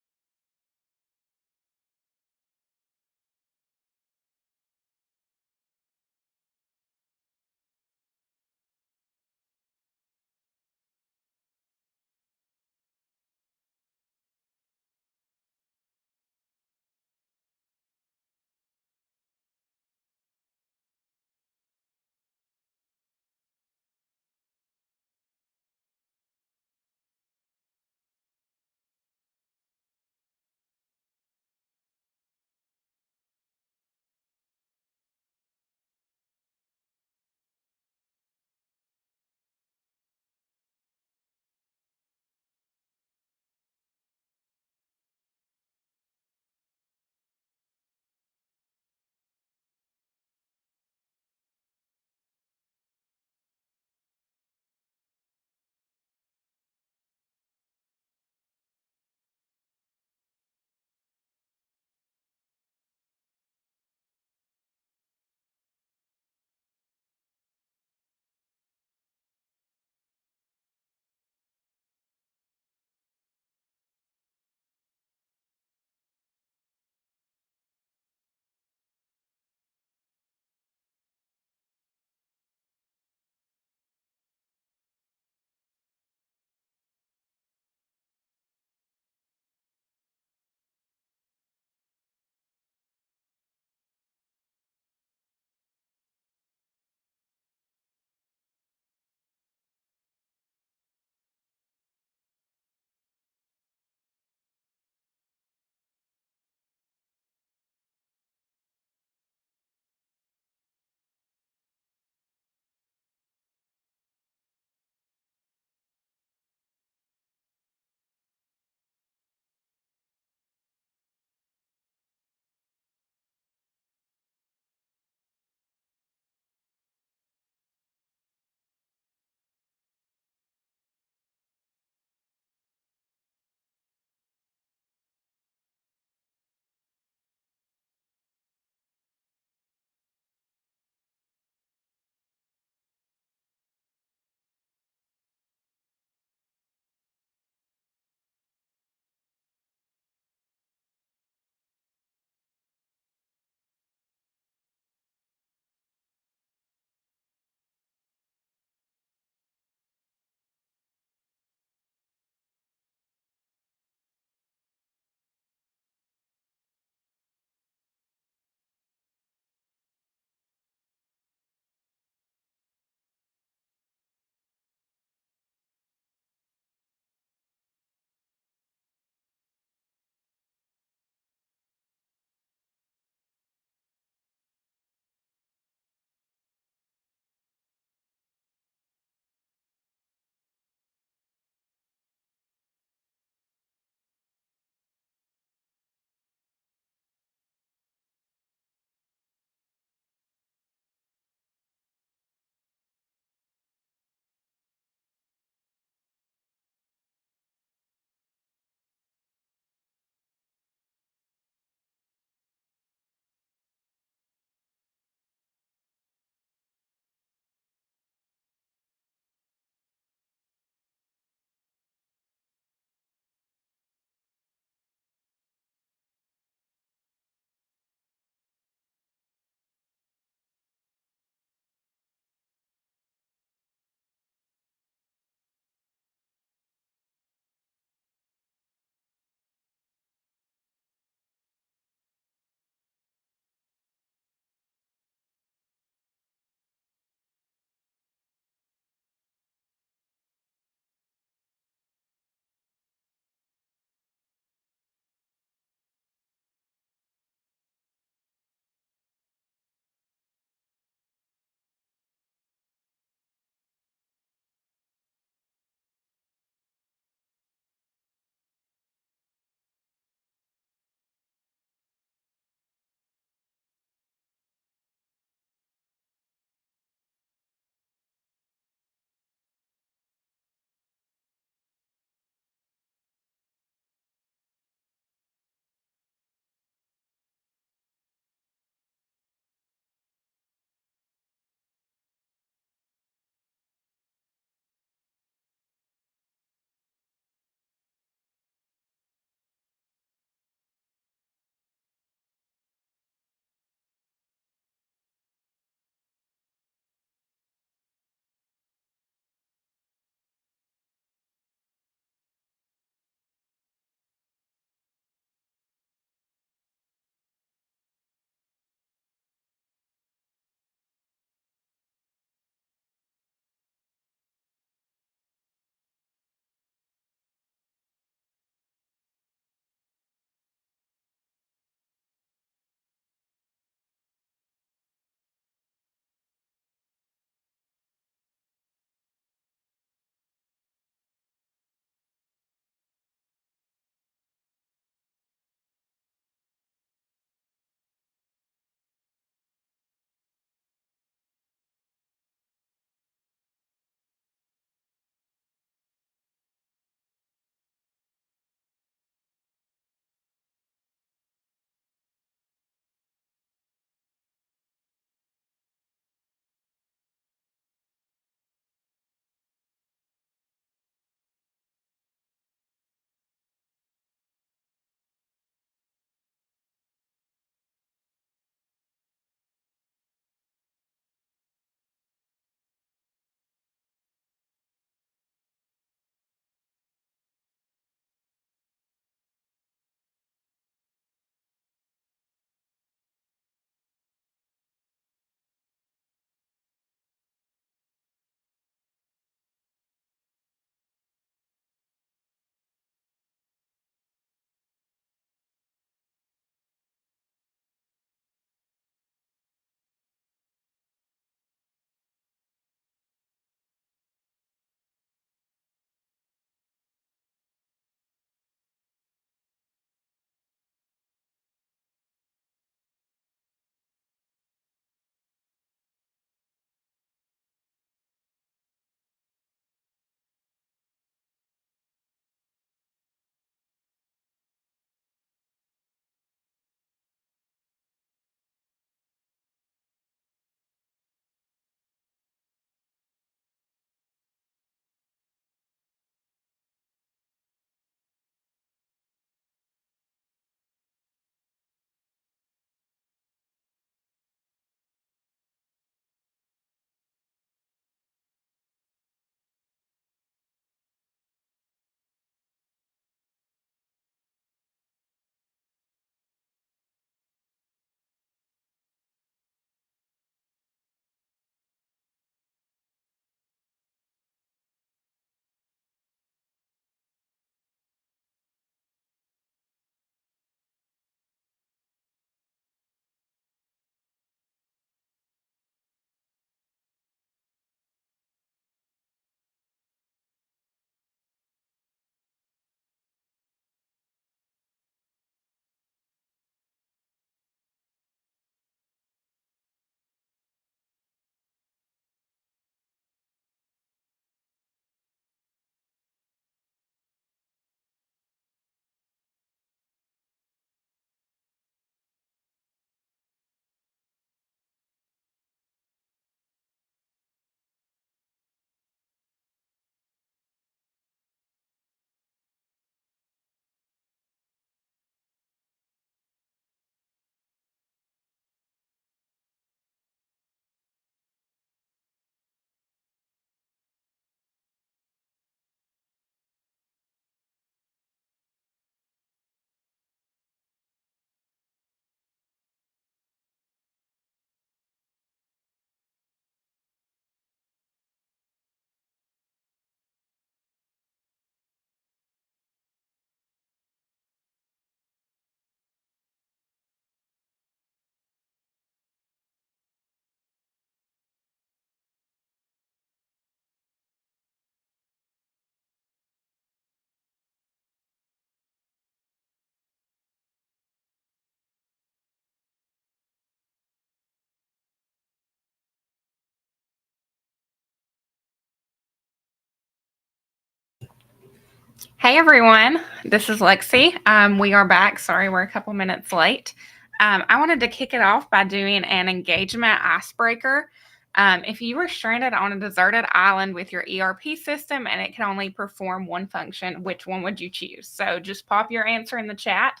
Hey everyone, this is Lexi. We are back. Sorry, we're a couple minutes late. I wanted to kick it off by doing an engagement icebreaker. If you were stranded on a deserted island with your ERP system and it can only perform one function, which one would you choose? So just pop your answer in the chat.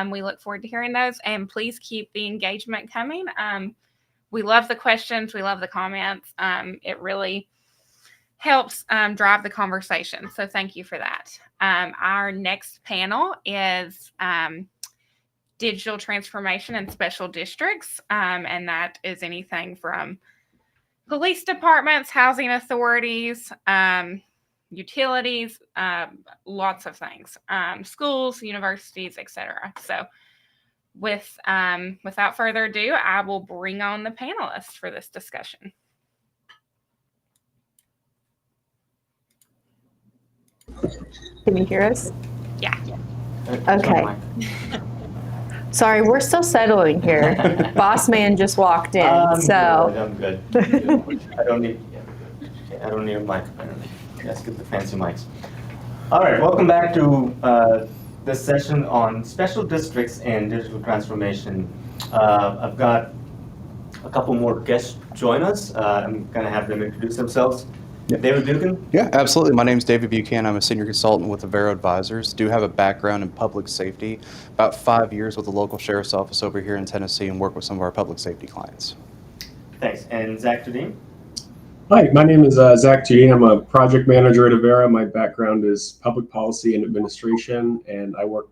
We look forward to hearing those, and please keep the engagement coming. We love the questions. We love the comments. It really helps drive the conversation. So thank you for that. Our next panel is digital transformation in special districts. And that is anything from police departments, housing authorities, utilities, lots of things, schools, universities, etc. So without further ado, I will bring on the panelists for this discussion. Can you hear us? Yeah. Okay. Sorry, we're still settling here. Boss man just walked in, I'm so. good. I don't need a mic apparently. Let's get the fancy mics. All right, welcome back to this session on special districts and digital transformation. I've got a couple more guests join us. I'm going to have them introduce themselves. David Buchan? Yeah, absolutely. My name is David Buchan. I'm a senior consultant with Avero Advisors. Do have a background in public safety, about 5 years with the local sheriff's office over here in Tennessee, and work with some of our public safety clients. Thanks. And Zach Tudine? Hi, my name is Zach Tudine. I'm a project manager at Avero. My background is public policy and administration, and I work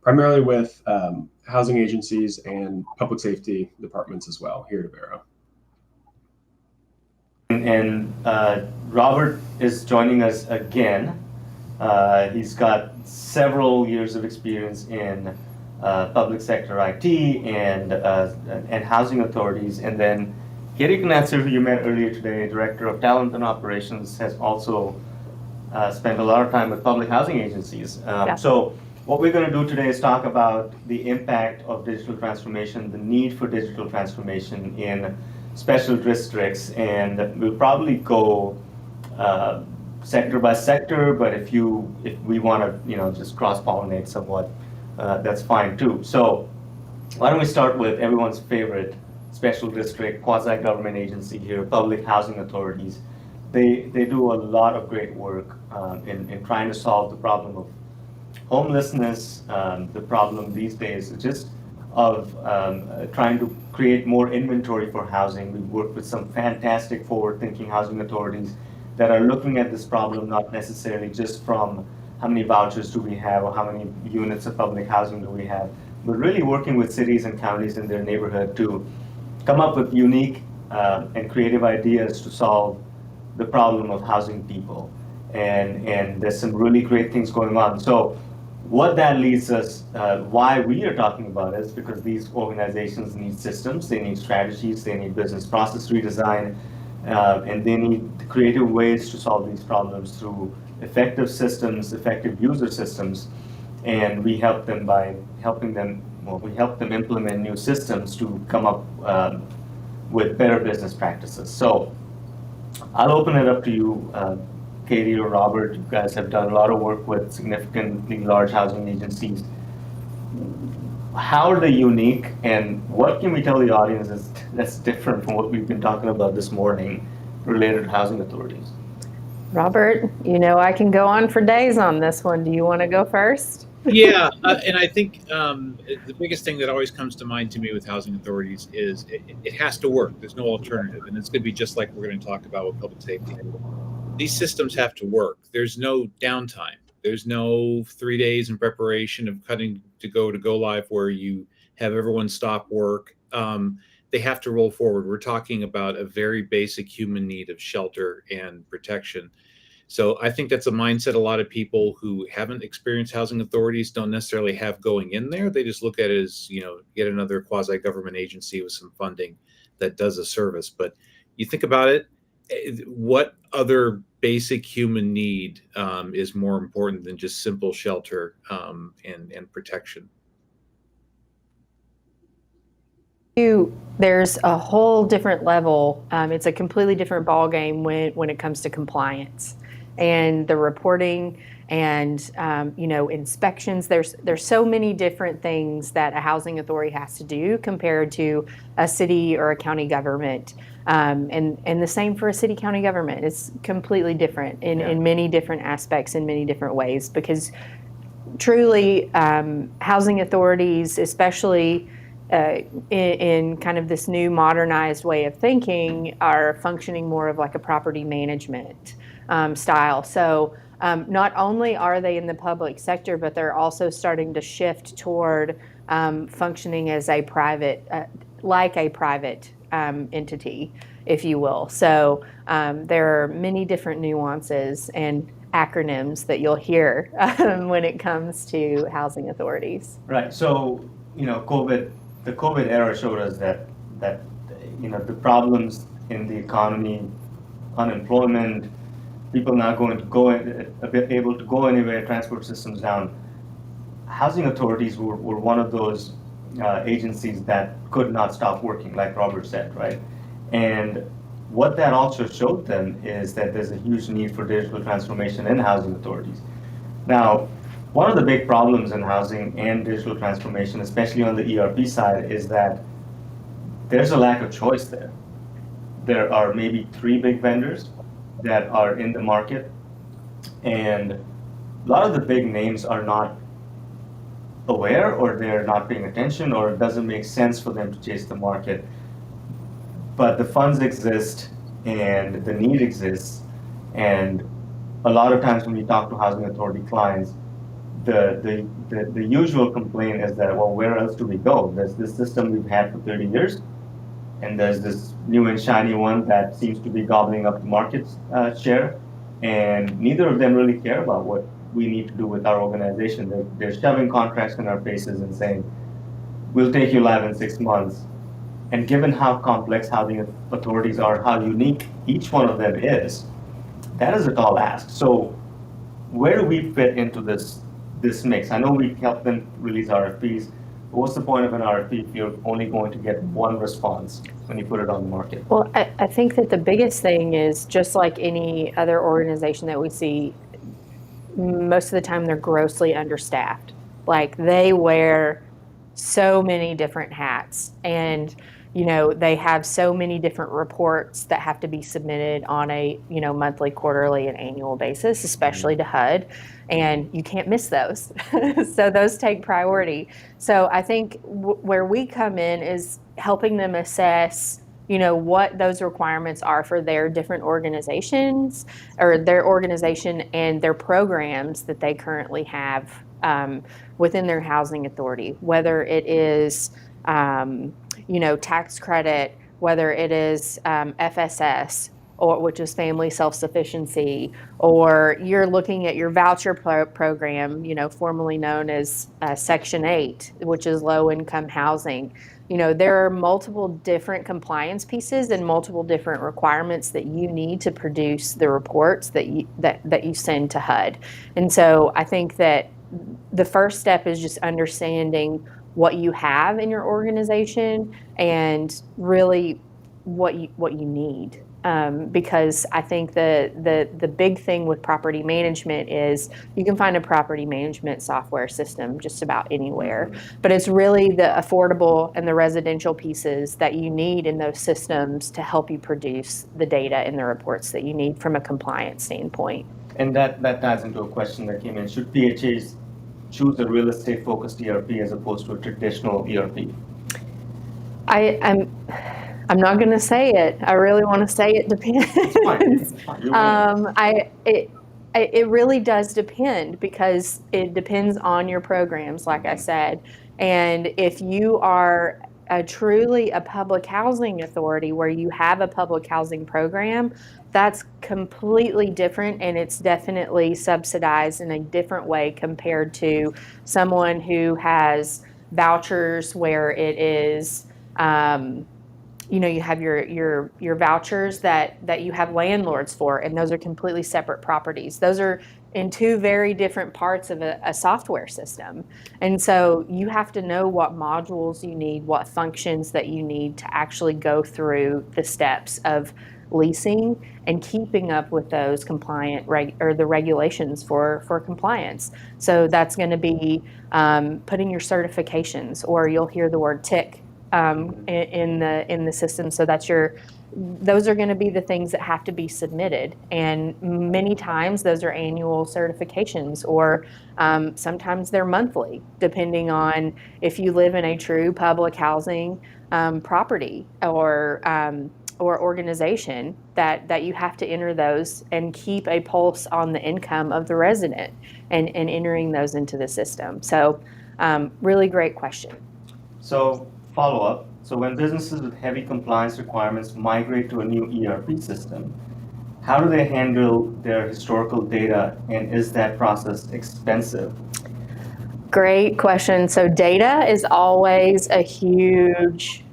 primarily with housing agencies and public safety departments as well here at Avero. And Robert is joining us again. He's got several years of experience in public sector IT and housing authorities. And then Katie Knatzer, who you met earlier today, Director of Talent and Operations, has also spent a lot of time with public housing agencies. So what we're going to do today is talk about the impact of digital transformation, the need for digital transformation in special districts, and we'll probably go sector by sector, but if we want to just cross-pollinate somewhat, that's fine too. So why don't we start with everyone's favorite special district, quasi-government agency here, public housing authorities. They do a lot of great work in trying to solve the problem of homelessness, the problem these days just of trying to create more inventory for housing. We've worked with some fantastic forward-thinking housing authorities that are looking at this problem not necessarily just from how many vouchers do we have or how many units of public housing do we have, but really working with cities and counties in their neighborhood to come up with unique and creative ideas to solve the problem of housing people. And there's some really great things going on. So what that leads us, why we are talking about it is because these organizations need systems, they need strategies, they need business process redesign, and they need creative ways to solve these problems through effective systems, effective user systems, and we help them by helping them, we help them implement new systems to come up with better business practices. So I'll open it up to you, Katie or Robert. You guys have done a lot of work with significantly large housing agencies. How are they unique, and what can we tell the audience that's different from what we've been talking about this morning related to housing authorities? Robert, I can go on for days on this one. Do you want to go first? Yeah, and I think the biggest thing that always comes to mind to me with housing authorities is it has to work. There's no alternative, and it's going to be just like we're going to talk about with public safety. These systems have to work. There's no downtime. There's no 3 days in preparation of cutting to go live where you have everyone stop work. They have to roll forward. We're talking about a very basic human need of shelter and protection. So I think that's a mindset a lot of people who haven't experienced housing authorities don't necessarily have going in there. They just look at it as, yet another quasi-government agency with some funding that does a service. But you think about it, what other basic human need is more important than just simple shelter and protection? There's a whole different level. It's a completely different ballgame when it comes to compliance and the reporting and inspections. There's so many different things that a housing authority has to do compared to a city or a county government. And the same for a city county government. It's completely different in many different aspects, in many different ways, because truly housing authorities, especially in kind of this new modernized way of thinking, are functioning more of like a property management style. So not only are they in the public sector, but they're also starting to shift toward functioning as a private, entity, if you will. So there are many different nuances and acronyms that you'll hear when it comes to housing authorities. Right. So, the COVID era showed us that the problems in the economy, unemployment, people not able to go anywhere, transport systems down. Housing authorities were one of those agencies that could not stop working, like Robert said, right? And what that also showed them is that there's a huge need for digital transformation in housing authorities. Now, one of the big problems in housing and digital transformation, especially on the ERP side, is that there's a lack of choice there. There are maybe 3 big vendors that are in the market, and a lot of the big names are not aware, or they're not paying attention, or it doesn't make sense for them to chase the market. But the funds exist and the need exists, and a lot of times when we talk to housing authority clients, the usual complaint is that, well, where else do we go? There's this system we've had for 30 years, and there's this new and shiny one that seems to be gobbling up the market share, and neither of them really care about what we need to do with our organization. They're shoving contracts in our faces and saying, we'll take you live in 6 months. And given how complex housing authorities are, how unique each one of them is, that is a tall ask. So where do we fit into this mix? I know we help them release RFPs, but what's the point of an RFP if you're only going to get one response when you put it on the market? Well, I think that the biggest thing is, just like any other organization that we see, most of the time they're grossly understaffed. Like, they wear so many different hats, and they have so many different reports that have to be submitted on a monthly, quarterly, and annual basis, especially to HUD, and you can't miss those. So those take priority. So I think where we come in is helping them assess what those requirements are for their different organizations, or their organization and their programs that they currently have within their housing authority, whether it is tax credit, whether it is FSS, which is family self-sufficiency, or you're looking at your voucher program, formerly known as Section 8, which is low-income housing. There are multiple different compliance pieces and multiple different requirements that you need to produce the reports that you send to HUD. And so I think that the first step is just understanding what you have in your organization and really what you need. Because I think the big thing with property management is you can find a property management software system just about anywhere, but it's really the affordable and the residential pieces that you need in those systems to help you produce the data and the reports that you need from a compliance standpoint. And that ties into a question that came in. Should PHAs choose a real estate focused ERP as opposed to a traditional ERP? I'm not going to say it. I really want to say it depends. It's fine. It really does depend, because it depends on your programs, like I said. And if you are truly a public housing authority where you have a public housing program, that's completely different, and it's definitely subsidized in a different way compared to someone who has vouchers, where it is you have your vouchers that you have landlords for, and those are completely separate properties. Those are in 2 very different parts of a software system. And so you have to know what modules you need, what functions that you need to actually go through the steps of leasing and keeping up with those compliant or the regulations for compliance. So that's going to be putting your certifications, or you'll hear the word TIC in the system. So that's those are going to be the things that have to be submitted. And many times those are annual certifications, or sometimes they're monthly, depending on if you live in a true public housing property or organization, that you have to enter those and keep a pulse on the income of the resident and entering those into the system. So really great question. So follow up. So when businesses with heavy compliance requirements migrate to a new ERP system, how do they handle their historical data, and is that process expensive? Great question. So data is always a huge,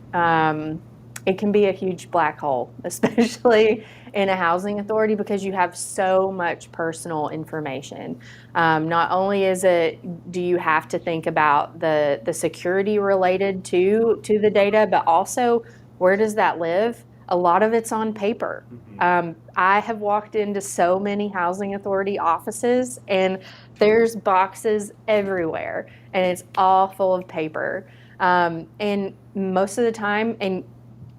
it can be a huge black hole, especially in a housing authority, because you have so much personal information. Not only do you have to think about the security related to the data, but also where does that live? A lot of it's on paper. I have walked into so many housing authority offices, and there's boxes everywhere, and it's all full of paper. And most of the time, and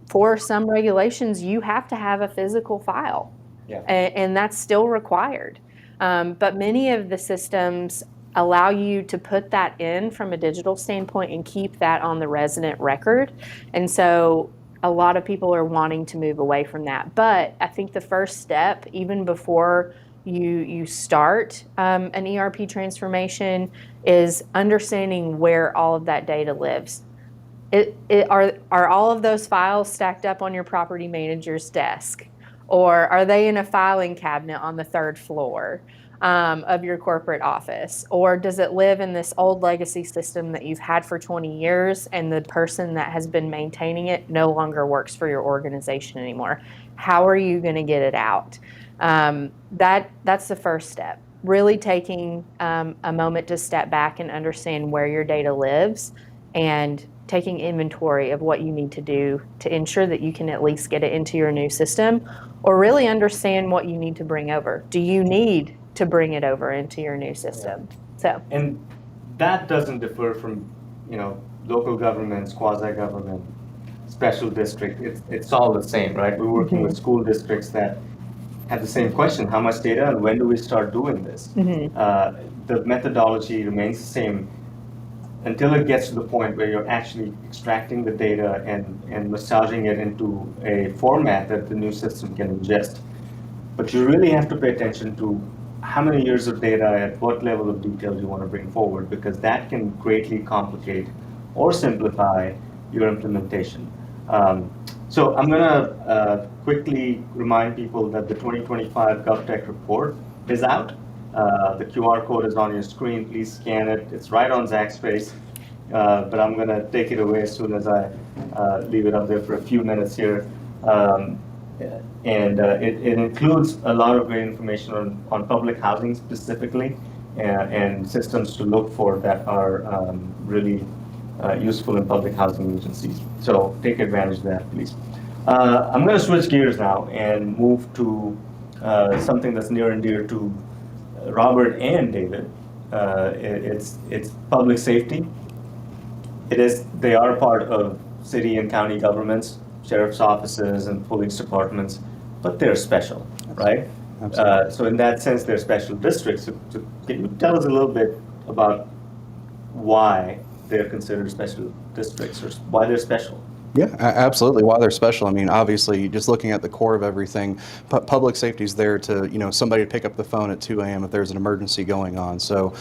for some regulations, you have to have a physical file, and that's still required. But many of the systems allow you to put that in from a digital standpoint and keep that on the resident record. And so a lot of people are wanting to move away from that. But I think the first step, even before you start an ERP transformation, is understanding where all of that data lives. Are all of those files stacked up on your property manager's desk? Or are they in a filing cabinet on the 3rd floor of your corporate office? Or does it live in this old legacy system that you've had for 20 years and the person that has been maintaining it no longer works for your organization anymore? How are you going to get it out? That's the first step. Really taking a moment to step back and understand where your data lives, and taking inventory of what you need to do to ensure that you can at least get it into your new system, or really understand what you need to bring over. Do you need to bring it over into your new system? So, and that doesn't differ from, local governments, quasi-government, special district. It's all the same, right? We're working with school districts that have the same question: how much data, and when do we start doing this? The methodology remains the same until it gets to the point where you're actually extracting the data and massaging it into a format that the new system can ingest. But you really have to pay attention to how many years of data, at what level of detail you want to bring forward, because that can greatly complicate or simplify your implementation. So I'm going to quickly remind people that the 2025 GovTech report is out. The QR code is on your screen. Please scan it. It's right on Zach's face. But I'm going to take it away as soon as I leave it up there for a few minutes here. It includes a lot of great information on public housing specifically, and systems to look for that are really useful in public housing agencies. So take advantage of that, please. I'm going to switch gears now and move to something that's near and dear to Robert and David. It's public safety. They are part of city and county governments, sheriff's offices and police departments, but they're special, right? So in that sense, they're special districts. So can you tell us a little bit about why they're considered special districts, or why they're special? Yeah, absolutely. Why they're special. I mean, obviously, just looking at the core of everything, public safety is there to, somebody to pick up the phone at 2 a.m. if there's an emergency going on. So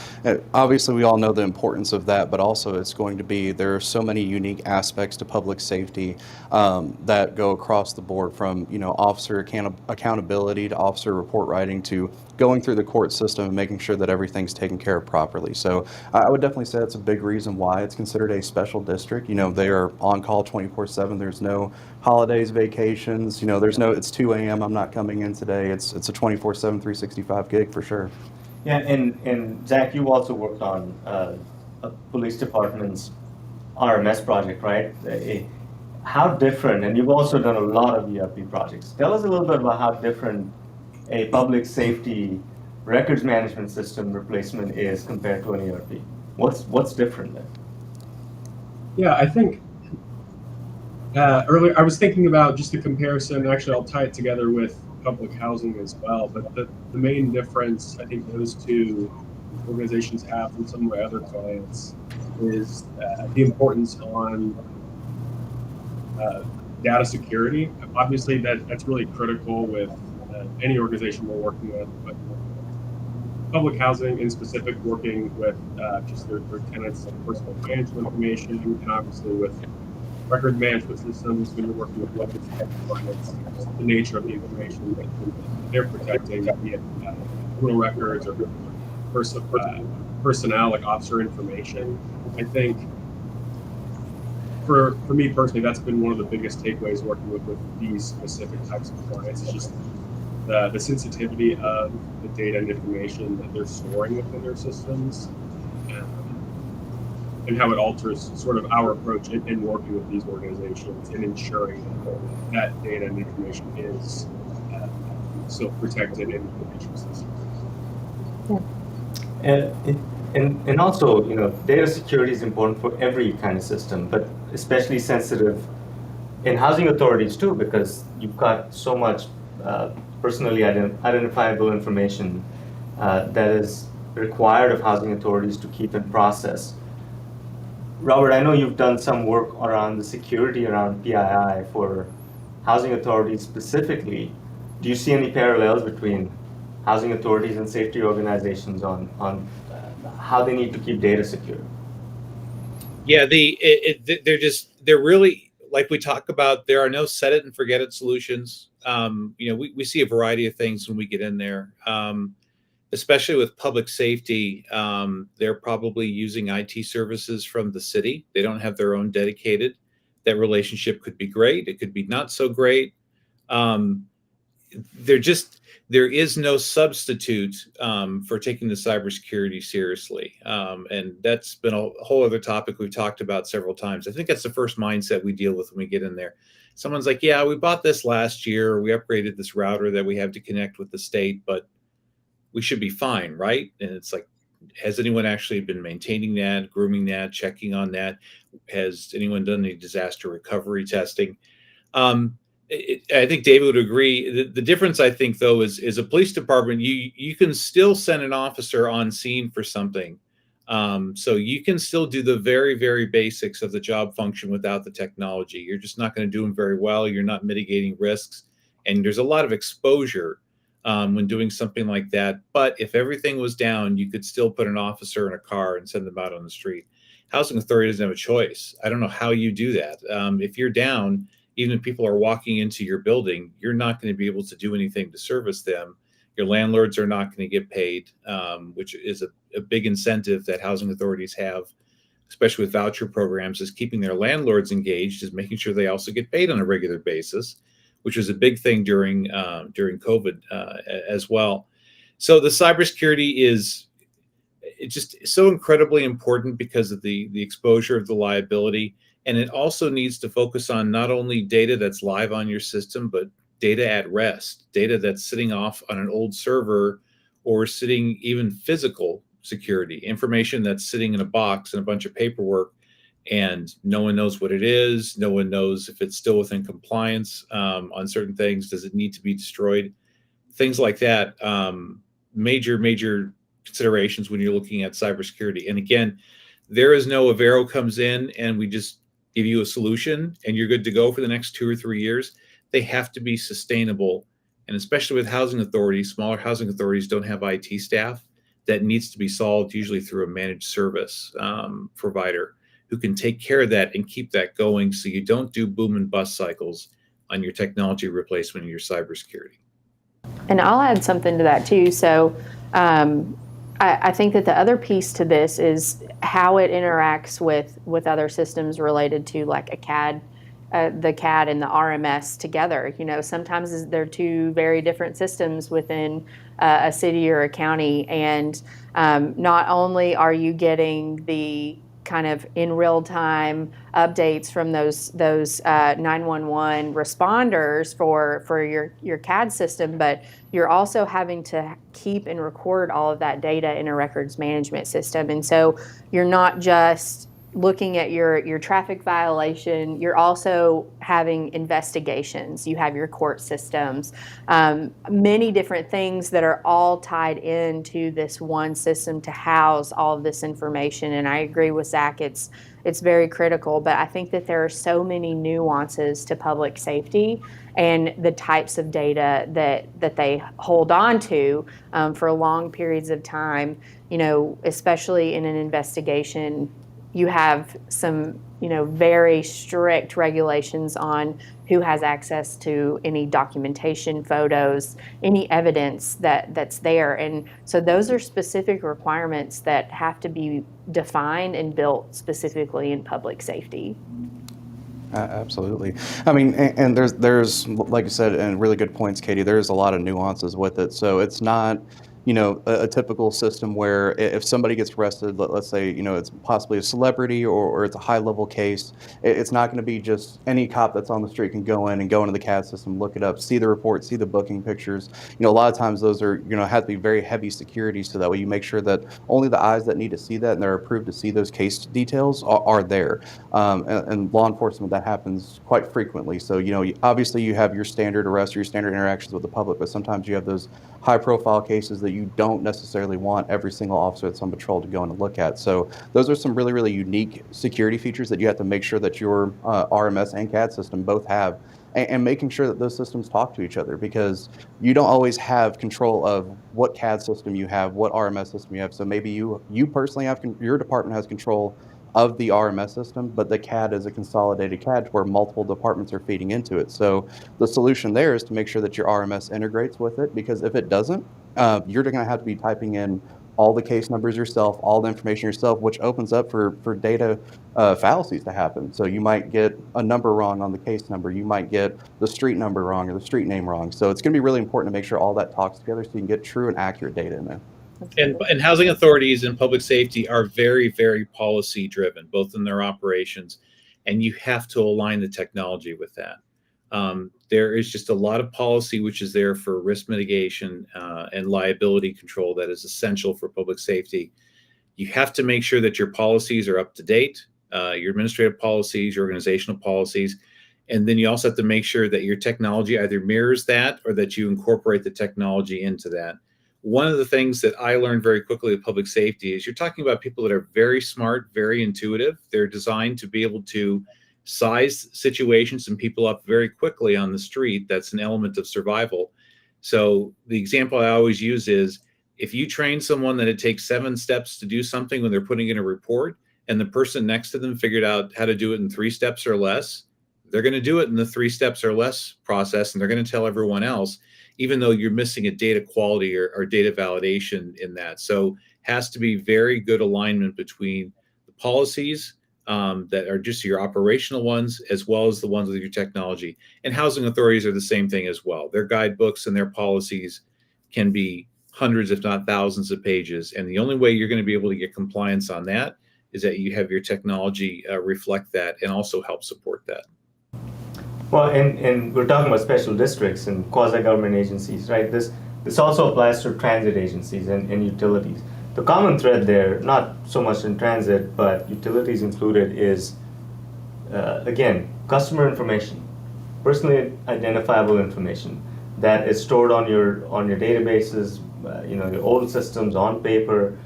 obviously, we all know the importance of that, but also it's going to be, there are so many unique aspects to public safety that go across the board, from, officer accountability to officer report writing to going through the court system and making sure that everything's taken care of properly. So I would definitely say that's a big reason why it's considered a special district. They are on call 24/7. There's no holidays, vacations. It's 2 a.m. I'm not coming in today. It's a 24/7, 365 gig for sure. Yeah, and Zach, you also worked on a police department's RMS project, right? how different, and you've also done a lot of ERP projects. Tell us a little bit about how different a public safety records management system replacement is compared to an ERP. What's different there? Yeah, I think earlier I was thinking about just a comparison. Actually, I'll tie it together with public housing as well. But the main difference I think those two organizations have from some of my other clients is the importance on data security. Obviously, that's really critical with any organization we're working with, but public housing in specific, working with just their tenants' personal financial information, and obviously with record management systems when you're working with local clients, the nature of the information that they're protecting, be it criminal records or personnel like officer information. I think for me personally, that's been one of the biggest takeaways working with these specific types of clients. It's just the sensitivity of the data and information that they're storing within their systems, and how it alters sort of our approach in working with these organizations and ensuring that data and information is still protected in the information system. And also, data security is important for every kind of system, but especially sensitive in housing authorities too, because you've got so much personally identifiable information that is required of housing authorities to keep in process. Robert, I know you've done some work around the security around PII for housing authorities specifically. Do you see any parallels between housing authorities and safety organizations on how they need to keep data secure? Yeah, they're really, like we talk about, there are no set it and forget it solutions. We see a variety of things when we get in there, especially with public safety. They're probably using IT services from the city. They don't have their own dedicated. That relationship could be great. It could be not so great. There is no substitute for taking the cybersecurity seriously. And that's been a whole other topic we've talked about several times. I think that's the first mindset we deal with when we get in there. Someone's like, yeah, we bought this last year, or we upgraded this router that we have to connect with the state, but we should be fine, right? And it's like, has anyone actually been maintaining that, grooming that, checking on that? Has anyone done any disaster recovery testing? I think David would agree. The difference, I think, though, is a police department, you can still send an officer on scene for something. So you can still do the very, very basics of the job function without the technology. You're just not going to do them very well. You're not mitigating risks. And there's a lot of exposure when doing something like that. But if everything was down, you could still put an officer in a car and send them out on the street. Housing authority doesn't have a choice. I don't know how you do that. If you're down, even if people are walking into your building, you're not going to be able to do anything to service them. Your landlords are not going to get paid, which is a big incentive that housing authorities have, especially with voucher programs, is keeping their landlords engaged, is making sure they also get paid on a regular basis, which was a big thing during COVID as well. So the cybersecurity is just so incredibly important because of the exposure of the liability. And it also needs to focus on not only data that's live on your system, but data at rest, data that's sitting off on an old server or sitting even physical security, information that's sitting in a box and a bunch of paperwork, and no one knows what it is. No one knows if it's still within compliance on certain things. Does it need to be destroyed? Things like that. Major considerations when you're looking at cybersecurity. And again, there is no Avero comes in and we just give you a solution and you're good to go for the next 2 or 3 years. They have to be sustainable. And especially with housing authorities, smaller housing authorities don't have IT staff. That needs to be solved usually through a managed service provider who can take care of that and keep that going so you don't do boom and bust cycles on your technology replacement and your cybersecurity. And I'll add something to that too. So I think that the other piece to this is how it interacts with other systems related to like a CAD, the CAD and the RMS together. Sometimes they're two very different systems within a city or a county. And not only are you getting the kind of in real time updates from those 911 responders for your CAD system, but you're also having to keep and record all of that data in a records management system. And so you're not just looking at your traffic violation, you're also having investigations. You have your court systems, many different things that are all tied into this one system to house all of this information. And I agree with Zach, it's very critical, but I think that there are so many nuances to public safety and the types of data that they hold on to for long periods of time, especially in an investigation. You have some, very strict regulations on who has access to any documentation, photos, any evidence that's there. And so those are specific requirements that have to be defined and built specifically in public safety. Absolutely. I mean, and there's like you said, and really good points, Katie. There's a lot of nuances with it. So it's not, a typical system where if somebody gets arrested, let's say, it's possibly a celebrity or it's a high level case, it's not going to be just any cop that's on the street can go into the CAD system, look it up, see the report, see the booking pictures. A lot of times those are, have to be very heavy security, so that way you make sure that only the eyes that need to see that and they're approved to see those case details are there. And law enforcement, that happens quite frequently. So, obviously you have your standard arrests, your standard interactions with the public, but sometimes you have those high profile cases that you don't necessarily want every single officer that's on patrol to go in and look at. So those are some really, really unique security features that you have to make sure that your RMS and CAD system both have, and making sure that those systems talk to each other, because you don't always have control of what CAD system you have, what RMS system you have. So maybe you personally have, your department has control of the RMS system, but the CAD is a consolidated CAD where multiple departments are feeding into it. So the solution there is to make sure that your RMS integrates with it, because if it doesn't, you're going to have to be typing in all the case numbers yourself, all the information yourself, which opens up for data fallacies to happen. So you might get a number wrong on the case number, you might get the street number wrong or the street name wrong. So it's going to be really important to make sure all that talks together so you can get true and accurate data in there. And housing authorities and public safety are very, very policy driven, both in their operations, and you have to align the technology with that. There is just a lot of policy which is there for risk mitigation and liability control that is essential for public safety. You have to make sure that your policies are up to date, your administrative policies, your organizational policies, and then you also have to make sure that your technology either mirrors that or that you incorporate the technology into that. One of the things that I learned very quickly with public safety is you're talking about people that are very smart, very intuitive. They're designed to be able to size situations and people up very quickly on the street. That's an element of survival. So the example I always use is, if you train someone that it takes 7 steps to do something when they're putting in a report, and the person next to them figured out how to do it in 3 steps or less, they're going to do it in the 3 steps or less process, and they're going to tell everyone else, even though you're missing a data quality or data validation in that. So has to be very good alignment between the policies that are just your operational ones, as well as the ones with your technology. And housing authorities are the same thing as well. Their guidebooks and their policies can be hundreds, if not thousands of pages. And the only way you're going to be able to get compliance on that is that you have your technology reflect that and also help support that. Well, and we're talking about special districts and quasi-government agencies, right? This also applies to transit agencies and utilities. The common thread there, not so much in transit, but utilities included, is, again, customer information, personally identifiable information that is stored on your databases, your old systems, on paper,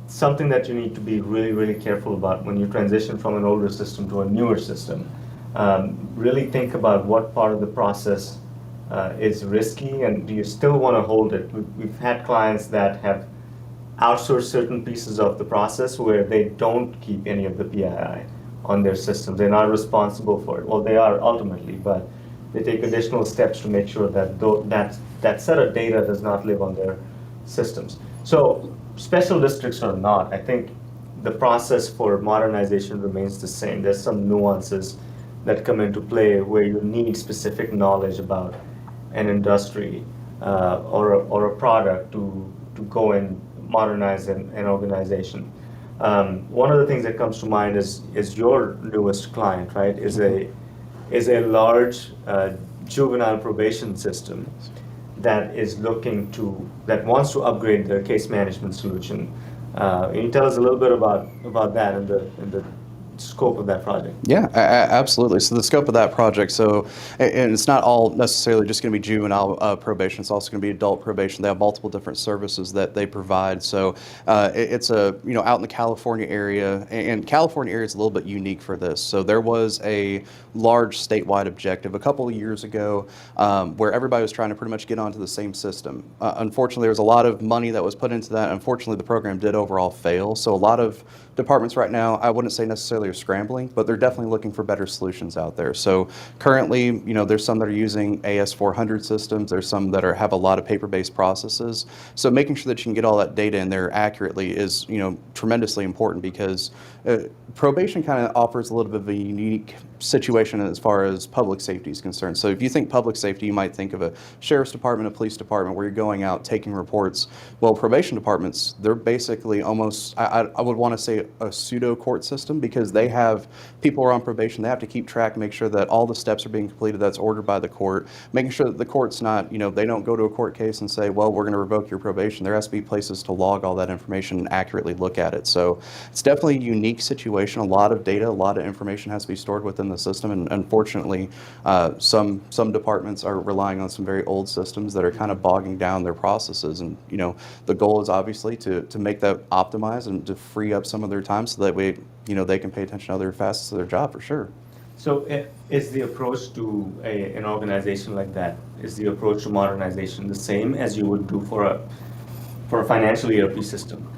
something that you need to be really, really careful about when you transition from an older system to a newer system. Really think about what part of the process is risky, and do you still want to hold it? We've had clients that have outsourced certain pieces of the process where they don't keep any of the PII on their system. They're not responsible for it. Well, they are ultimately, but they take additional steps to make sure that that set of data does not live on their systems. So special districts or not, I think the process for modernization remains the same. There's some nuances that come into play where you need specific knowledge about an industry or a product to go and modernize an organization. One of the things that comes to mind is your newest client, right? Is a large juvenile probation system that wants to upgrade their case management solution. Can you tell us a little bit about that and the scope of that project? Yeah, absolutely. So the scope of that project, and it's not all necessarily just going to be juvenile probation. It's also going to be adult probation. They have multiple different services that they provide. So it's out in the California area, and California area is a little bit unique for this. So there was a large statewide objective a couple of years ago where everybody was trying to pretty much get onto the same system. Unfortunately, there was a lot of money that was put into that. Unfortunately, the program did overall fail. So a lot of departments right now, I wouldn't say necessarily are scrambling, but they're definitely looking for better solutions out there. So currently, there's some that are using AS400 systems. There's some that have a lot of paper-based processes. So making sure that you can get all that data in there accurately is, tremendously important because probation kind of offers a little bit of a unique situation as far as public safety is concerned. So if you think public safety, you might think of a sheriff's department, a police department, where you're going out taking reports. Well, probation departments, they're basically almost, I would want to say a pseudo court system because they have people who are on probation. They have to keep track, make sure that all the steps are being completed that's ordered by the court, making sure that the court's not, they don't go to a court case and say, well, we're going to revoke your probation. There has to be places to log all that information and accurately look at it. So it's definitely a unique situation. A lot of data, a lot of information has to be stored within the system. And unfortunately, some departments are relying on some very old systems that are kind of bogging down their processes. And, the goal is obviously to make that optimized and to free up some of their time so that way, they can pay attention to other facets of their job for sure. So is the approach to an organization like that, is the approach to modernization the same as you would do for a financial ERP system?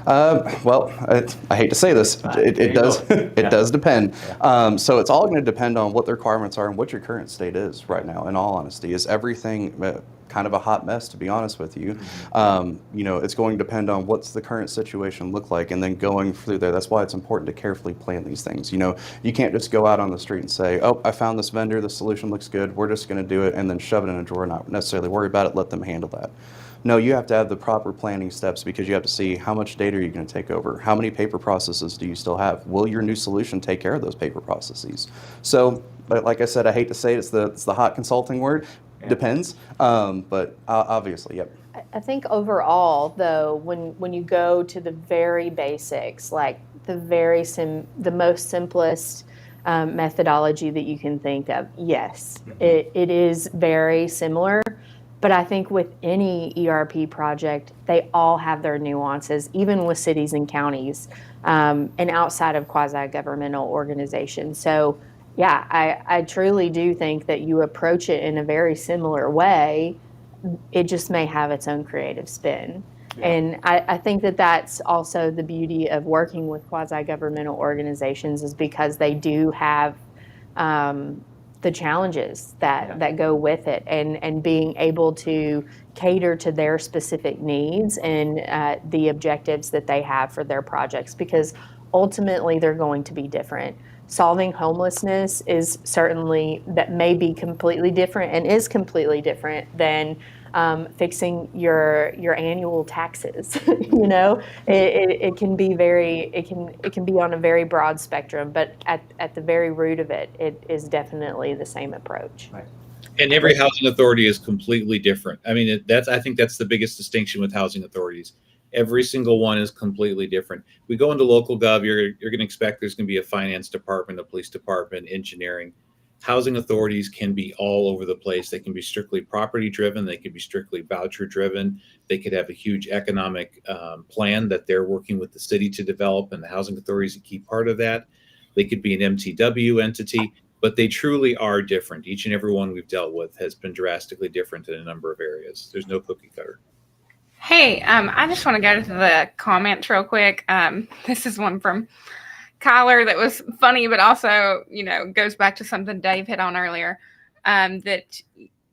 Well, I hate to say this, it does depend. So it's all going to depend on what the requirements are and what your current state is right now. In all honesty, is everything kind of a hot mess, to be honest with you? It's going to depend on what's the current situation look like, and then going through there. That's why it's important to carefully plan these things. You can't just go out on the street and say, "Oh, I found this vendor. The solution looks good. We're just going to do it," and then shove it in a drawer, not necessarily worry about it. Let them handle that. No, you have to have the proper planning steps because you have to see how much data are you going to take over? How many paper processes do you still have? Will your new solution take care of those paper processes? So, like I said, I hate to say it's the hot consulting word. Depends, but obviously, yep. I think overall, though, when you go to the very basics, like the most simplest methodology that you can think of, yes, it is very similar. But I think with any ERP project, they all have their nuances, even with cities and counties, and outside of quasi-governmental organizations. So, yeah, I truly do think that you approach it in a very similar way. It just may have its own creative spin. Yeah. And I think that that's also the beauty of working with quasi-governmental organizations is because they do have the challenges that go with it and being able to cater to their specific needs and the objectives that they have for their projects, because ultimately they're going to be different. Solving homelessness is certainly, that may be completely different and is completely different than fixing your annual taxes. It can be it can be on a very broad spectrum, but at the very root of it, it is definitely the same approach. Right. And every housing authority is completely different. I mean, I think that's the biggest distinction with housing authorities. Every single one is completely different. We go into local gov, you're going to expect there's going to be a finance department, a police department, engineering. Housing authorities can be all over the place. They can be strictly property driven. They could be strictly voucher driven. They could have a huge economic plan that they're working with the city to develop, and the housing authority is a key part of that. They could be an MTW entity, but they truly are different. Each and every one we've dealt with has been drastically different in a number of areas. There's no cookie cutter. Hey, I just want to go to the comments real quick. This is one from Kyler that was funny, but also, goes back to something Dave hit on earlier, that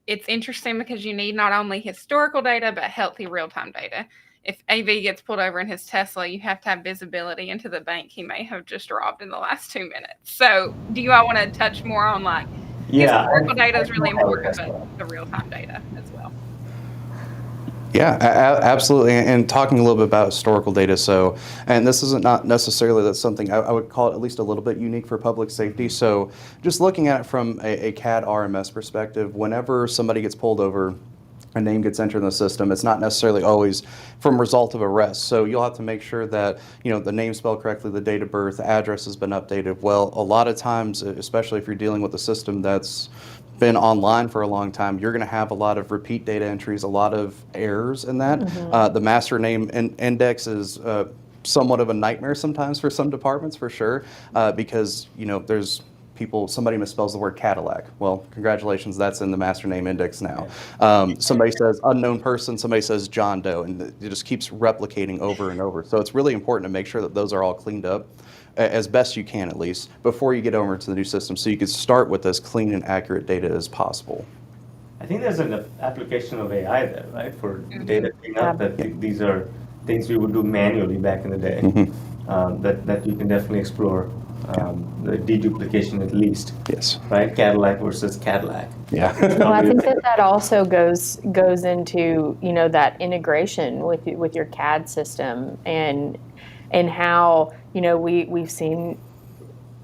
it's interesting because you need not only historical data, but healthy real-time data. If AV gets pulled over in his Tesla, you have to have visibility into the bank he may have just robbed in the last 2 minutes. So do you all want to touch more on historical data is really important, but the real-time data as well? Yeah, absolutely. And talking a little bit about historical data. So, and this isn't not necessarily that's something I would call it at least a little bit unique for public safety. So just looking at it from a CAD RMS perspective, whenever somebody gets pulled over, a name gets entered in the system, it's not necessarily always from result of arrest. So you'll have to make sure that, the name's spelled correctly, the date of birth, the address has been updated. Well, a lot of times, especially if you're dealing with a system that's been online for a long time, you're going to have a lot of repeat data entries, a lot of errors in that. The master name index is somewhat of a nightmare sometimes for some departments, for sure, because there's somebody misspells the word Cadillac. Well, congratulations, that's in the master name index now. Somebody says unknown person, somebody says John Doe, and it just keeps replicating over and over. So it's really important to make sure that those are all cleaned up as best you can, at least, before you get over to the new system, so you can start with as clean and accurate data as possible. I think there's an application of AI there, right, for data cleanup, that these are things we would do manually back in the day, that you can definitely explore. The deduplication at least. Yes. Right? Cadillac versus Cadillac. Yeah. Well, I think that also goes into that integration with your CAD system and how we've seen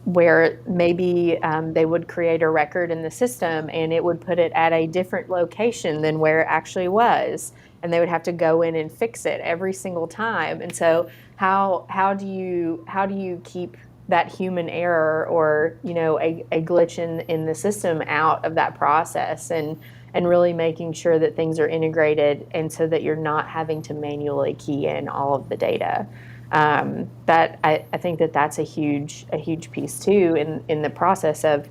where maybe they would create a record in the system and it would put it at a different location than where it actually was, and they would have to go in and fix it every single time. And so how do you keep that human error or a glitch in the system out of that process, and really making sure that things are integrated, and so that you're not having to manually key in all of the data. That I think that's a huge piece too in the process of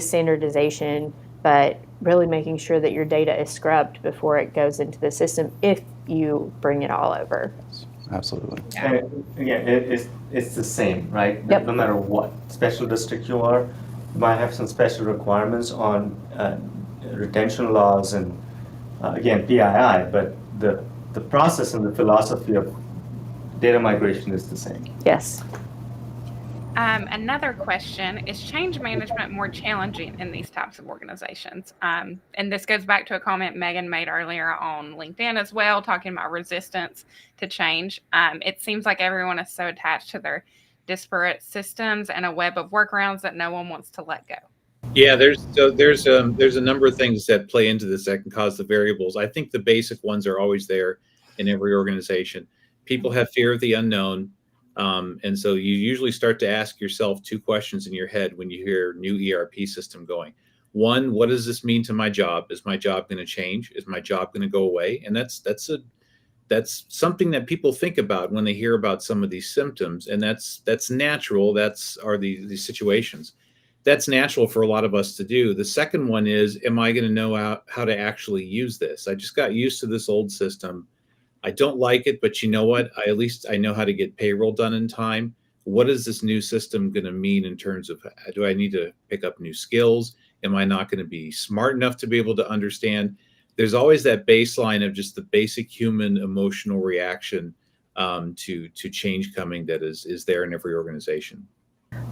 standardization, but really making sure that your data is scrubbed before it goes into the system if you bring it all over. Absolutely. And again, it's the same, right? Yep. No matter what special district you are, you might have some special requirements on retention laws and again PII, but the process and the philosophy of data migration is the same. Yes. Another question, is change management more challenging in these types of organizations? And this goes back to a comment Megan made earlier on LinkedIn as well, talking about resistance to change. It seems like everyone is so attached to their disparate systems and a web of workarounds that no one wants to let go. Yeah, there's a number of things that play into this that can cause the variables. I think the basic ones are always there in every organization. People have fear of the unknown. And so you usually start to ask yourself two questions in your head when you hear new ERP system going. One, what does this mean to my job? Is my job going to change? Is my job going to go away? And that's something that people think about when they hear about some of these symptoms. And that's natural. These situations. That's natural for a lot of us to do. The second one is, am I going to know how to actually use this? I just got used to this old system. I don't like it, but you know what? At least I know how to get payroll done in time. What is this new system going to mean in terms of, do I need to pick up new skills? Am I not going to be smart enough to be able to understand? There's always that baseline of just the basic human emotional reaction to change coming that is there in every organization.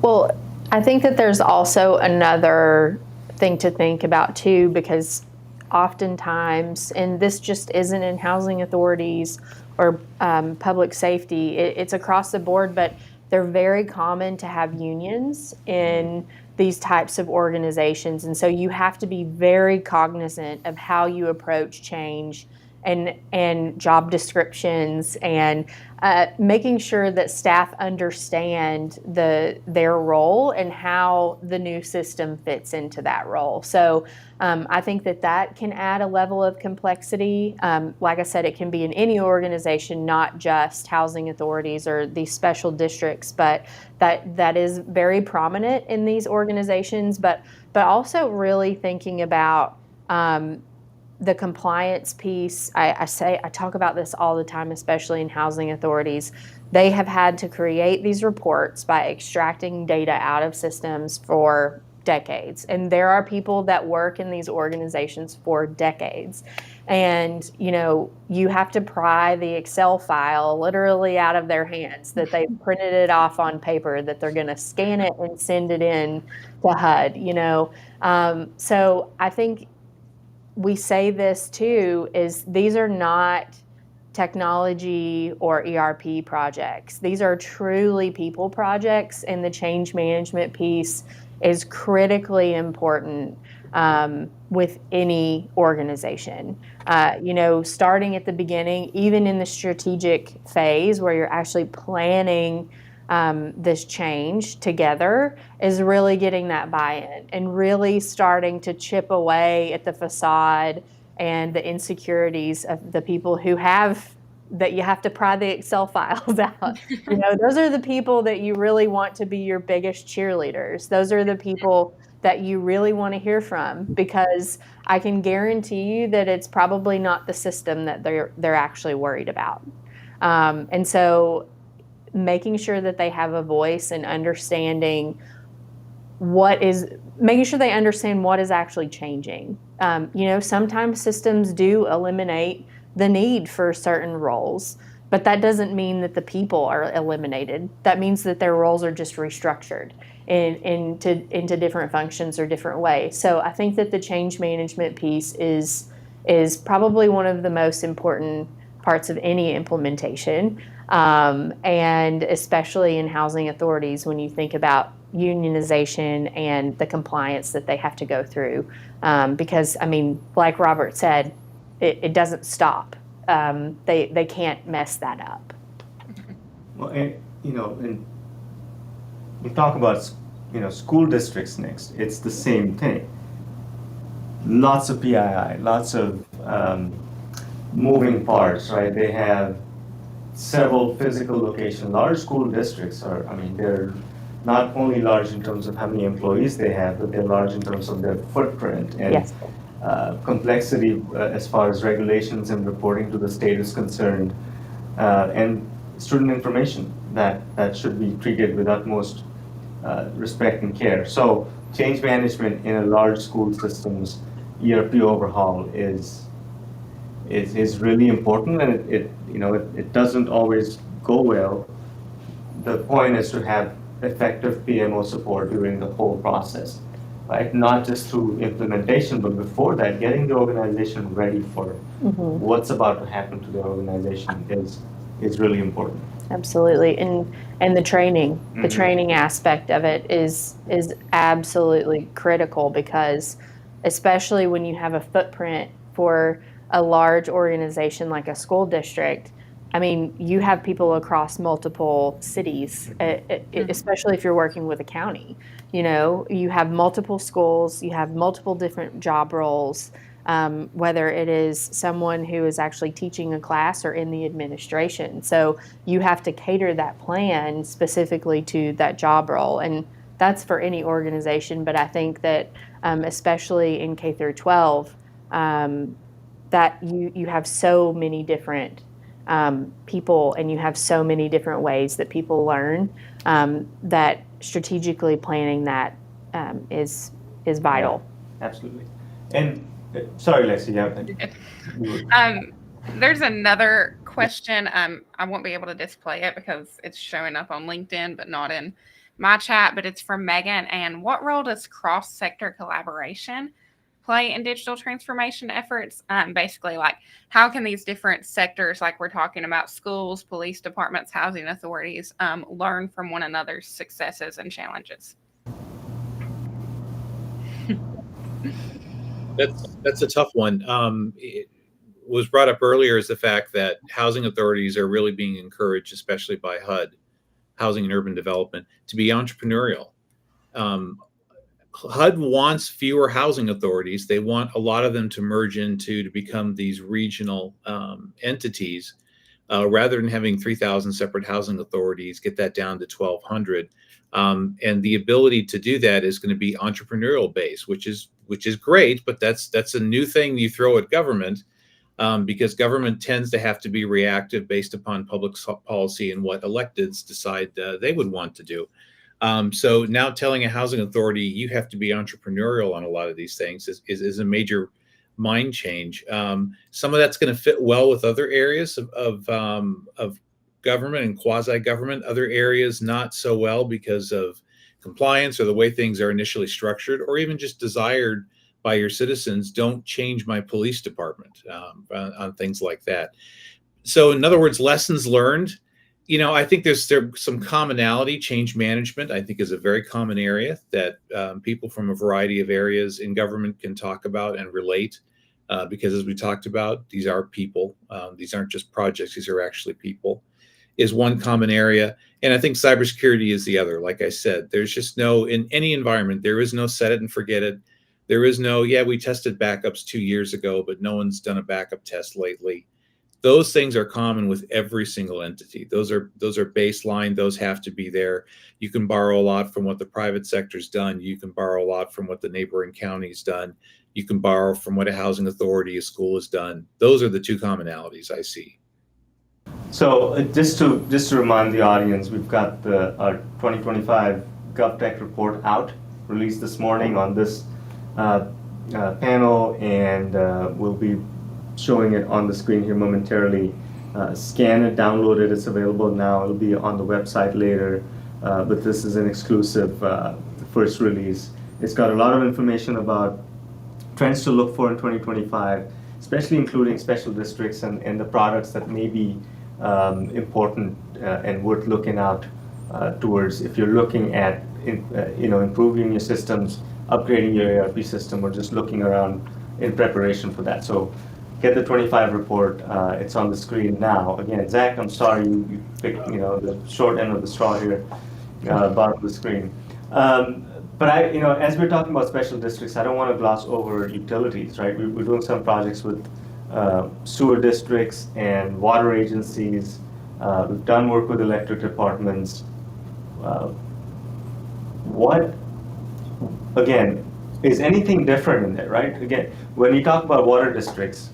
Well, I think that there's also another thing to think about too, because oftentimes, and this just isn't in housing authorities or public safety, it's across the board, but they're very common to have unions in these types of organizations. And so you have to be very cognizant of how you approach change and job descriptions, and making sure that staff understand their role and how the new system fits into that role. So I think that can add a level of complexity. Like I said, it can be in any organization, not just housing authorities or these special districts, but that is very prominent in these organizations. But also really thinking about the compliance piece. I talk about this all the time, especially in housing authorities. They have had to create these reports by extracting data out of systems for decades. And there are people that work in these organizations for decades. And, you have to pry the Excel file literally out of their hands, that they've printed it off on paper, that they're going to scan it and send it in to HUD, so I think we say this too, is these are not technology or ERP projects. These are truly people projects, and the change management piece is critically important with any organization. Starting at the beginning, even in the strategic phase where you're actually planning this change together, is really getting that buy-in and really starting to chip away at the facade and the insecurities of the people that you have to pry the Excel files out. Those are the people that you really want to be your biggest cheerleaders. Those are the people that you really want to hear from, because I can guarantee you that it's probably not the system that they're actually worried about. And so making sure that they have a voice and understanding making sure they understand what is actually changing. Sometimes systems do eliminate the need for certain roles, but that doesn't mean that the people are eliminated. That means that their roles are just restructured into different functions or different ways. So I think that the change management piece is probably one of the most important parts of any implementation, and especially in housing authorities when you think about unionization and the compliance that they have to go through. Because, like Robert said, it doesn't stop. They can't mess that up. Well, and we talk about school districts next. It's the same thing. Lots of PII, lots of moving parts, right? They have several physical locations. Large school districts they're not only large in terms of how many employees they have, but they're large in terms of their footprint and Yes. Complexity as far as regulations and reporting to the state is concerned, and student information that should be treated with utmost respect and care. So change management in a large school system's ERP overhaul is really important, and it doesn't always go well. The point is to have effective PMO support during the whole process, right? Not just through implementation, but before that, getting the organization ready for what's about to happen to the organization is really important. Absolutely. And the training aspect of it is absolutely critical, because especially when you have a footprint for a large organization like a school district, you have people across multiple cities, especially if you're working with a county. You have multiple schools, you have multiple different job roles, whether it is someone who is actually teaching a class or in the administration. So you have to cater that plan specifically to that job role. And that's for any organization, but I think that especially in K through 12, that you have so many different people, and you have so many different ways that people learn, that strategically planning that is vital. Yeah, absolutely. And sorry, Lexi. There's another question. I won't be able to display it because it's showing up on LinkedIn, but not in my chat. But it's from Megan. And what role does cross-sector collaboration play in digital transformation efforts? Basically, like, how can these different sectors, like we're talking about schools, police departments, housing authorities, learn from one another's successes and challenges? That's a tough one. It was brought up earlier is the fact that housing authorities are really being encouraged, especially by HUD, Housing and Urban Development, to be entrepreneurial. HUD wants fewer housing authorities. They want a lot of them to merge to become these regional entities, rather than having 3,000 separate housing authorities, get that down to 1,200. And the ability to do that is going to be entrepreneurial based, which is great, but that's a new thing you throw at government, because government tends to have to be reactive based upon public policy and what electeds decide they would want to do. So now telling a housing authority you have to be entrepreneurial on a lot of these things is a major mind change. Some of that's going to fit well with other areas of government and quasi-government. Other areas not so well because of compliance or the way things are initially structured, or even just desired by your citizens. Don't change my police department on things like that. So in other words, lessons learned. I think there's some commonality. Change management, I think, is a very common area that people from a variety of areas in government can talk about and relate. Because as we talked about, these are people. These aren't just projects. These are actually people. Is one common area. And I think cybersecurity is the other. Like I said, there's just in any environment, there is no set it and forget it. There is no, yeah, we tested backups 2 years ago, but no one's done a backup test lately. Those things are common with every single entity. Those are baseline. Those have to be there. You can borrow a lot from what the private sector's done. You can borrow a lot from what the neighboring county's done. You can borrow from what a housing authority, a school has done. Those are the two commonalities I see. So just to remind the audience, we've got our 2025 GovTech report out, released this morning on this panel, and we'll be showing it on the screen here momentarily. Scan it, download it. It's available now. It'll be on the website later, but this is an exclusive first release. It's got a lot of information about trends to look for in 2025, especially including special districts and the products that may be important and worth looking out towards if you're looking at improving your systems, upgrading your ERP system, or just looking around in preparation for that. So get the 25 report. It's on the screen now. Again, Zach, I'm sorry you picked the short end of the straw here, bottom of the screen. But as we're talking about special districts, I don't want to gloss over utilities, right? We're doing some projects with sewer districts and water agencies. We've done work with electric departments. Again, is anything different in there, right? Again, when you talk about water districts,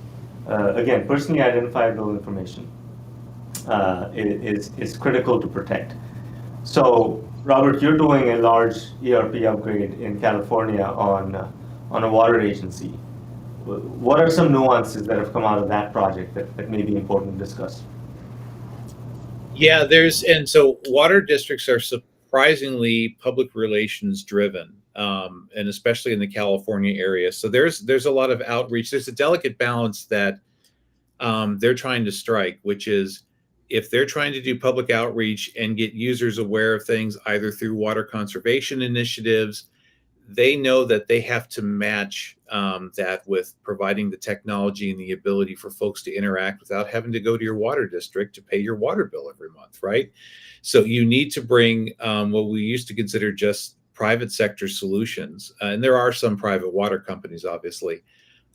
again, personally identifiable information is critical to protect. So, Robert, you're doing a large ERP upgrade in California on a water agency. What are some nuances that have come out of that project that may be important to discuss? Yeah, and so water districts are surprisingly public relations driven, and especially in the California area. So there's a lot of outreach. There's a delicate balance that they're trying to strike, which is if they're trying to do public outreach and get users aware of things either through water conservation initiatives, they know that they have to match that with providing the technology and the ability for folks to interact without having to go to your water district to pay your water bill every month, right? So you need to bring what we used to consider just private sector solutions. And there are some private water companies, obviously.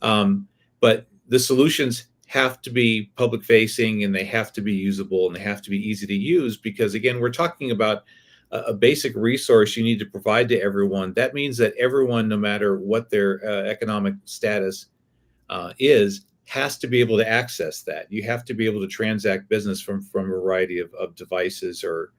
But the solutions have to be public facing, and they have to be usable, and they have to be easy to use, because again, we're talking about a basic resource you need to provide to everyone. That means that everyone, no matter what their economic status is, has to be able to access that. You have to be able to transact business from a variety of devices or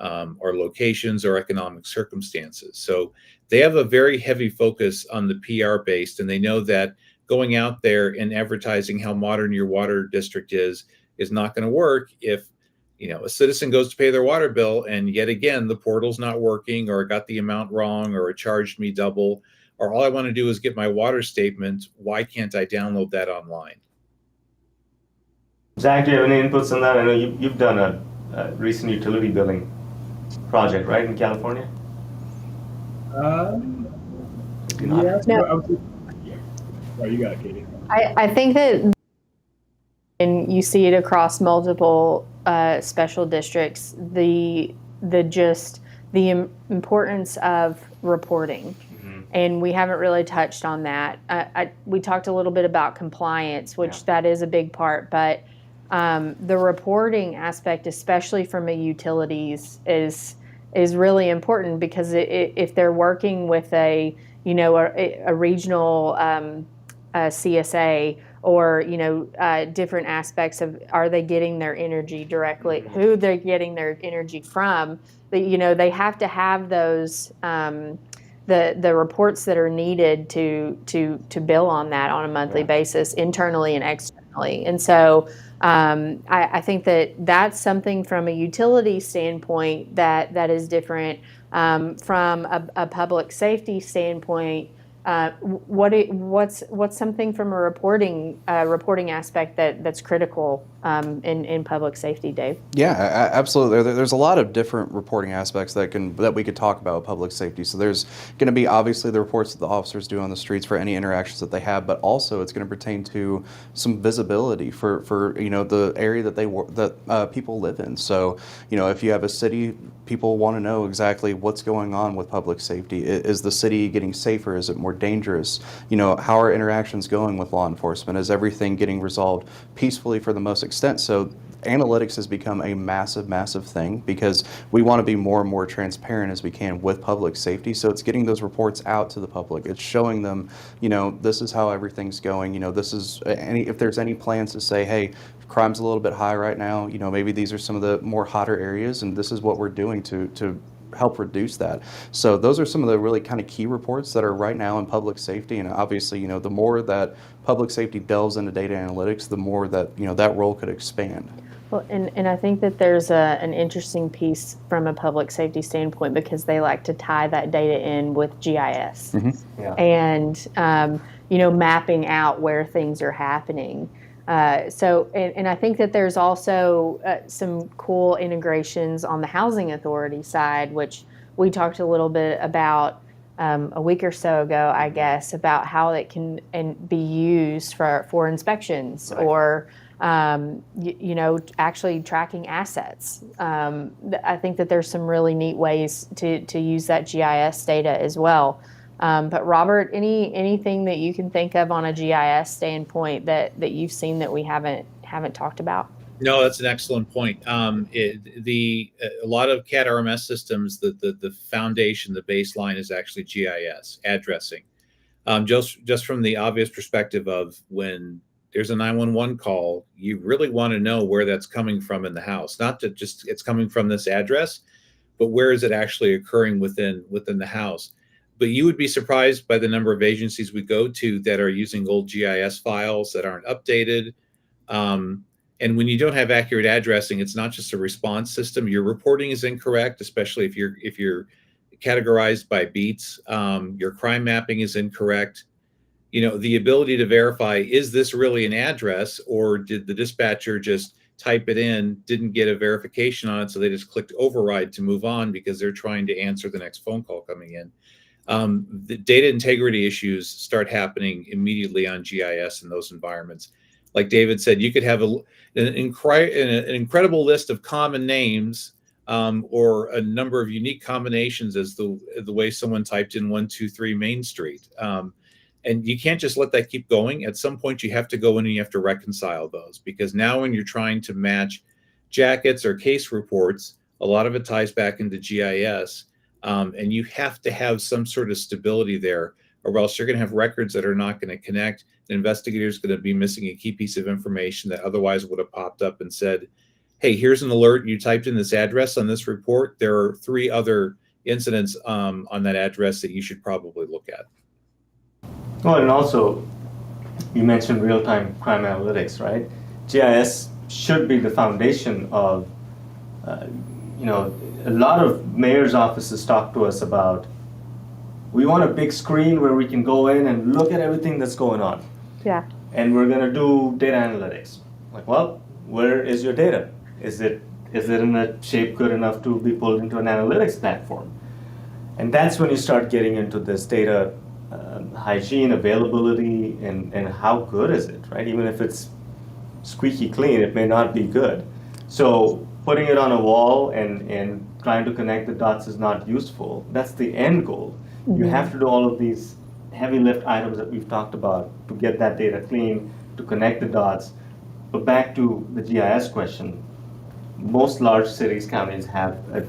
locations or economic circumstances. So they have a very heavy focus on the PR based, and they know that going out there and advertising how modern your water district is not going to work if a citizen goes to pay their water bill and yet again the portal's not working, or I got the amount wrong, or it charged me double, or all I want to do is get my water statement. Why can't I download that online? Zach, do you have any inputs on that? I know you've done a recent utility billing project, right, in California? Yeah. No. Oh, you got it, Katie. I think that, and you see it across multiple special districts, the importance of reporting. Mm-hmm. And we haven't really touched on that. We talked a little bit about compliance, which that is a big part, but the reporting aspect, especially from a utilities, is really important, because if they're working with a regional CSA, or different aspects of, are they getting their energy directly, who they're getting their energy from, they have to have those the reports that are needed to bill on that on a monthly basis, internally and externally. And so I think that's something from a utility standpoint that is different. From a public safety standpoint, what's something from a reporting aspect that's critical in public safety, Dave. Yeah, absolutely. There's a lot of different reporting aspects that we could talk about with public safety. So there's going to be obviously the reports that the officers do on the streets for any interactions that they have, but also it's going to pertain to some visibility for the area that people live in. So if you have a city, people want to know exactly what's going on with public safety. Is the city getting safer? Is it more dangerous? How are interactions going with law enforcement? Is everything getting resolved peacefully for the most extent? So analytics has become a massive thing because we want to be more and more transparent as we can with public safety. So it's getting those reports out to the public. It's showing them, this is how everything's going. This is if there's any plans to say, hey, crime's a little bit high right now. Maybe these are some of the more hotter areas, and this is what we're doing to help reduce that. So those are some of the really kind of key reports that are right now in public safety. And obviously, the more that public safety delves into data analytics, the more that, that role could expand. Well, and I think that there's an interesting piece from a public safety standpoint because they like to tie that data in with GIS and, mapping out where things are happening. And I think that there's also some cool integrations on the housing authority side, which we talked a little bit about a week or so ago, I guess, about how it can be used for inspections or actually tracking assets. I think that there's some really neat ways to use that GIS data as well. But Robert, anything that you can think of on a GIS standpoint that you've seen that we haven't talked about? No, that's an excellent point. A lot of CAD RMS systems, the foundation, the baseline is actually GIS addressing. Just from the obvious perspective of when there's a 911 call, you really want to know where that's coming from in the house. Not that just it's coming from this address, but where is it actually occurring within the house? But you would be surprised by the number of agencies we go to that are using old GIS files that aren't updated. And when you don't have accurate addressing, it's not just a response system. Your reporting is incorrect, especially if you're categorized by beats. Your crime mapping is incorrect. The ability to verify, is this really an address, or did the dispatcher just type it in, didn't get a verification on it, so they just clicked override to move on because they're trying to answer the next phone call coming in. The data integrity issues start happening immediately on GIS in those environments. Like David said, you could have an incredible list of common names or a number of unique combinations as the way someone typed in 123 Main Street. And you can't just let that keep going. At some point, you have to go in and you have to reconcile those, because now when you're trying to match jackets or case reports, a lot of it ties back into GIS. And you have to have some sort of stability there, or else you're going to have records that are not going to connect. The investigator is going to be missing a key piece of information that otherwise would have popped up and said, hey, here's an alert. You typed in this address on this report. There are 3 other incidents on that address that you should probably look at. Well, and also, you mentioned real-time crime analytics, right? GIS should be the foundation of, a lot of mayor's offices talk to us about, we want a big screen where we can go in and look at everything that's going on. Yeah. And we're going to do data analytics. Like, well, where is your data? Is it in a shape good enough to be pulled into an analytics platform? And that's when you start getting into this data hygiene, availability, and how good is it, right? Even if it's squeaky clean, it may not be good. So putting it on a wall and trying to connect the dots is not useful. That's the end goal. Mm-hmm. You have to do all of these heavy lift items that we've talked about to get that data clean, to connect the dots. But back to the GIS question, most large cities, counties have a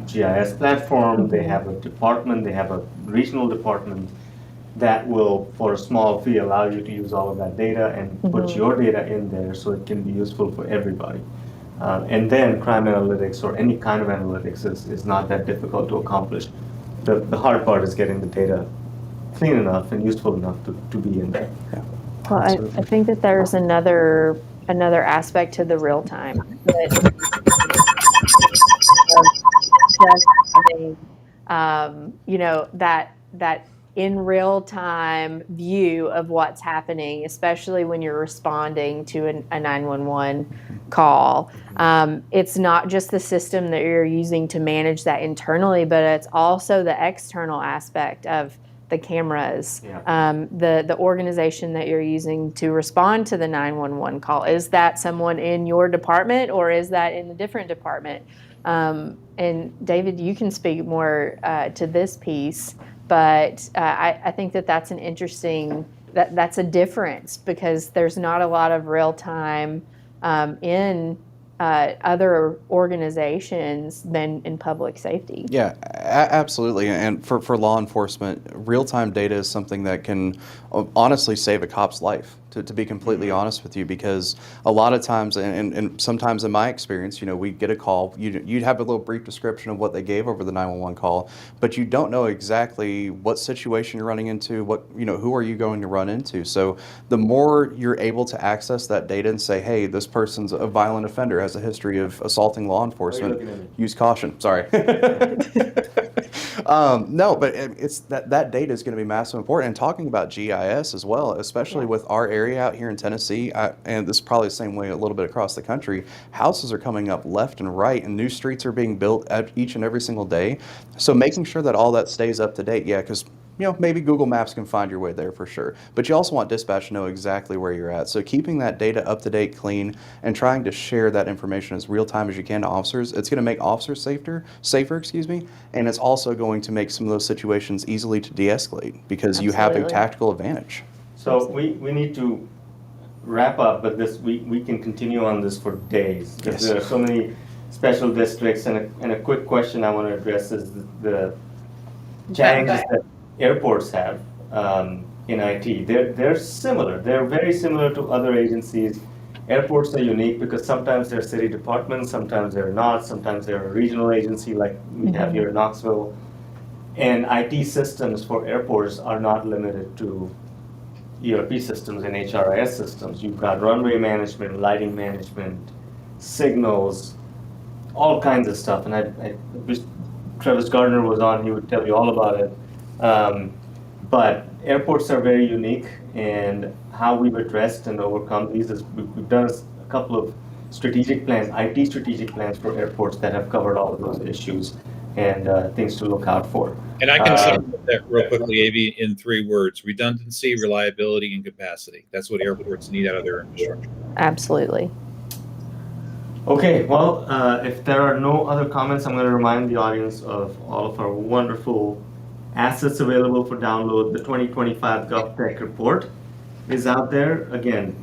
GIS platform. They have a department, they have a regional department that will, for a small fee, allow you to use all of that data and put your data in there so it can be useful for everybody. And then crime analytics or any kind of analytics is not that difficult to accomplish. The hard part is getting the data clean enough and useful enough to be in there. Yeah. Well, I think that there's another aspect to the real time. Just having, that in real time view of what's happening, especially when you're responding to a 911 call. It's not just the system that you're using to manage that internally, but it's also the external aspect of the cameras, the organization that you're using to respond to the 911 call. Is that someone in your department or is that in a different department? And David, you can speak more to this piece, but I think that that's an interesting, that's a difference because there's not a lot of real time in other organizations than in public safety. Yeah, absolutely. And for law enforcement, real-time data is something that can honestly save a cop's life, to be completely honest with you, because a lot of times, and sometimes in my experience, we'd get a call, you'd have a little brief description of what they gave over the 911 call, but you don't know exactly what situation you're running into, who are you going to run into. So the more you're able to access that data and say, hey, this person's a violent offender, has a history of assaulting law enforcement, use caution. Sorry. No, but it's that data is going to be massive important. And talking about GIS as well, especially with our area out here in Tennessee, and this is probably the same way a little bit across the country, houses are coming up left and right, and new streets are being built each and every single day. So making sure that all that stays up to date, because maybe Google Maps can find your way there for sure, but you also want dispatch to know exactly where you're at. So keeping that data up to date, clean, and trying to share that information as real time as you can to officers, it's going to make officers safer, and it's also going to make some of those situations easily to de-escalate because you have a tactical advantage. So we need to wrap up, but we can continue on this for days because there are so many special districts. And a quick question I want to address is the challenges that airports have in IT. They're similar. They're very similar to other agencies. Airports are unique because sometimes they're city departments, sometimes they're not, sometimes they're a regional agency like we have here in Knoxville. And IT systems for airports are not limited to ERP systems and HRIS systems. You've got runway management, lighting management, signals, all kinds of stuff. And I wish Travis Gardner was on, he would tell you all about it. But airports are very unique, and how we've addressed and overcome these is we've done a couple of strategic plans, IT strategic plans for airports that have covered all of those issues and things to look out for. And I can sum that real quickly, Avi, in 3 words: redundancy, reliability, and capacity. That's what airports need out of their infrastructure. Absolutely. Okay, well, if there are no other comments, I'm going to remind the audience of all of our wonderful assets available for download. The 2025 GovTech report is out there. Again,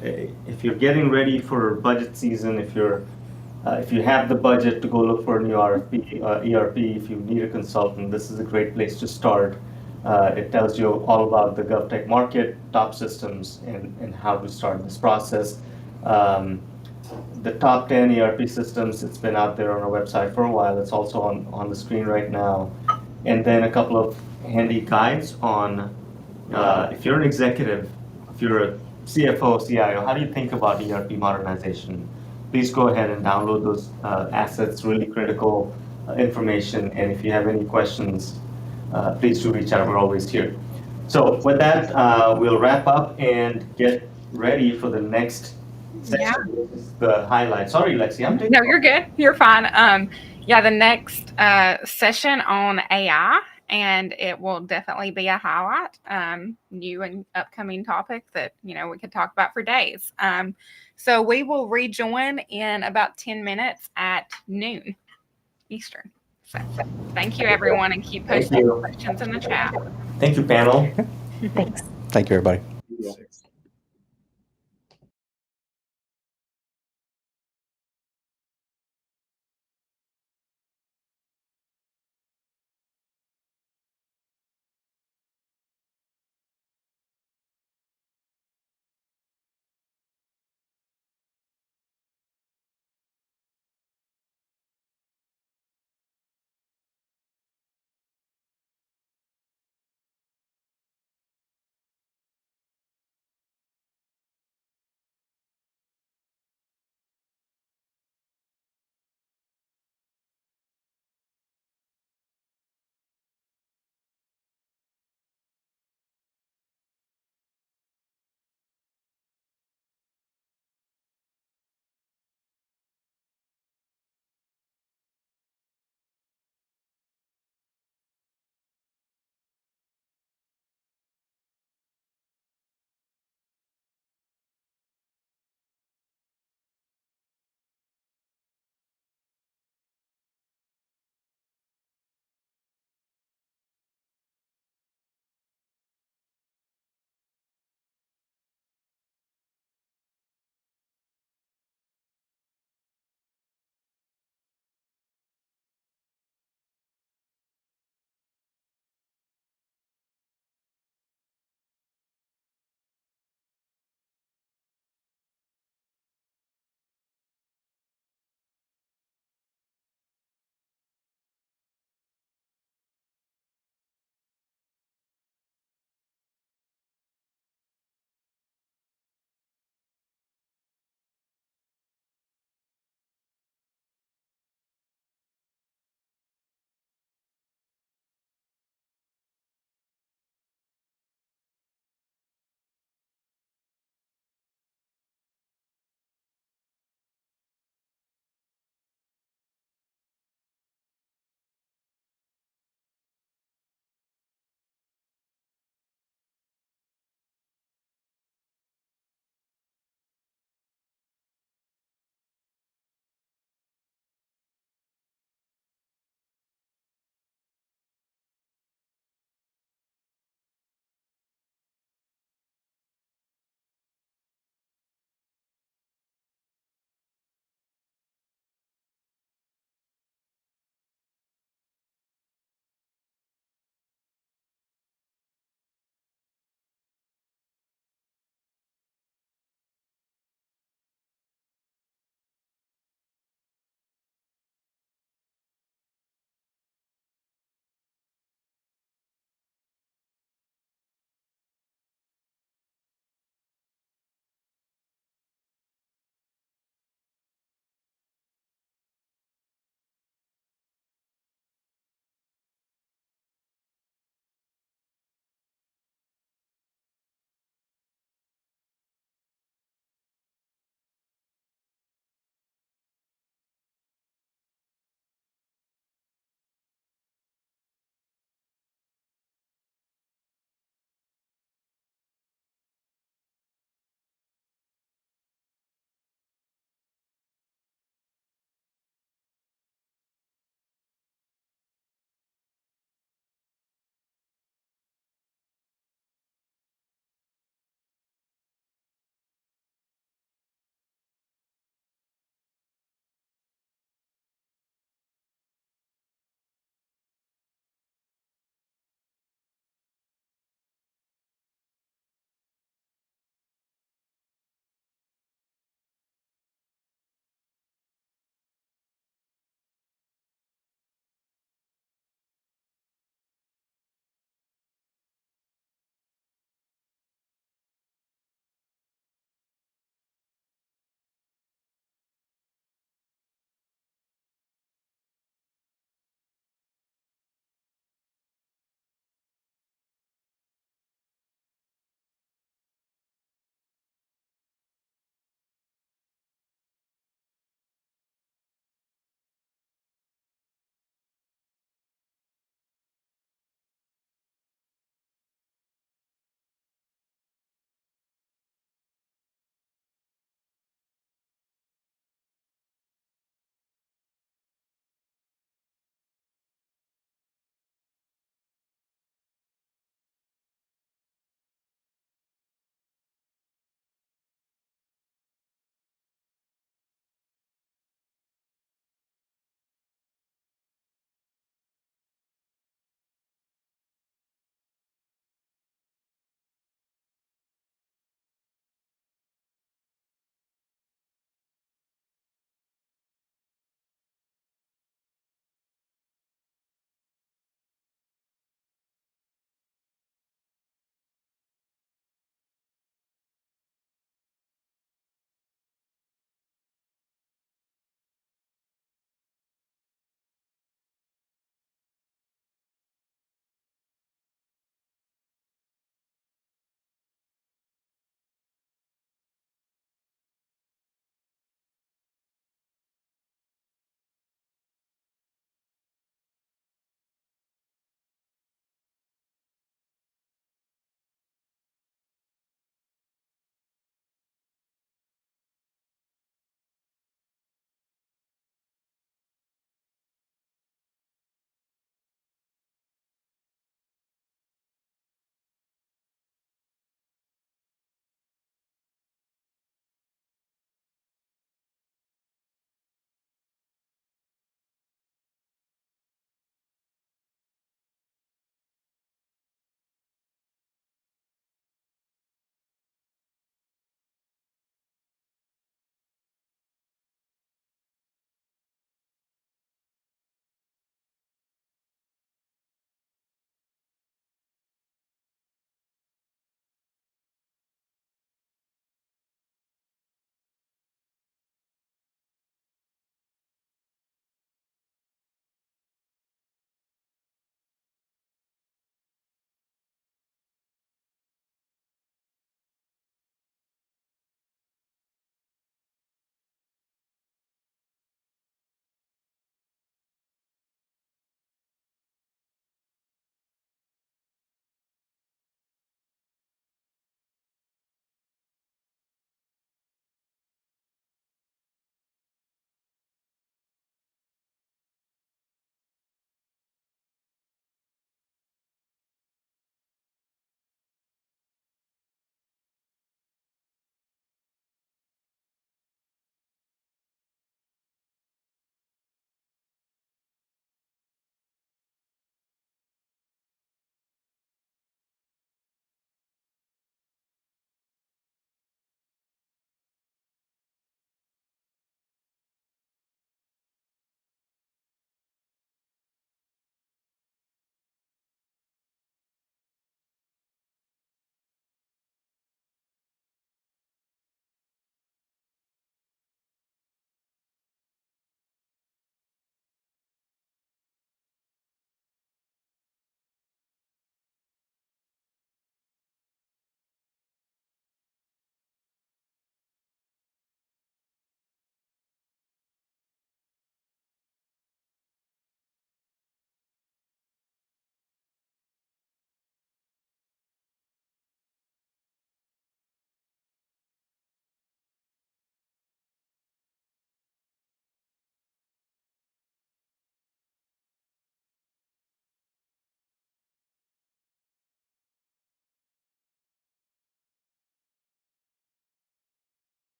if you're getting ready for budget season, if you have the budget to go look for a new RFP, ERP, if you need a consultant, this is a great place to start. It tells you all about the GovTech market, top systems, and how to start this process. The top 10 ERP systems, it's been out there on our website for a while. It's also on the screen right now. And then a couple of handy guides on if you're an executive, if you're a CFO, CIO, how do you think about ERP modernization? Please go ahead and download those assets, really critical information. And if you have any questions, please do reach out. We're always here. So with that, we'll wrap up and get ready for the next session. This is the highlight. Sorry, Lexi, I'm taking. No, you're good. You're fine. The next session on AI, and it will definitely be a highlight, new and upcoming topic that we could talk about for days. So we will rejoin in about 10 minutes at noon Eastern. So thank you, everyone, and keep posting questions in the chat. Thank you, panel. Thanks. Thank you, everybody.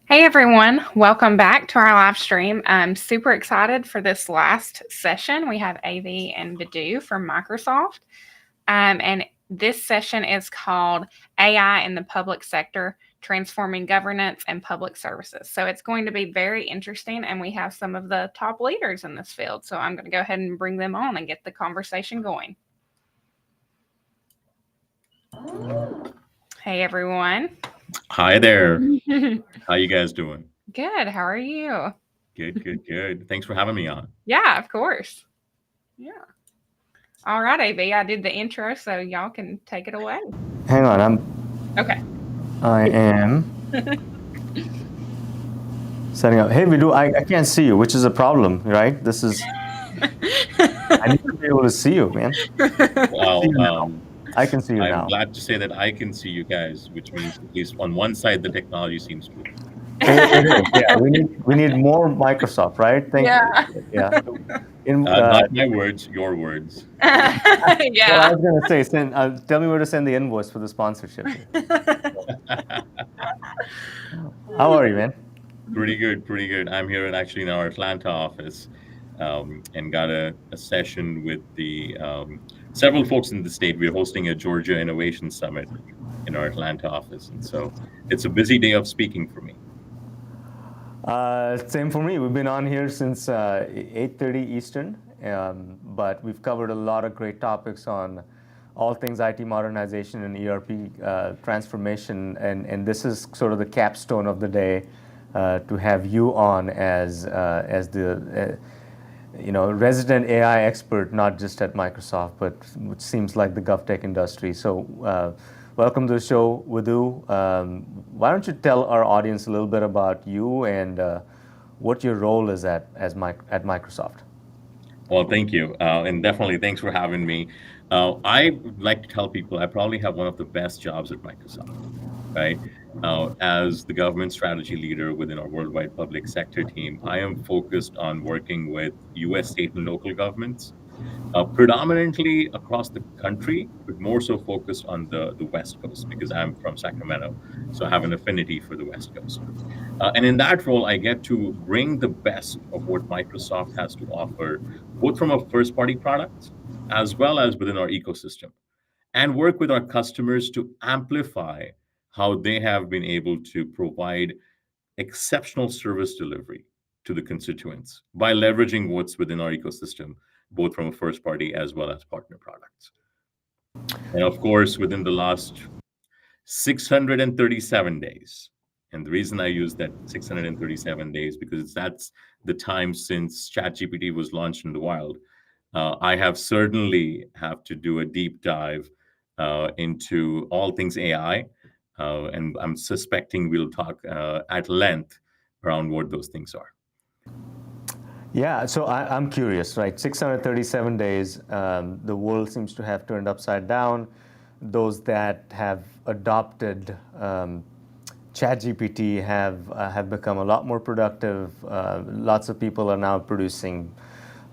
Hey everyone, welcome back to our live stream. I'm super excited for this last session. We have AV and Badu from Microsoft. And this session is called AI in the Public Sector, Transforming Governance and Public Services. So it's going to be very interesting, and we have some of the top leaders in this field. So I'm going to go ahead and bring them on and get the conversation going. Hey everyone. Hi there. How you guys doing? Good. How are you? Good. Thanks for having me on. Yeah, of course. Yeah. All right, AV, I did the intro, so y'all can take it away. Hang on, Okay. I am setting up. Hey, Vidu, I can't see you, which is a problem, right? This is. I need to be able to see you, man. Well, I can see you now. I'm glad to say that I can see you guys, which means at least on one side the technology seems to be. It is, yeah. We need more Microsoft, right? Thank you. Yeah. Not my words, your words. Yeah. Well, I was gonna say, tell me where to send the invoice for the sponsorship. How are you, man? Pretty good. I'm here in our Atlanta office, and got a session with the several folks in the state. We're hosting a Georgia Innovation Summit in our Atlanta office, and so it's a busy day of speaking for me. Same for me. We've been on here since 8:30 Eastern, but we've covered a lot of great topics on all things IT modernization and ERP transformation, and this is sort of the capstone of the day to have you on as the resident AI expert, not just at Microsoft, but which seems like the GovTech industry. So. Welcome to the show, Vidhu. Why don't you tell our audience a little bit about you and what your role is at Microsoft? Well, thank you, and definitely thanks for having me. I like to tell people I probably have one of the best jobs at Microsoft, right? As the government strategy leader within our worldwide public sector team, I am focused on working with U.S. state and local governments, predominantly across the country, but more so focused on the West Coast because I'm from Sacramento, so I have an affinity for the West Coast. And in that role, I get to bring the best of what Microsoft has to offer, both from a first-party product as well as within our ecosystem, and work with our customers to amplify how they have been able to provide exceptional service delivery to the constituents by leveraging what's within our ecosystem, both from a first party as well as partner products. And of course, within the last 637 days, and the reason I use that 637 days because that's the time since ChatGPT was launched in the wild, I have certainly have to do a deep dive into all things AI, and I'm suspecting we'll talk at length around what those things are. Yeah, so I'm curious, right? 637 days, the world seems to have turned upside down. Those that have adopted ChatGPT have become a lot more productive. Lots of people are now producing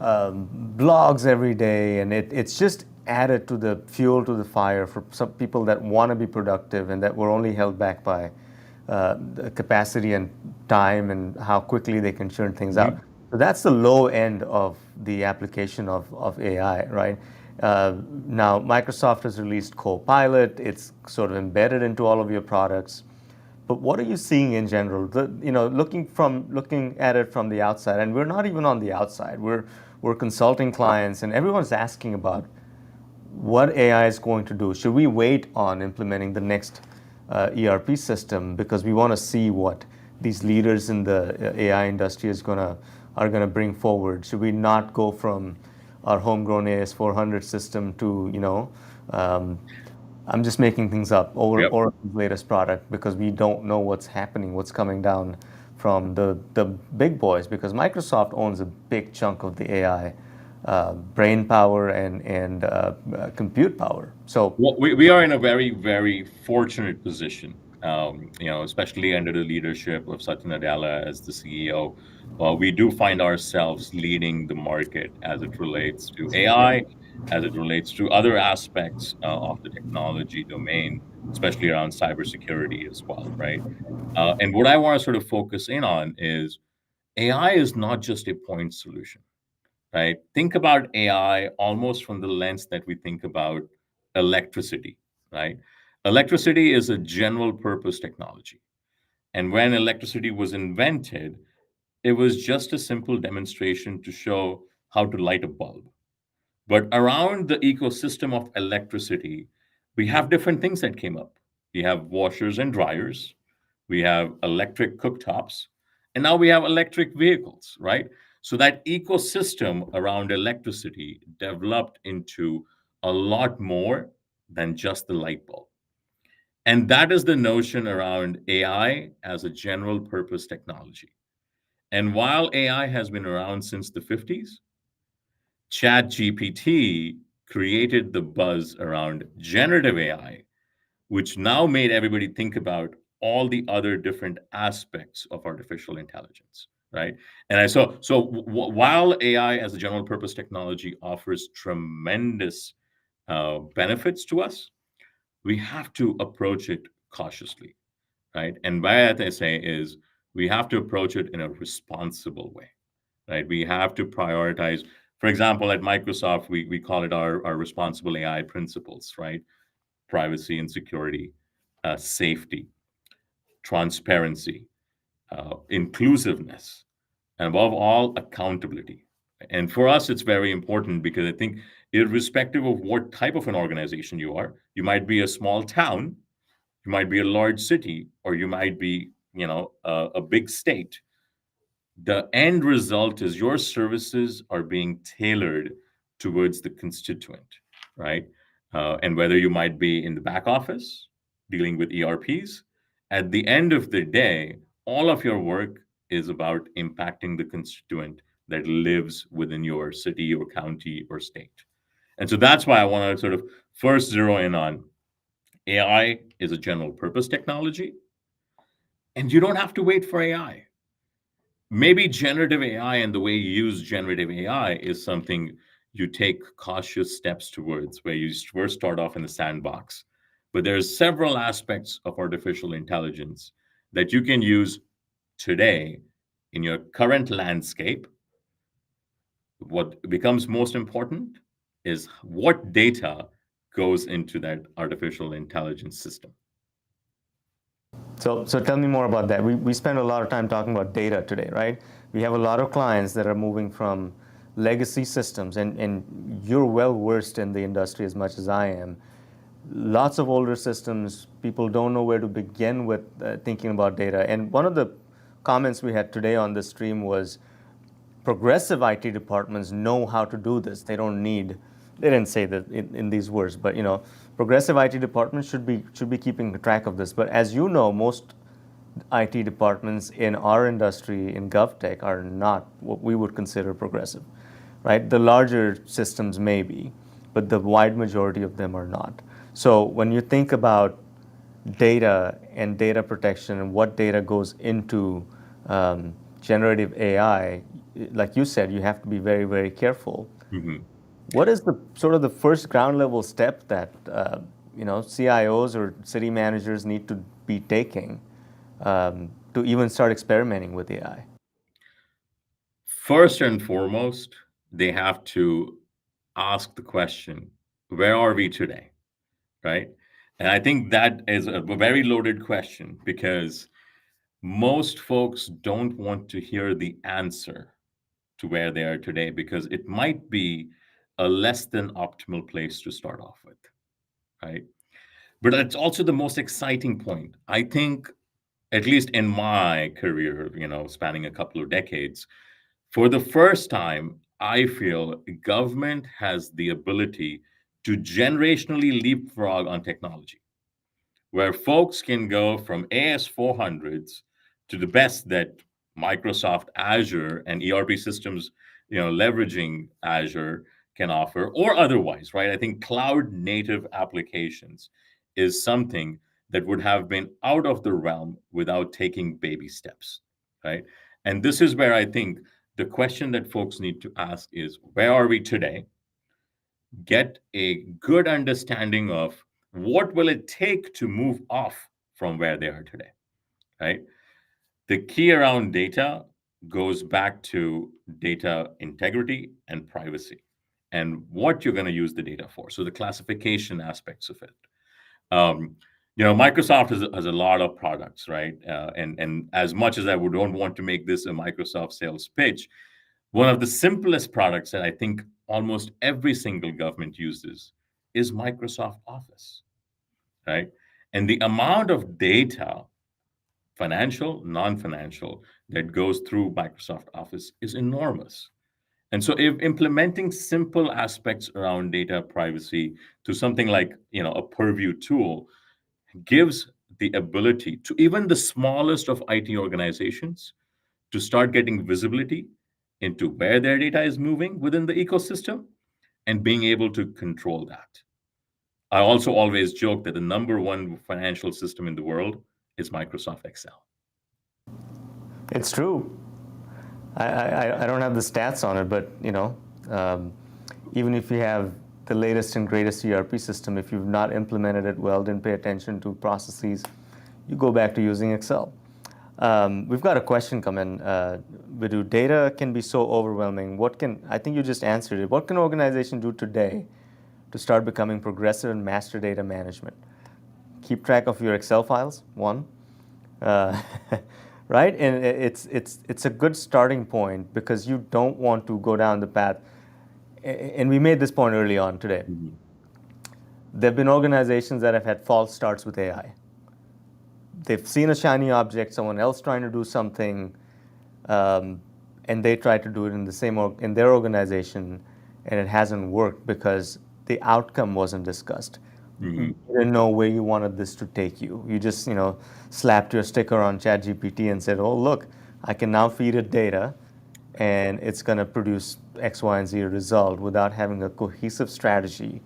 blogs every day, and it's just added to the fuel to the fire for some people that want to be productive and that were only held back by the capacity and time and how quickly they can churn things out. So that's the low end of the application of AI, right? Now, Microsoft has released Copilot. It's sort of embedded into all of your products. But what are you seeing in general? Looking at it from the outside, and we're not even on the outside. We're consulting clients, and everyone's asking about what AI is going to do. Should we wait on implementing the next ERP system because we want to see what these leaders in the AI industry are gonna bring forward? Should we not go from our homegrown AS400 system to I'm just making things up, Oracle's latest product, because we don't know what's happening, what's coming down from the big boys, because Microsoft owns a big chunk of the AI brain power and compute power. So we are in a very, very fortunate position, especially under the leadership of Satya Nadella as the CEO. We do find ourselves leading the market as it relates to AI, as it relates to other aspects of the technology domain, especially around cybersecurity as well, right? And what I want to sort of focus in on is AI is not just a point solution, right? Think about AI almost from the lens that we think about electricity, right? Electricity is a general purpose technology. And when electricity was invented, it was just a simple demonstration to show how to light a bulb. But around the ecosystem of electricity, we have different things that came up. We have washers and dryers, we have electric cooktops, and now we have electric vehicles, right? So that ecosystem around electricity developed into a lot more than just the light bulb. And that is the notion around AI as a general purpose technology. And while AI has been around since the 50s, ChatGPT created the buzz around generative AI, which now made everybody think about all the other different aspects of artificial intelligence, right? And while AI as a general purpose technology offers tremendous benefits to us, we have to approach it cautiously, right? And by that I say is we have to approach it in a responsible way, right? We have to prioritize. For example, at Microsoft, we call it our responsible AI principles, right? Privacy and security, safety, transparency, inclusiveness, and above all, accountability. And for us, it's very important because I think, irrespective of what type of an organization you are, you might be a small town, you might be a large city, or you might be, a big state. The end result is your services are being tailored towards the constituent, right? And whether you might be in the back office dealing with ERPs, at the end of the day, all of your work is about impacting the constituent that lives within your city or county or state. And so that's why I want to sort of first zero in on AI is a general purpose technology, and you don't have to wait for AI. Maybe generative AI and the way you use generative AI is something you take cautious steps towards, where you first start off in the sandbox. But there's several aspects of artificial intelligence that you can use today in your current landscape. What becomes most important is what data goes into that artificial intelligence system. So tell me more about that. We spend a lot of time talking about data today, right? We have a lot of clients that are moving from legacy systems, and you're well versed in the industry as much as I am. Lots of older systems, people don't know where to begin with thinking about data. And one of the comments we had today on the stream was progressive IT departments know how to do this. They didn't say that in these words, but progressive IT departments should be keeping track of this. But as you know, most IT departments in our industry, in GovTech, are not what we would consider progressive, right? The larger systems may be, but the wide majority of them are not. So when you think about data and data protection and what data goes into generative AI, like you said, you have to be very, very careful. Mm-hmm. What is the sort of the first ground level step that CIOs or city managers need to be taking to even start experimenting with AI? First and foremost, they have to ask the question, where are we today? Right? And I think that is a very loaded question, because most folks don't want to hear the answer to where they are today, because it might be a less than optimal place to start off with, right? But it's also the most exciting point. I think, at least in my career, spanning a couple of decades, for the first time, I feel government has the ability to generationally leapfrog on technology, where folks can go from AS400s to the best that Microsoft Azure and ERP systems, leveraging Azure, can offer, or otherwise, right? I think cloud native applications is something that would have been out of the realm without taking baby steps, right? And this is where I think the question that folks need to ask is, where are we today? get a good understanding of what will it take to move off from where they are today, right? The key around data goes back to data integrity and privacy and what you're going to use the data for. So the classification aspects of it. Um, Microsoft has a lot of products, right? And as much as don't want to make this a Microsoft sales pitch, one of the simplest products that I think almost every single government uses is Microsoft Office, right? And the amount of data, financial, non-financial, that goes through Microsoft Office is enormous. And so if implementing simple aspects around data privacy to something like, a Purview tool gives the ability to even the smallest of IT organizations to start getting visibility into where their data is moving within the ecosystem and being able to control that. I also always joke that the number one financial system in the world is Microsoft Excel. It's true. I don't have the stats on it, but even if you have the latest and greatest ERP system, if you've not implemented it well, didn't pay attention to processes, you go back to using Excel. We've got a question come in. Vidhu, data can be so overwhelming. I think you just answered it. What can an organization do today to start becoming progressive in master data management? Keep track of your Excel files, one. Right? And it's a good starting point because you don't want to go down the path. And we made this point early on today. Mm-hmm. There have been organizations that have had false starts with AI. They've seen a shiny object, someone else trying to do something, and they try to do it in their organization, and it hasn't worked because the outcome wasn't discussed. Mm-hmm. You didn't know where you wanted this to take you. You just, slapped your sticker on ChatGPT and said, oh, look, I can now feed it data, and it's going to produce X, Y, and Z result without having a cohesive strategy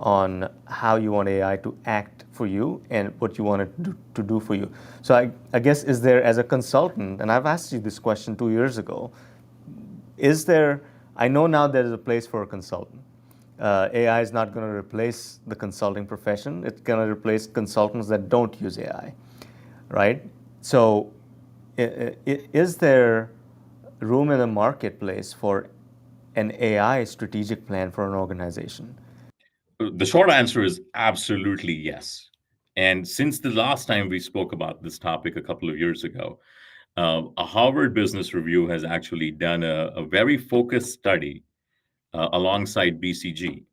on how you want AI to act for you and what you want it to do for you. So I guess, is there, as a consultant, and I've asked you this question 2 years ago, I know now there's a place for a consultant. AI is not going to replace the consulting profession. It's going to replace consultants that don't use AI, right? So is there room in the marketplace for an AI strategic plan for an organization? The short answer is absolutely yes. And since the last time we spoke about this topic a couple of years ago, a Harvard Business Review has actually done a very focused study alongside BCG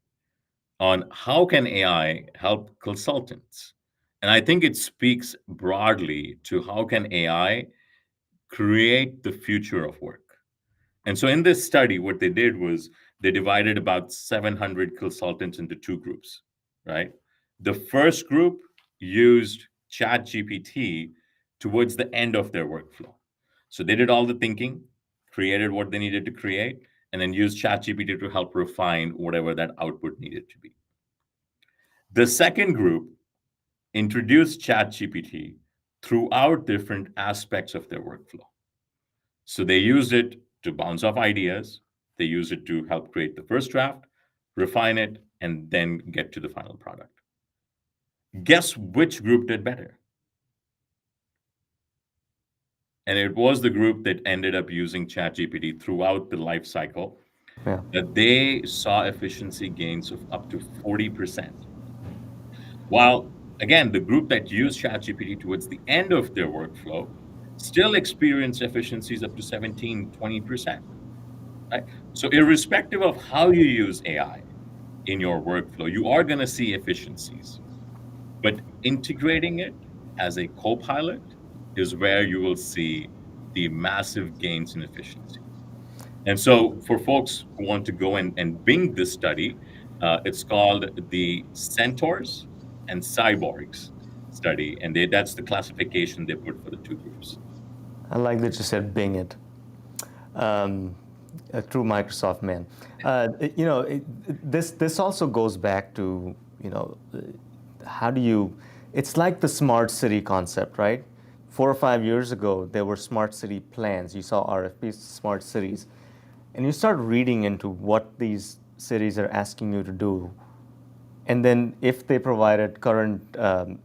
on how can AI help consultants. And I think it speaks broadly to how can AI create the future of work. And so in this study, what they did was they divided about 700 consultants into two groups, right? The first group used ChatGPT towards the end of their workflow. So they did all the thinking, created what they needed to create, and then used ChatGPT to help refine whatever that output needed to be. The second group introduced ChatGPT throughout different aspects of their workflow. So they used it to bounce off ideas. They use it to help create the first draft, refine it, and then get to the final product. Guess which group did better? And it was the group that ended up using ChatGPT throughout the life cycle, that they saw efficiency gains of up to 40%. While, again, the group that used ChatGPT towards the end of their workflow still experienced efficiencies up to 17, 20%. Right? So irrespective of how you use AI in your workflow, you are going to see efficiencies. But integrating it as a co-pilot is where you will see the massive gains in efficiency. And so for folks who want to go and bing this study, it's called the Centaurs and Cyborgs study. And that's the classification they put for the two groups. I like that you said bing it. A true Microsoft man. This also goes back to, it's like the smart city concept, right? 4 or 5 years ago, there were smart city plans. You saw RFP smart cities. And you start reading into what these cities are asking you to do. And then if they provided current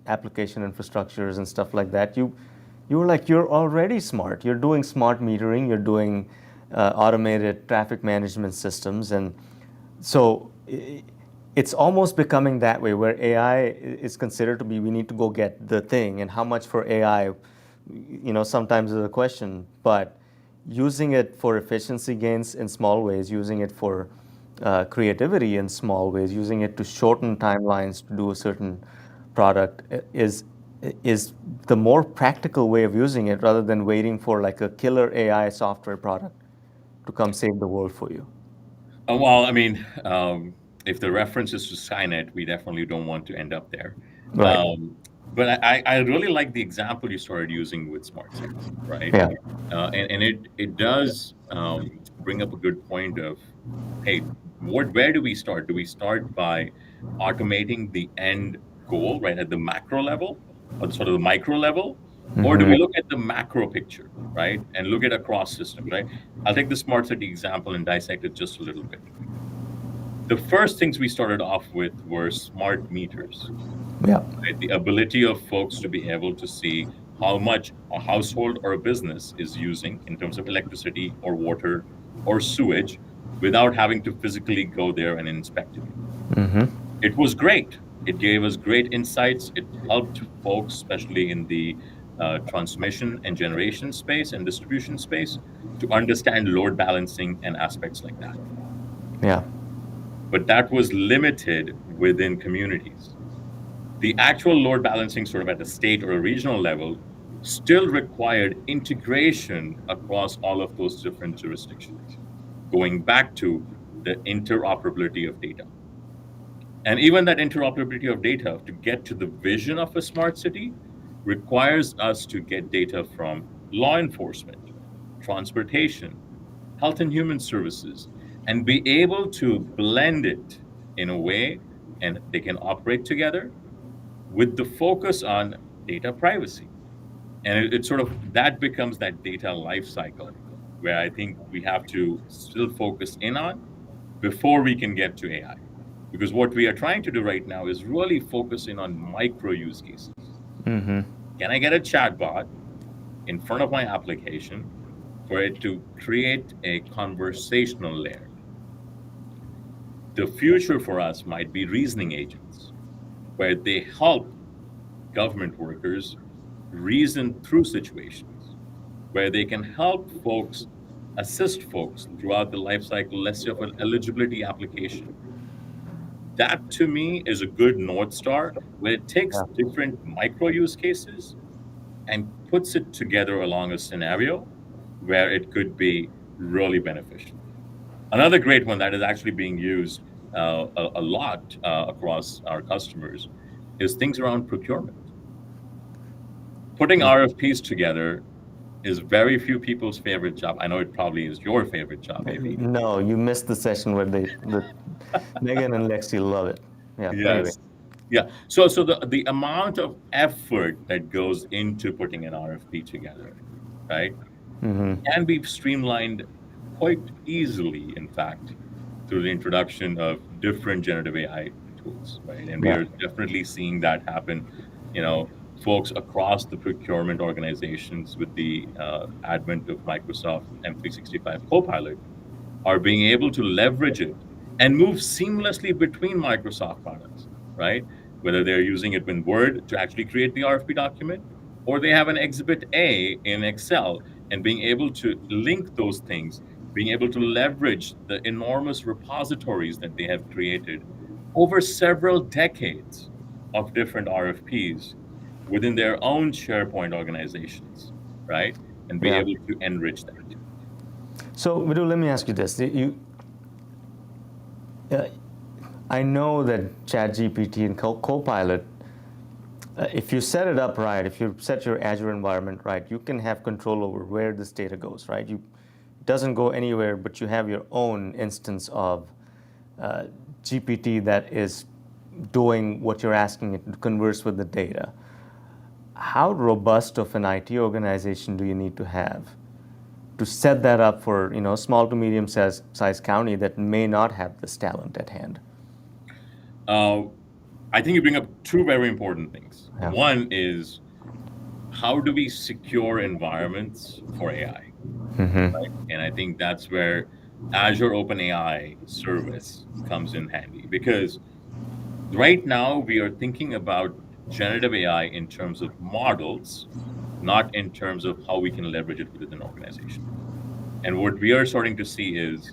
application infrastructures and stuff like that, you're already smart. You're doing smart metering, you're doing automated traffic management systems. And so it's almost becoming that way where AI is considered to be, we need to go get the thing. And how much for AI, sometimes is a question, but using it for efficiency gains in small ways, using it for creativity in small ways, using it to shorten timelines to do a certain product is the more practical way of using it, rather than waiting for like a killer AI software product to come save the world for you. Well, I mean, if the reference is to Skynet, we definitely don't want to end up there. Right. But I really like the example you started using with smart cities, right? Yeah. And it does bring up a good point of, hey, where do we start? Do we start by automating the end goal, right, at the macro level, or sort of the micro level? Or do we look at the macro picture, right, and look at across systems, right? I'll take the smart city example and dissect it just a little bit. The first things we started off with were smart meters. Yeah. Right? The ability of folks to be able to see how much a household or a business is using in terms of electricity or water or sewage without having to physically go there and inspect it. It was great. It gave us great insights. It helped folks, especially in the transmission and generation space and distribution space, to understand load balancing and aspects like that. Yeah. But that was limited within communities. The actual load balancing sort of at a state or a regional level still required integration across all of those different jurisdictions, going back to the interoperability of data. And even that interoperability of data to get to the vision of a smart city requires us to get data from law enforcement, transportation, health and human services, and be able to blend it in a way and they can operate together with the focus on data privacy. And it sort of, that becomes that data life cycle where I think we have to still focus in on before we can get to AI. Because what we are trying to do right now is really focus in on micro use cases. Can I get a chatbot in front of my application for it to create a conversational layer? The future for us might be reasoning agents, where they help government workers reason through situations, where they can help folks, assist folks throughout the life cycle, let's say of an eligibility application. That to me is a good North Star, where it takes different micro use cases and puts it together along a scenario where it could be really beneficial. Another great one that is actually being used a lot across our customers is things around procurement. Putting RFPs together is very few people's favorite job. I know it probably is your favorite job, maybe. No, you missed the session where Megan and Lexi love it. Yeah. Yes. Anyway. Yeah. So the amount of effort that goes into putting an RFP together, right, can be streamlined quite easily, in fact, through the introduction of different generative AI tools, right? And we are definitely seeing that happen. Folks across the procurement organizations with the advent of Microsoft M365 Copilot are being able to leverage it and move seamlessly between Microsoft products, right? Whether they're using it in Word to actually create the RFP document, or they have an Exhibit A in Excel, and being able to link those things, being able to leverage the enormous repositories that they have created over several decades of different RFPs within their own SharePoint organizations, right? And be able to enrich that. So, Vidhu, let me ask you this. I know that ChatGPT and Copilot, if you set it up right, if you set your Azure environment right, you can have control over where this data goes, right? It doesn't go anywhere, but you have your own instance of GPT that is doing what you're asking it to converse with the data. How robust of an IT organization do you need to have to set that up for small to medium sized county that may not have this talent at hand? I think you bring up two very important things. Yeah. One is, how do we secure environments for AI? Right? And I think that's where Azure OpenAI service comes in handy, because right now we are thinking about generative AI in terms of models, not in terms of how we can leverage it within an organization. And what we are starting to see is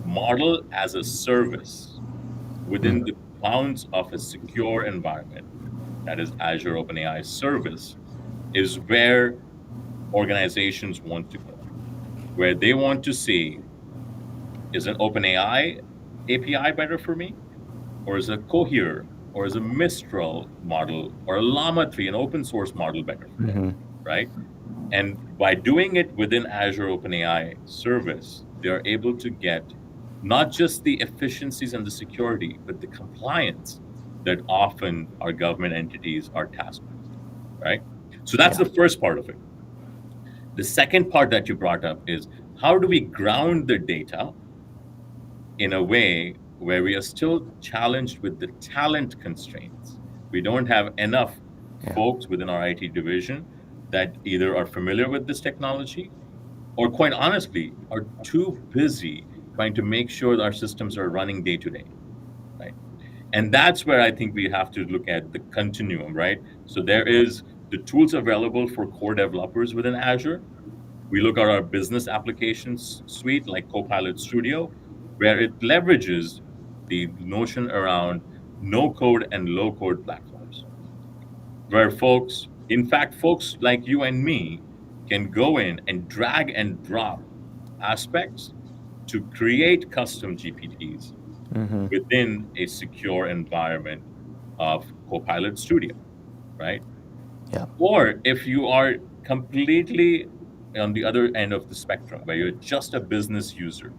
model as a service within the bounds of a secure environment, that is Azure OpenAI service, is where organizations want to go, where they want to see, is an OpenAI API better for me? Or is a Cohere, or is a Mistral model, or a Llama 3, an open source model better for them, right? And by doing it within Azure OpenAI service, they are able to get not just the efficiencies and the security, but the compliance that often our government entities are tasked with, right? So that's the first part of it. The second part that you brought up is, how do we ground the data in a way where we are still challenged with the talent constraints? We don't have enough folks within our IT division that either are familiar with this technology, or quite honestly, are too busy trying to make sure that our systems are running day to day, right? And that's where I think we have to look at the continuum, right? So there is the tools available for core developers within Azure. We look at our business applications suite like Copilot Studio, where it leverages the notion around no-code and low-code platforms, where folks like you and me can go in and drag and drop aspects to create custom GPTs within a secure environment of Copilot Studio, right? Yeah. Or if you are completely on the other end of the spectrum, where you're just a business user,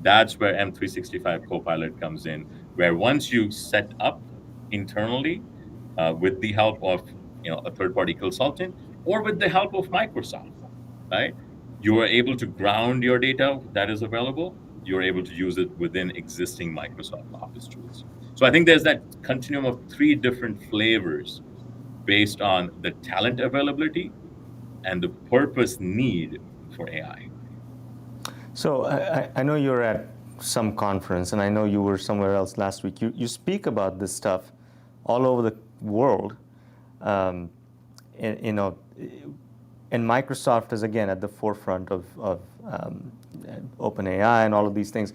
that's where M365 Copilot comes in, where once you set up internally with the help of a third-party consultant, or with the help of Microsoft, right, you are able to ground your data that is available. You're able to use it within existing Microsoft Office tools. So I think there's that continuum of three different flavors based on the talent availability and the purpose need for AI. So I know you're at some conference, and I know you were somewhere else last week. You speak about this stuff all over the world, and Microsoft is again at the forefront of OpenAI and all of these things.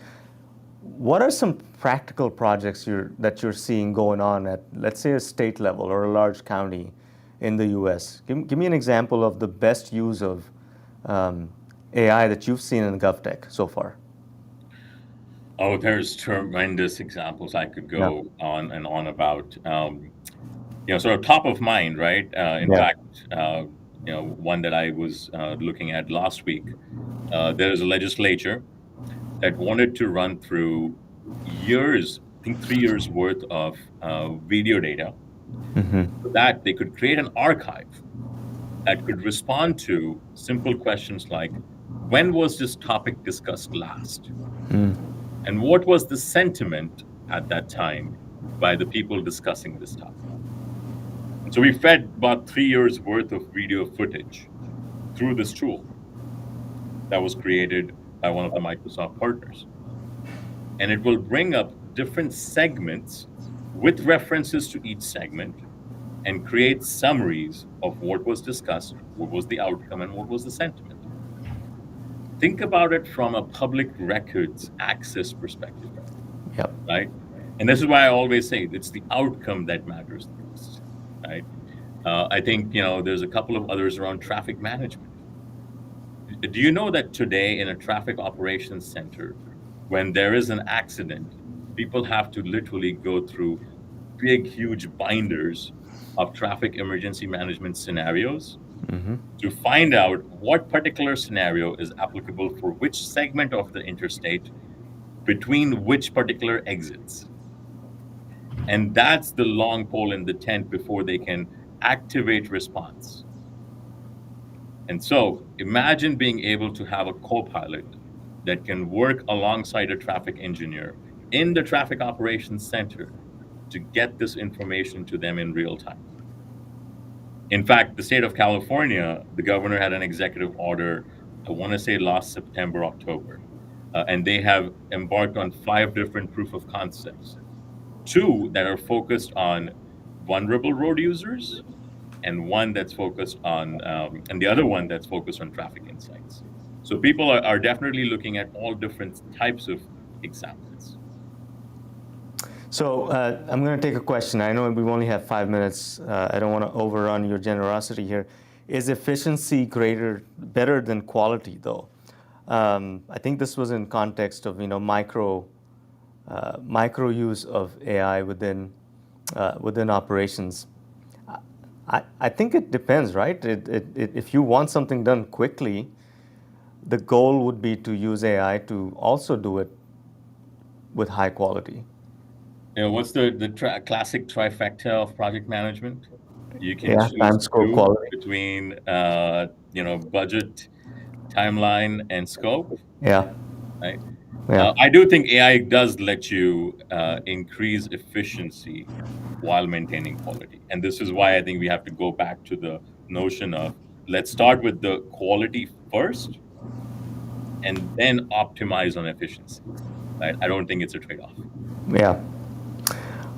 What are some practical projects that you're seeing going on at, let's say, a state level or a large county in the U.S.? Give me an example of the best use of AI that you've seen in GovTech so far. Oh, there's tremendous examples I could go on and on about. Sort of top of mind, right? In fact, one that I was looking at last week, there is a legislature that wanted to run through years, I think 3 years worth of video data, so that they could create an archive that could respond to simple questions like, when was this topic discussed last? And what was the sentiment at that time by the people discussing this topic? And so we fed about 3 years worth of video footage through this tool that was created by one of the Microsoft partners. And it will bring up different segments with references to each segment and create summaries of what was discussed, what was the outcome, and what was the sentiment. Think about it from a public records access perspective, right? And this is why I always say it's the outcome that matters the most, right? I think, there's a couple of others around traffic management. Do you know that today in a traffic operations center, when there is an accident, people have to literally go through big, huge binders of traffic emergency management scenarios to find out what particular scenario is applicable for which segment of the interstate between which particular exits. And that's the long pole in the tent before they can activate response. And so imagine being able to have a co-pilot that can work alongside a traffic engineer in the traffic operations center to get this information to them in real time. In fact, the state of California, the governor had an executive order, I want to say last September, October, and they have embarked on 5 different proof of concepts, 2 that are focused on vulnerable road users, and the other one that's focused on traffic insights. So people are definitely looking at all different types of examples. So I'm going to take a question. I know we only have 5 minutes. I don't want to overrun your generosity here. Is efficiency better than quality, though? I think this was in context of micro use of AI within operations. I think it depends, right? If you want something done quickly, the goal would be to use AI to also do it with high quality. What's the classic trifecta of project management? You can Yeah, time, choose scope, quality. between budget, timeline, and scope. Yeah. Right. Yeah. I do think AI does let you increase efficiency while maintaining quality, and this is why I think we have to go back to the notion of let's start with the quality first, and then optimize on efficiency. Right? I don't think it's a trade-off. Yeah.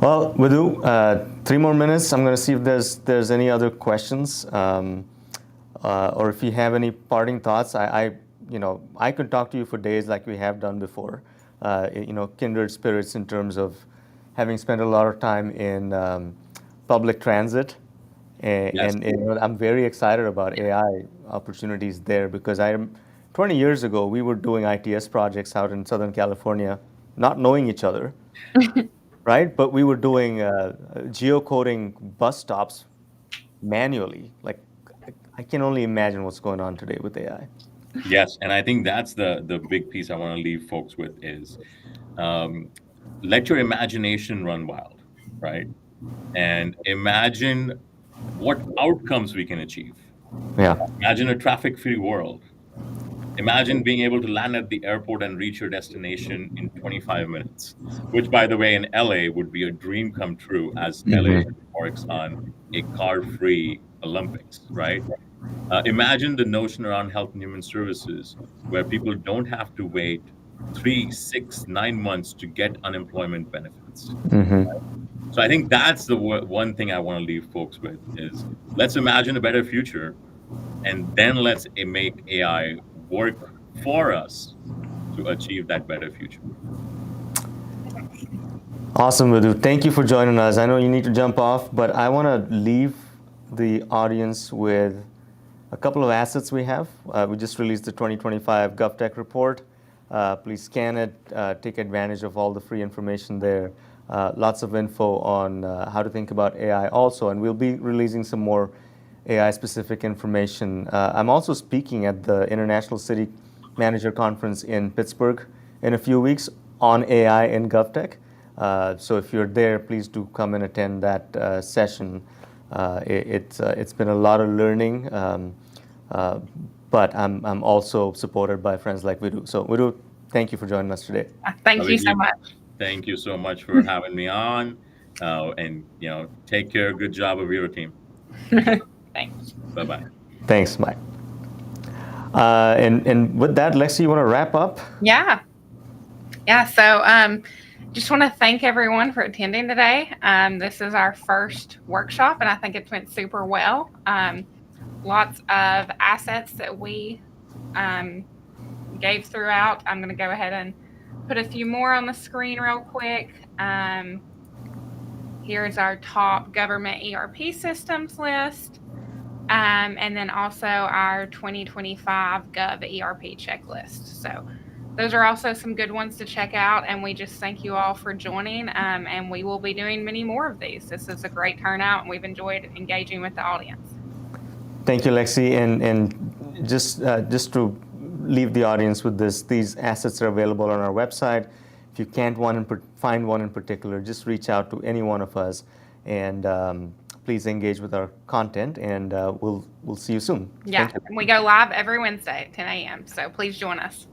Well, Vidhu, 3 more minutes. I'm going to see if there's any other questions, or if you have any parting thoughts. I could talk to you for days like we have done before. Kindred spirits in terms of having spent a lot of time in public transit, and I'm very excited about AI opportunities there because 20 years ago we were doing ITS projects out in Southern California, not knowing each other. Right? But we were doing geocoding bus stops manually. Like, I can only imagine what's going on today with AI. Yes, and I think that's the big piece I want to leave folks with is let your imagination run wild, right? And imagine what outcomes we can achieve. Yeah. Imagine a traffic-free world. Imagine being able to land at the airport and reach your destination in 25 minutes, which, by the way, in LA would be a dream come true as LA works on a car-free Olympics, right? Imagine the notion around health and human services where people don't have to wait 3, 6, 9 months to get unemployment benefits. So I think that's the one thing I want to leave folks with is let's imagine a better future, and then let's make AI work for us to achieve that better future. Awesome, Vidhu. Thank you for joining us. I know you need to jump off, but I want to leave the audience with a couple of assets we have. We just released the 2025 GovTech report. Please scan it, take advantage of all the free information there. Lots of info on how to think about AI also, and we'll be releasing some more AI-specific information. I'm also speaking at the International City Manager Conference in Pittsburgh in a few weeks on AI in GovTech. So if you're there, please do come and attend that session. It's been a lot of learning, but I'm also supported by friends like Vidhu. So Vidhu, thank you for joining us today. Thank you so much. Thank you so much for having me on, and take care. Good job of your team. Thanks. Bye-bye. Thanks, Mike. And with that, Lexi, you want to wrap up? Yeah. So just want to thank everyone for attending today. This is our first workshop, and I think it went super well. Lots of assets that we gave throughout. I'm going to go ahead and put a few more on the screen real quick. Here's our top government ERP systems list. And then also our 2025 Gov ERP checklist. So those are also some good ones to check out. And we just thank you all for joining. And we will be doing many more of these. This is a great turnout, and we've enjoyed engaging with the audience. Thank you, Lexi. And just to leave the audience with this, these assets are available on our website. If you can't find one in particular, just reach out to any one of us, and please engage with our content, and we'll see you soon. Yeah, Thank you. and we go live every Wednesday at 10 a.m. So please join us.